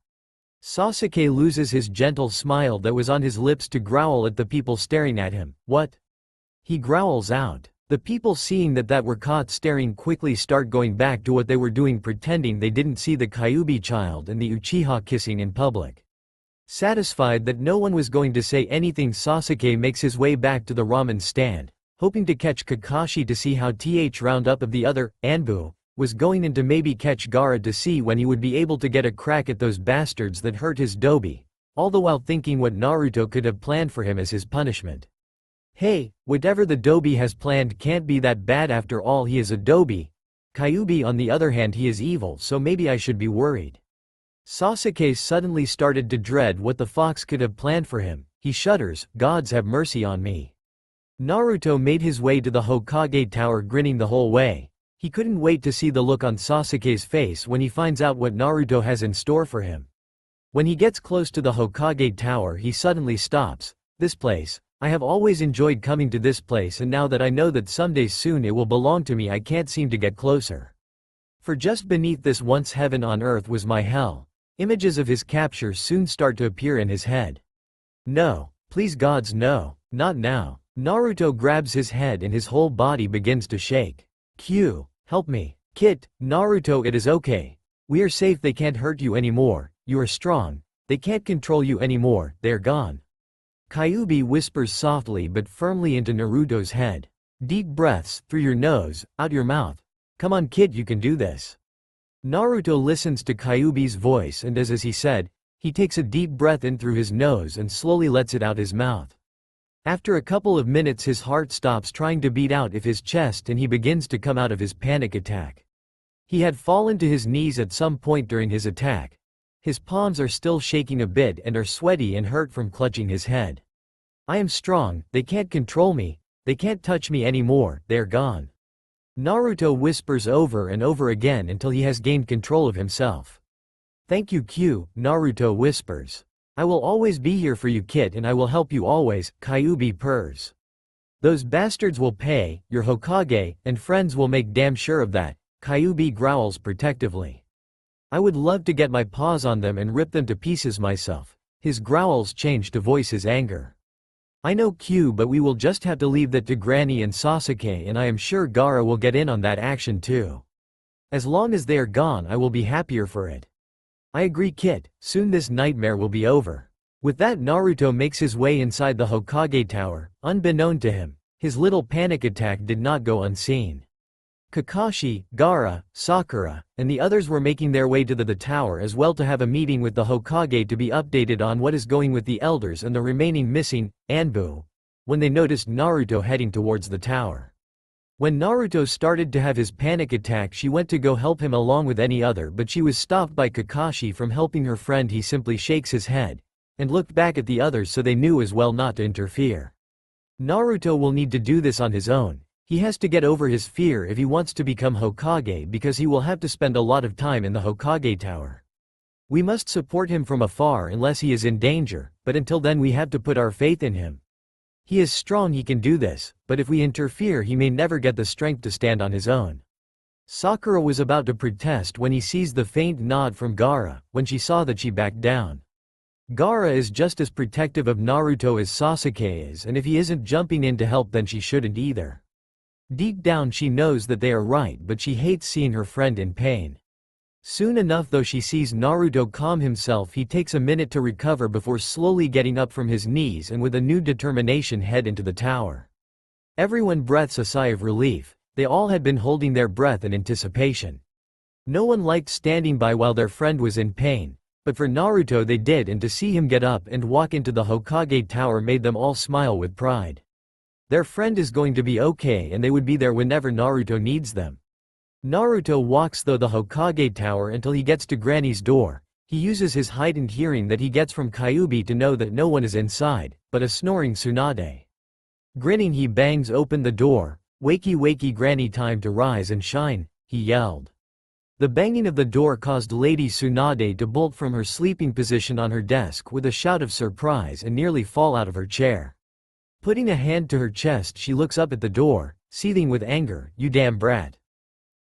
Sasuke loses his gentle smile that was on his lips to growl at the people staring at him. What? He growls out. The people, seeing that were caught staring, quickly start going back to what they were doing, pretending they didn't see the Kyuubi child and the Uchiha kissing in public. Satisfied that no one was going to say anything, Sasuke makes his way back to the ramen stand, hoping to catch Kakashi to see how round-up of the other, Anbu, was going, and to maybe catch Gaara to see when he would be able to get a crack at those bastards that hurt his Dobi, all the while thinking what Naruto could have planned for him as his punishment. Hey, whatever the Dobi has planned can't be that bad after all, he is a Dobi. Kyuubi on the other hand, he is evil, so maybe I should be worried. Sasuke suddenly started to dread what the fox could have planned for him. He shudders, gods have mercy on me. Naruto made his way to the Hokage tower, grinning the whole way. He couldn't wait to see the look on Sasuke's face when he finds out what Naruto has in store for him. When he gets close to the Hokage tower, he suddenly stops. This place. I have always enjoyed coming to this place, and now that I know that someday soon it will belong to me, I can't seem to get closer. For just beneath this once heaven on earth was my hell. Images of his capture soon start to appear in his head. No, please gods, no, not now. Naruto grabs his head and his whole body begins to shake. Q, help me. Kit, Naruto, it is okay. We are safe, they can't hurt you anymore, you are strong. They can't control you anymore, they are gone. Kyuubi whispers softly but firmly into Naruto's head. Deep breaths, through your nose, out your mouth. Come on kid, you can do this. Naruto listens to Kyuubi's voice, and as he said, he takes a deep breath in through his nose and slowly lets it out his mouth. After a couple of minutes, his heart stops trying to beat out of his chest and he begins to come out of his panic attack. He had fallen to his knees at some point during his attack. His palms are still shaking a bit and are sweaty and hurt from clutching his head. I am strong, they can't control me, they can't touch me anymore, they're gone. Naruto whispers over and over again until he has gained control of himself. Thank you Q, Naruto whispers. I will always be here for you kid, and I will help you always, Kyuubi purrs. Those bastards will pay, your Hokage and friends will make damn sure of that, Kyuubi growls protectively. I would love to get my paws on them and rip them to pieces myself. His growls change to voice his anger. I know Q, but we will just have to leave that to Granny and Sasuke, and I am sure Gaara will get in on that action too. As long as they are gone I will be happier for it. I agree Kit, soon this nightmare will be over. With that Naruto makes his way inside the Hokage tower. Unbeknown to him, his little panic attack did not go unseen. Kakashi, Gaara, Sakura, and the others were making their way to the tower as well to have a meeting with the Hokage to be updated on what is going with the elders and the remaining missing, Anbu, when they noticed Naruto heading towards the tower. When Naruto started to have his panic attack she went to go help him along with any other but she was stopped by Kakashi from helping her friend. He simply shakes his head and looked back at the others so they knew as well not to interfere. Naruto will need to do this on his own. He has to get over his fear if he wants to become Hokage because he will have to spend a lot of time in the Hokage tower. We must support him from afar unless he is in danger, but until then we have to put our faith in him. He is strong, he can do this, but if we interfere he may never get the strength to stand on his own. Sakura was about to protest when he sees the faint nod from Gaara. When she saw that she backed down. Gaara is just as protective of Naruto as Sasuke is, and if he isn't jumping in to help then she shouldn't either. Deep down she knows that they are right but she hates seeing her friend in pain. Soon enough though she sees Naruto calm himself he takes a minute to recover before slowly getting up from his knees and with a new determination head into the tower. Everyone breathes a sigh of relief. They all had been holding their breath in anticipation. No one liked standing by while their friend was in pain, but for Naruto they did, and to see him get up and walk into the Hokage tower made them all smile with pride. Their friend is going to be okay and they would be there whenever Naruto needs them. Naruto walks through the Hokage tower until he gets to Granny's door. He uses his heightened hearing that he gets from Kyuubi to know that no one is inside, but a snoring Tsunade. Grinning he bangs open the door. "Wakey wakey Granny, time to rise and shine," he yelled. The banging of the door caused Lady Tsunade to bolt from her sleeping position on her desk with a shout of surprise and nearly fall out of her chair. Putting a hand to her chest she looks up at the door, seething with anger. "You damn brat.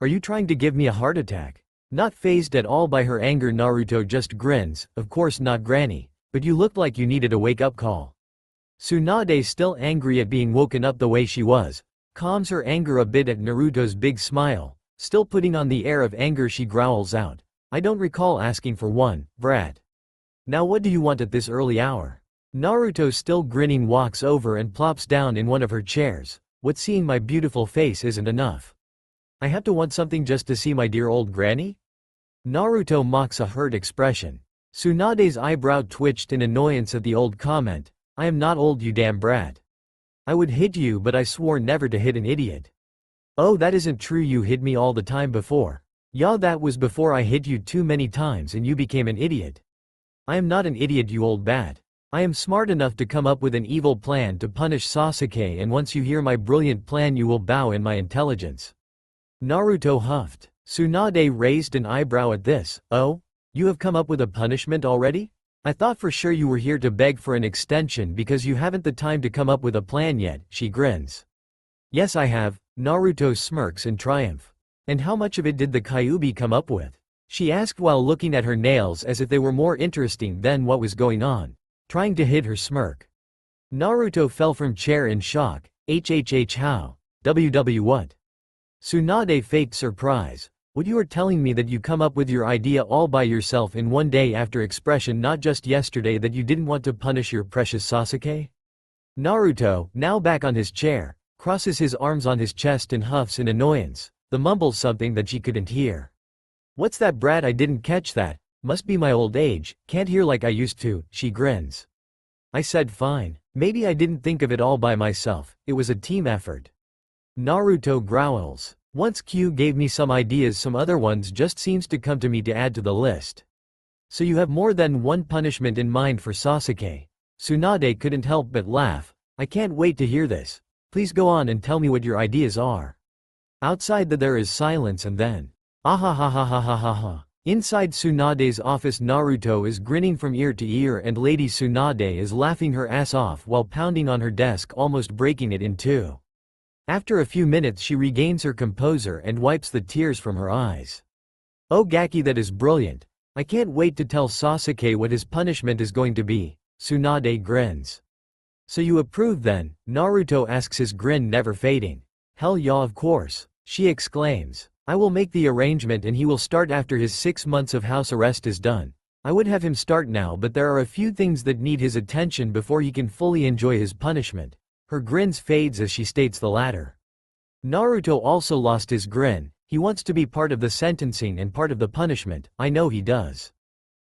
Are you trying to give me a heart attack?" Not fazed at all by her anger Naruto just grins. "Of course not Granny, but you looked like you needed a wake-up call." Tsunade, still angry at being woken up the way she was, calms her anger a bit at Naruto's big smile. Still putting on the air of anger she growls out, "I don't recall asking for one, brat. Now what do you want at this early hour?" Naruto, still grinning, walks over and plops down in one of her chairs. "What, seeing my beautiful face isn't enough? I have to want something just to see my dear old granny?" Naruto mocks a hurt expression. Tsunade's eyebrow twitched in annoyance at the old comment. "I am not old, you damn brat. I would hit you but I swore never to hit an idiot." "Oh, that isn't true, you hit me all the time before." "Yeah, that was before I hit you too many times and you became an idiot." "I am not an idiot, you old bat. I am smart enough to come up with an evil plan to punish Sasuke, and once you hear my brilliant plan you will bow in my intelligence." Naruto huffed. Tsunade raised an eyebrow at this. "Oh? You have come up with a punishment already? I thought for sure you were here to beg for an extension because you haven't the time to come up with a plan yet," she grins. "Yes I have." Naruto smirks in triumph. "And how much of it did the Kyuubi come up with?" she asked while looking at her nails as if they were more interesting than what was going on, trying to hide her smirk. Naruto fell from chair in shock. "HHH how? WW what?" Tsunade faked surprise. "What, you are telling me that you come up with your idea all by yourself in one day after expression not just yesterday that you didn't want to punish your precious Sasuke?" Naruto, now back on his chair, crosses his arms on his chest and huffs in annoyance, the mumbles something that she couldn't hear. "What's that, brat? I didn't catch that. Must be my old age, can't hear like I used to," she grins. "I said fine. Maybe I didn't think of it all by myself, it was a team effort." Naruto growls. "Once Q gave me some ideas, some other ones just seems to come to me to add to the list." "So you have more than one punishment in mind for Sasuke?" Tsunade couldn't help but laugh. "I can't wait to hear this. Please go on and tell me what your ideas are." Outside there is silence and then, "Ahahahahahaha." Inside Tsunade's office Naruto is grinning from ear to ear and Lady Tsunade is laughing her ass off while pounding on her desk, almost breaking it in two. After a few minutes she regains her composure and wipes the tears from her eyes. "Oh Gaki, that is brilliant. I can't wait to tell Sasuke what his punishment is going to be." Tsunade grins. "So you approve then?" Naruto asks, his grin never fading. "Hell yeah, of course," she exclaims. I will make the arrangement and he will start after his 6 months of house arrest is done. I would have him start now, but there are a few things that need his attention before he can fully enjoy his punishment. Her grins fades as she states the latter. Naruto also lost his grin. He wants to be part of the sentencing and part of the punishment. I know he does.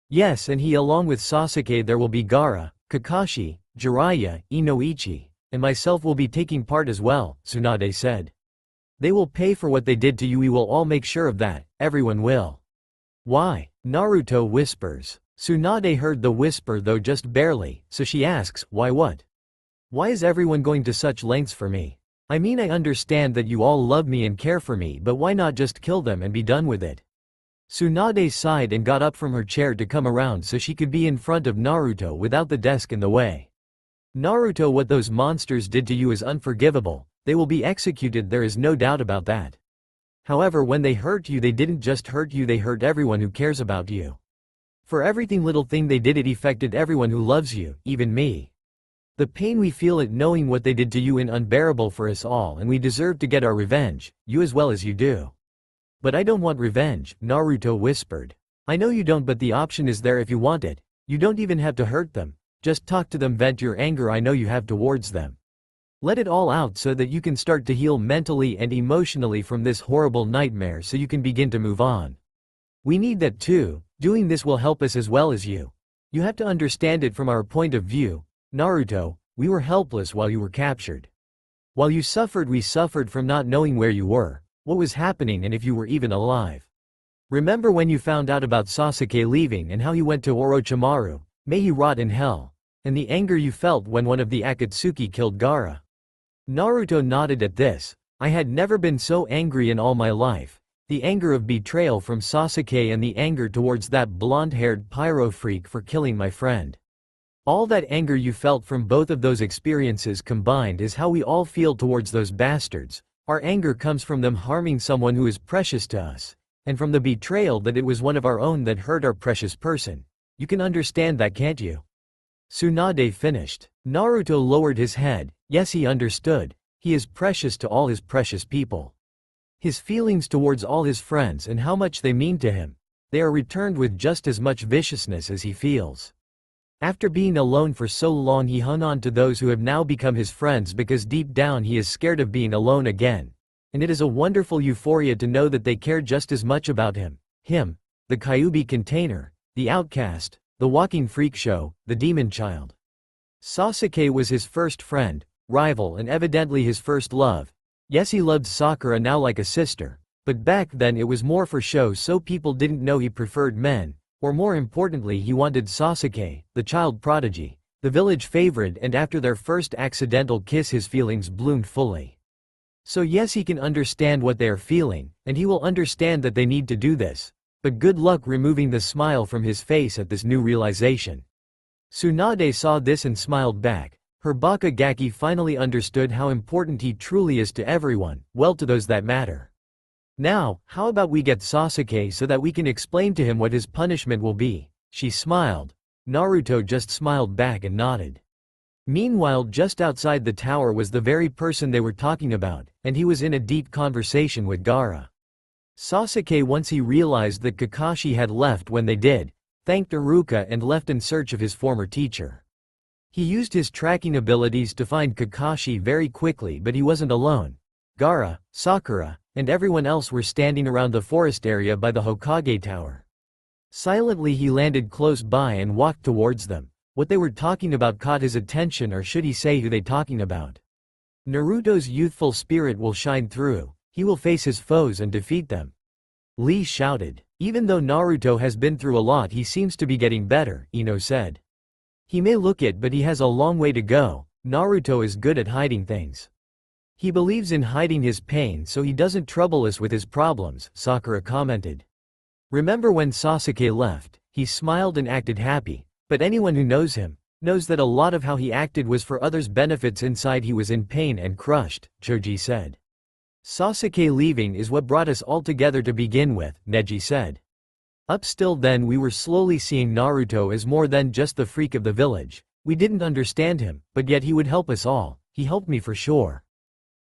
Yes, and he along with Sasuke, there will be Gaara, Kakashi, Jiraiya, Inoichi, and myself will be taking part as well, Tsunade said. They will pay for what they did to you, we will all make sure of that, everyone will. Why? Naruto whispers. Tsunade heard the whisper though just barely, so she asks, why what? Why is everyone going to such lengths for me? I mean, I understand that you all love me and care for me, but why not just kill them and be done with it? Tsunade sighed and got up from her chair to come around so she could be in front of Naruto without the desk in the way. Naruto, what those monsters did to you is unforgivable. They will be executed, there is no doubt about that. However, when they hurt you, they didn't just hurt you, they hurt everyone who cares about you. For everything little thing they did, it affected everyone who loves you, even me. The pain we feel at knowing what they did to you is unbearable for us all, and we deserve to get our revenge, you as well as you do. But I don't want revenge, Naruto whispered. I know you don't, but the option is there if you want it. You don't even have to hurt them. Just talk to them, vent your anger I know you have towards them. Let it all out so that you can start to heal mentally and emotionally from this horrible nightmare so you can begin to move on. We need that too. Doing this will help us as well as you. You have to understand it from our point of view. Naruto, we were helpless while you were captured. While you suffered, we suffered from not knowing where you were, what was happening, and if you were even alive. Remember when you found out about Sasuke leaving and how he went to Orochimaru, may he rot in hell, and the anger you felt when one of the Akatsuki killed Gaara. Naruto nodded at this. I had never been so angry in all my life. The anger of betrayal from Sasuke and the anger towards that blonde-haired pyro freak for killing my friend. All that anger you felt from both of those experiences combined is how we all feel towards those bastards. Our anger comes from them harming someone who is precious to us, and from the betrayal that it was one of our own that hurt our precious person. You can understand that, can't you? Tsunade finished. Naruto lowered his head. Yes, he understood. He is precious to all his precious people. His feelings towards all his friends and how much they mean to him, they are returned with just as much viciousness as he feels. After being alone for so long, he hung on to those who have now become his friends because deep down he is scared of being alone again. And it is a wonderful euphoria to know that they care just as much about him, the Kyuubi container, the outcast, the walking freak show, the demon child. Sasuke was his first friend, rival, and evidently his first love. Yes, he loved Sakura now like a sister, but back then it was more for show so people didn't know he preferred men, or more importantly he wanted Sasuke, the child prodigy, the village favorite, and after their first accidental kiss his feelings bloomed fully. So yes, he can understand what they are feeling, and he will understand that they need to do this, but good luck removing the smile from his face at this new realization. Tsunade saw this and smiled back. Her Bakugaki finally understood how important he truly is to everyone, well, to those that matter. Now, how about we get Sasuke so that we can explain to him what his punishment will be? She smiled. Naruto just smiled back and nodded. Meanwhile, just outside the tower was the very person they were talking about, and he was in a deep conversation with Gaara. Sasuke, once he realized that Kakashi had left when they did, thanked Iruka and left in search of his former teacher. He used his tracking abilities to find Kakashi very quickly, but he wasn't alone. Gaara, Sakura, and everyone else were standing around the forest area by the Hokage Tower. Silently he landed close by and walked towards them. What they were talking about caught his attention, or should he say who they talking about. Naruto's youthful spirit will shine through. He will face his foes and defeat them. Lee shouted. Even though Naruto has been through a lot, he seems to be getting better, Ino said. He may look it, but he has a long way to go. Naruto is good at hiding things. He believes in hiding his pain so he doesn't trouble us with his problems, Sakura commented. Remember when Sasuke left, he smiled and acted happy, but anyone who knows him knows that a lot of how he acted was for others' benefits. Inside he was in pain and crushed, Choji said. Sasuke leaving is what brought us all together to begin with, Neji said. Up still then we were slowly seeing Naruto as more than just the freak of the village. We didn't understand him, but yet he would help us all. He helped me for sure.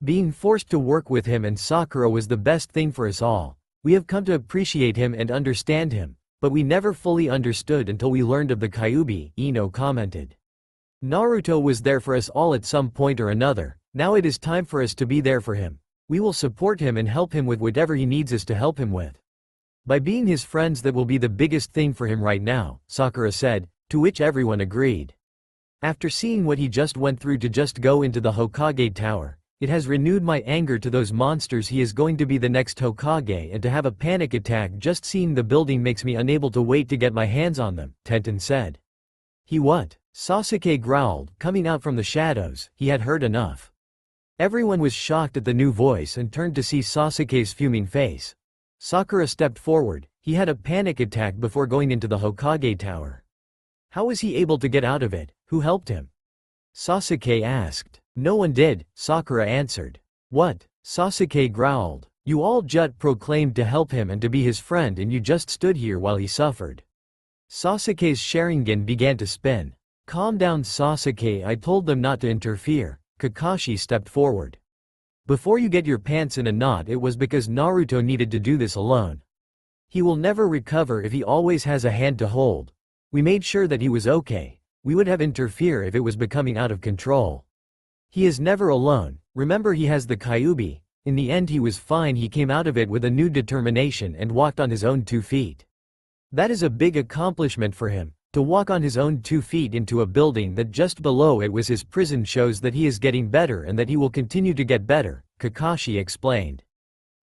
Being forced to work with him and Sakura was the best thing for us all. We have come to appreciate him and understand him, but we never fully understood until we learned of the Kyuubi, Ino commented. Naruto was there for us all at some point or another, now it is time for us to be there for him. We will support him and help him with whatever he needs us to help him with. By being his friends, that will be the biggest thing for him right now, Sakura said, to which everyone agreed. After seeing what he just went through to just go into the Hokage tower, it has renewed my anger to those monsters. He is going to be the next Hokage, and to have a panic attack just seeing the building makes me unable to wait to get my hands on them, Tenten said. He what? Sasuke growled, coming out from the shadows. He had heard enough. Everyone was shocked at the new voice and turned to see Sasuke's fuming face. Sakura stepped forward. He had a panic attack before going into the Hokage tower. How was he able to get out of it? Who helped him? Sasuke asked. No one did, Sakura answered. What? Sasuke growled. You all just proclaimed to help him and to be his friend, and you just stood here while he suffered. Sasuke's Sharingan began to spin. Calm down, Sasuke, I told them not to interfere. Kakashi stepped forward. Before you get your pants in a knot, it was because Naruto needed to do this alone. He will never recover if he always has a hand to hold. We made sure that he was okay. We would have interfered if it was becoming out of control. He is never alone, remember he has the Kyuubi. In the end he was fine. He came out of it with a new determination and walked on his own 2 feet. That is a big accomplishment for him. To walk on his own 2 feet into a building that just below it was his prison shows that he is getting better and that he will continue to get better, Kakashi explained.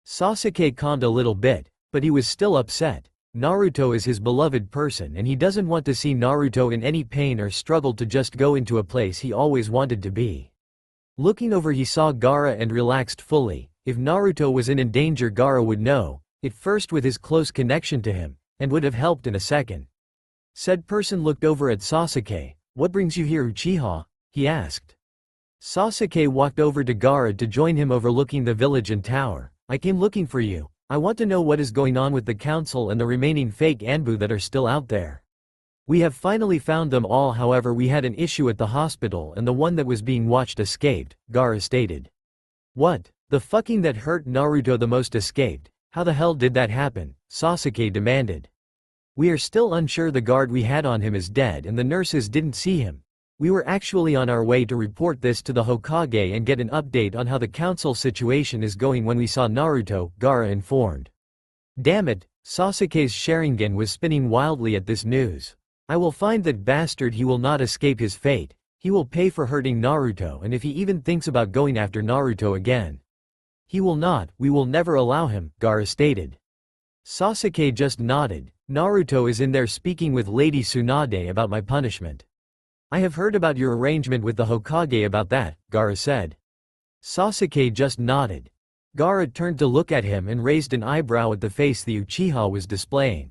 Sasuke calmed a little bit, but he was still upset. Naruto is his beloved person and he doesn't want to see Naruto in any pain or struggle to just go into a place he always wanted to be. Looking over he saw Gaara and relaxed fully. If Naruto was in danger, Gaara would know, at first with his close connection to him, and would have helped in a second. Said person looked over at Sasuke. What brings you here, Uchiha? He asked. Sasuke walked over to Gaara to join him overlooking the village and tower. I came looking for you. I want to know what is going on with the council and the remaining fake Anbu that are still out there. We have finally found them all, however we had an issue at the hospital and the one that was being watched escaped, Gaara stated. What? The fucking that hurt Naruto the most escaped? How the hell did that happen? Sasuke demanded. We are still unsure. The guard we had on him is dead and the nurses didn't see him. We were actually on our way to report this to the Hokage and get an update on how the council situation is going when we saw Naruto, Gaara informed. Damn it, Sasuke's Sharingan was spinning wildly at this news. I will find that bastard. He will not escape his fate. He will pay for hurting Naruto, and if he even thinks about going after Naruto again. He will not, we will never allow him, Gaara stated. Sasuke just nodded. Naruto is in there speaking with Lady Tsunade about my punishment. I have heard about your arrangement with the Hokage about that, Gaara said. Sasuke just nodded. Gaara turned to look at him and raised an eyebrow at the face the Uchiha was displaying.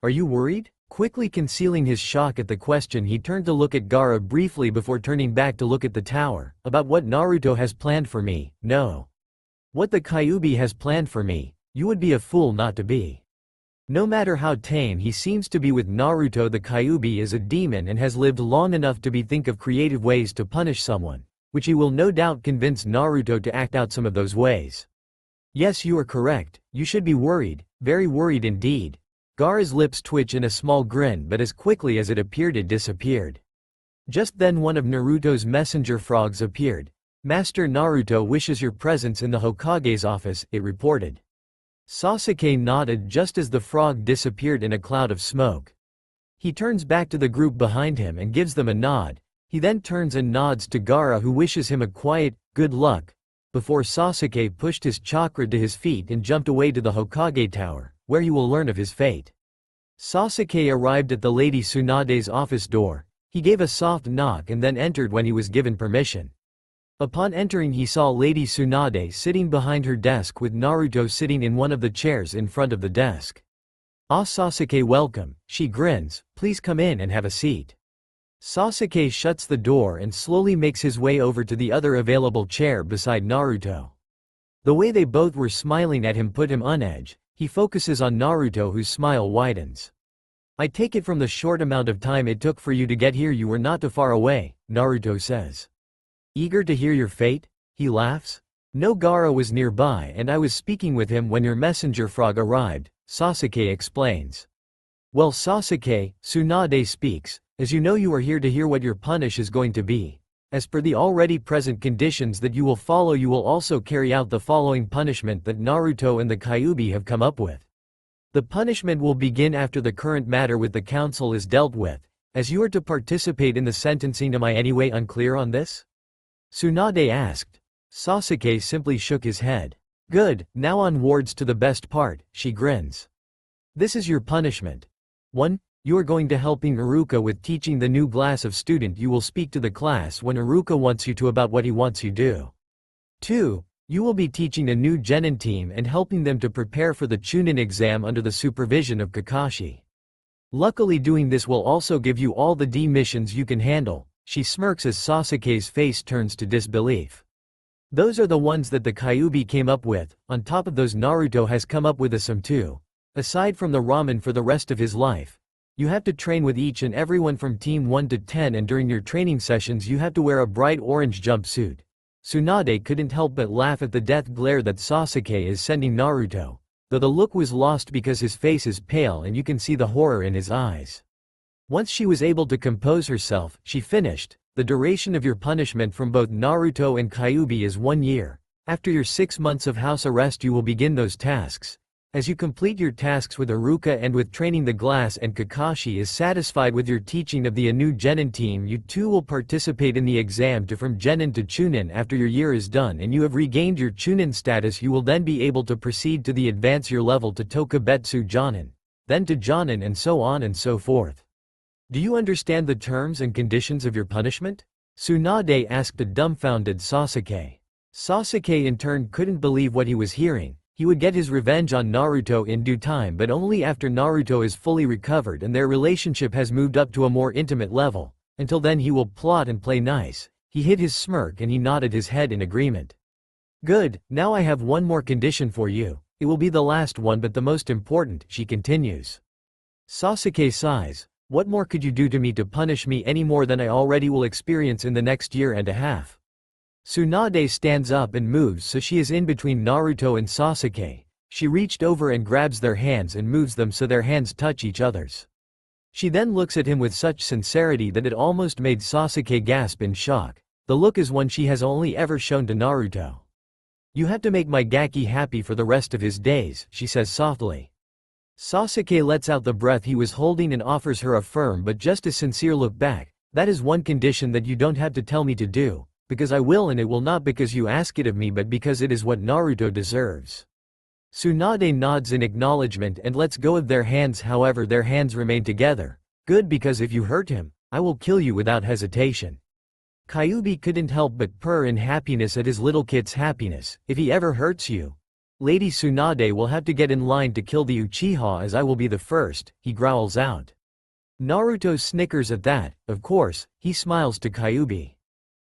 Are you worried? Quickly concealing his shock at the question, he turned to look at Gaara briefly before turning back to look at the tower. About what Naruto has planned for me, no. What the Kyuubi has planned for me, you would be a fool not to be. No matter how tame he seems to be with Naruto, the Kyuubi is a demon and has lived long enough to think of creative ways to punish someone, which he will no doubt convince Naruto to act out some of those ways. Yes, you are correct, you should be worried, very worried indeed. Gaara's lips twitched in a small grin, but as quickly as it appeared it disappeared. Just then one of Naruto's messenger frogs appeared. Master Naruto wishes your presence in the Hokage's office, it reported. Sasuke nodded just as the frog disappeared in a cloud of smoke. He turns back to the group behind him and gives them a nod. He then turns and nods to Gaara, who wishes him a quiet, good luck, before Sasuke pushed his chakra to his feet and jumped away to the Hokage tower, where he will learn of his fate. Sasuke arrived at the Lady Tsunade's office door. He gave a soft knock and then entered when he was given permission. Upon entering he saw Lady Tsunade sitting behind her desk with Naruto sitting in one of the chairs in front of the desk. Ah, Sasuke, welcome, she grins, please come in and have a seat. Sasuke shuts the door and slowly makes his way over to the other available chair beside Naruto. The way they both were smiling at him put him on edge. He focuses on Naruto, whose smile widens. I take it from the short amount of time it took for you to get here you were not too far away, Naruto says. Eager to hear your fate? He laughs. Nogara was nearby and I was speaking with him when your messenger frog arrived, Sasuke explains. Well Sasuke, Tsunade speaks, as you know you are here to hear what your punish is going to be. As per the already present conditions that you will follow, you will also carry out the following punishment that Naruto and the Kyuubi have come up with. The punishment will begin after the current matter with the council is dealt with, as you are to participate in the sentencing. Am I anyway unclear on this? Tsunade asked. Sasuke simply shook his head. Good, now onwards to the best part, she grins. This is your punishment. 1. You are going to helping Iruka with teaching the new class of student. You will speak to the class when Iruka wants you to about what he wants you do. 2. You will be teaching a new Genin team and helping them to prepare for the Chunin exam under the supervision of Kakashi. Luckily doing this will also give you all the D missions you can handle. She smirks as Sasuke's face turns to disbelief. Those are the ones that the Kyuubi came up with. On top of those Naruto has come up with some too. Aside from the ramen for the rest of his life. You have to train with each and everyone from team 1 to 10, and during your training sessions you have to wear a bright orange jumpsuit. Tsunade couldn't help but laugh at the death glare that Sasuke is sending Naruto, though the look was lost because his face is pale and you can see the horror in his eyes. Once she was able to compose herself, she finished. The duration of your punishment from both Naruto and Kyuubi is 1 year. After your 6 months of house arrest you will begin those tasks. As you complete your tasks with Iruka and with training the glass and Kakashi is satisfied with your teaching of the Anu Genin team, you too will participate in the exam to from Genin to Chunin. After your year is done and you have regained your Chunin status, you will then be able to proceed to the advance your level to Tokubetsu Jonin, then to Jonin, and so on and so forth. Do you understand the terms and conditions of your punishment? Tsunade asked a dumbfounded Sasuke. Sasuke in turn couldn't believe what he was hearing. He would get his revenge on Naruto in due time, but only after Naruto is fully recovered and their relationship has moved up to a more intimate level. Until then he will plot and play nice. He hid his smirk and he nodded his head in agreement. Good, now I have one more condition for you. It will be the last one but the most important, she continues. Sasuke sighs. What more could you do to me to punish me any more than I already will experience in the next year and a half? Tsunade stands up and moves so she is in between Naruto and Sasuke. She reached over and grabs their hands and moves them so their hands touch each other's. She then looks at him with such sincerity that it almost made Sasuke gasp in shock. The look is one she has only ever shown to Naruto. You have to make my Gaki happy for the rest of his days, she says softly. Sasuke lets out the breath he was holding and offers her a firm but just as sincere look back. That is one condition that you don't have to tell me to do. Because I will, and it will not because you ask it of me but because it is what Naruto deserves. Tsunade nods in acknowledgement and lets go of their hands, however their hands remain together. Good, because if you hurt him, I will kill you without hesitation. Kyuubi couldn't help but purr in happiness at his little kid's happiness. If he ever hurts you, Lady Tsunade will have to get in line to kill the Uchiha, as I will be the first, he growls out. Naruto snickers at that. Of course, he smiles to Kyuubi.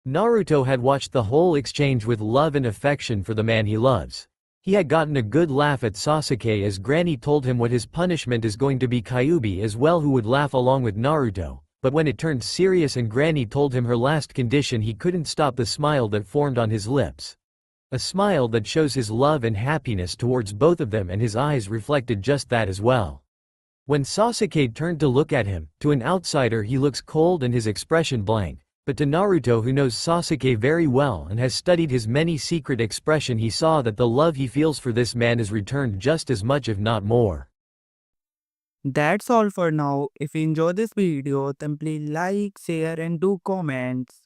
Naruto had watched the whole exchange with love and affection for the man he loves. He had gotten a good laugh at Sasuke as Granny told him what his punishment is going to be. Kyuubi as well, who would laugh along with Naruto, but when it turned serious and Granny told him her last condition, he couldn't stop the smile that formed on his lips. A smile that shows his love and happiness towards both of them, and his eyes reflected just that as well. When Sasuke turned to look at him, to an outsider he looks cold and his expression blank. But to Naruto, who knows Sasuke very well and has studied his many secret expression, he saw that the love he feels for this man is returned just as much if not more. That's all for now. If you enjoy this video, then please like, share and do comments.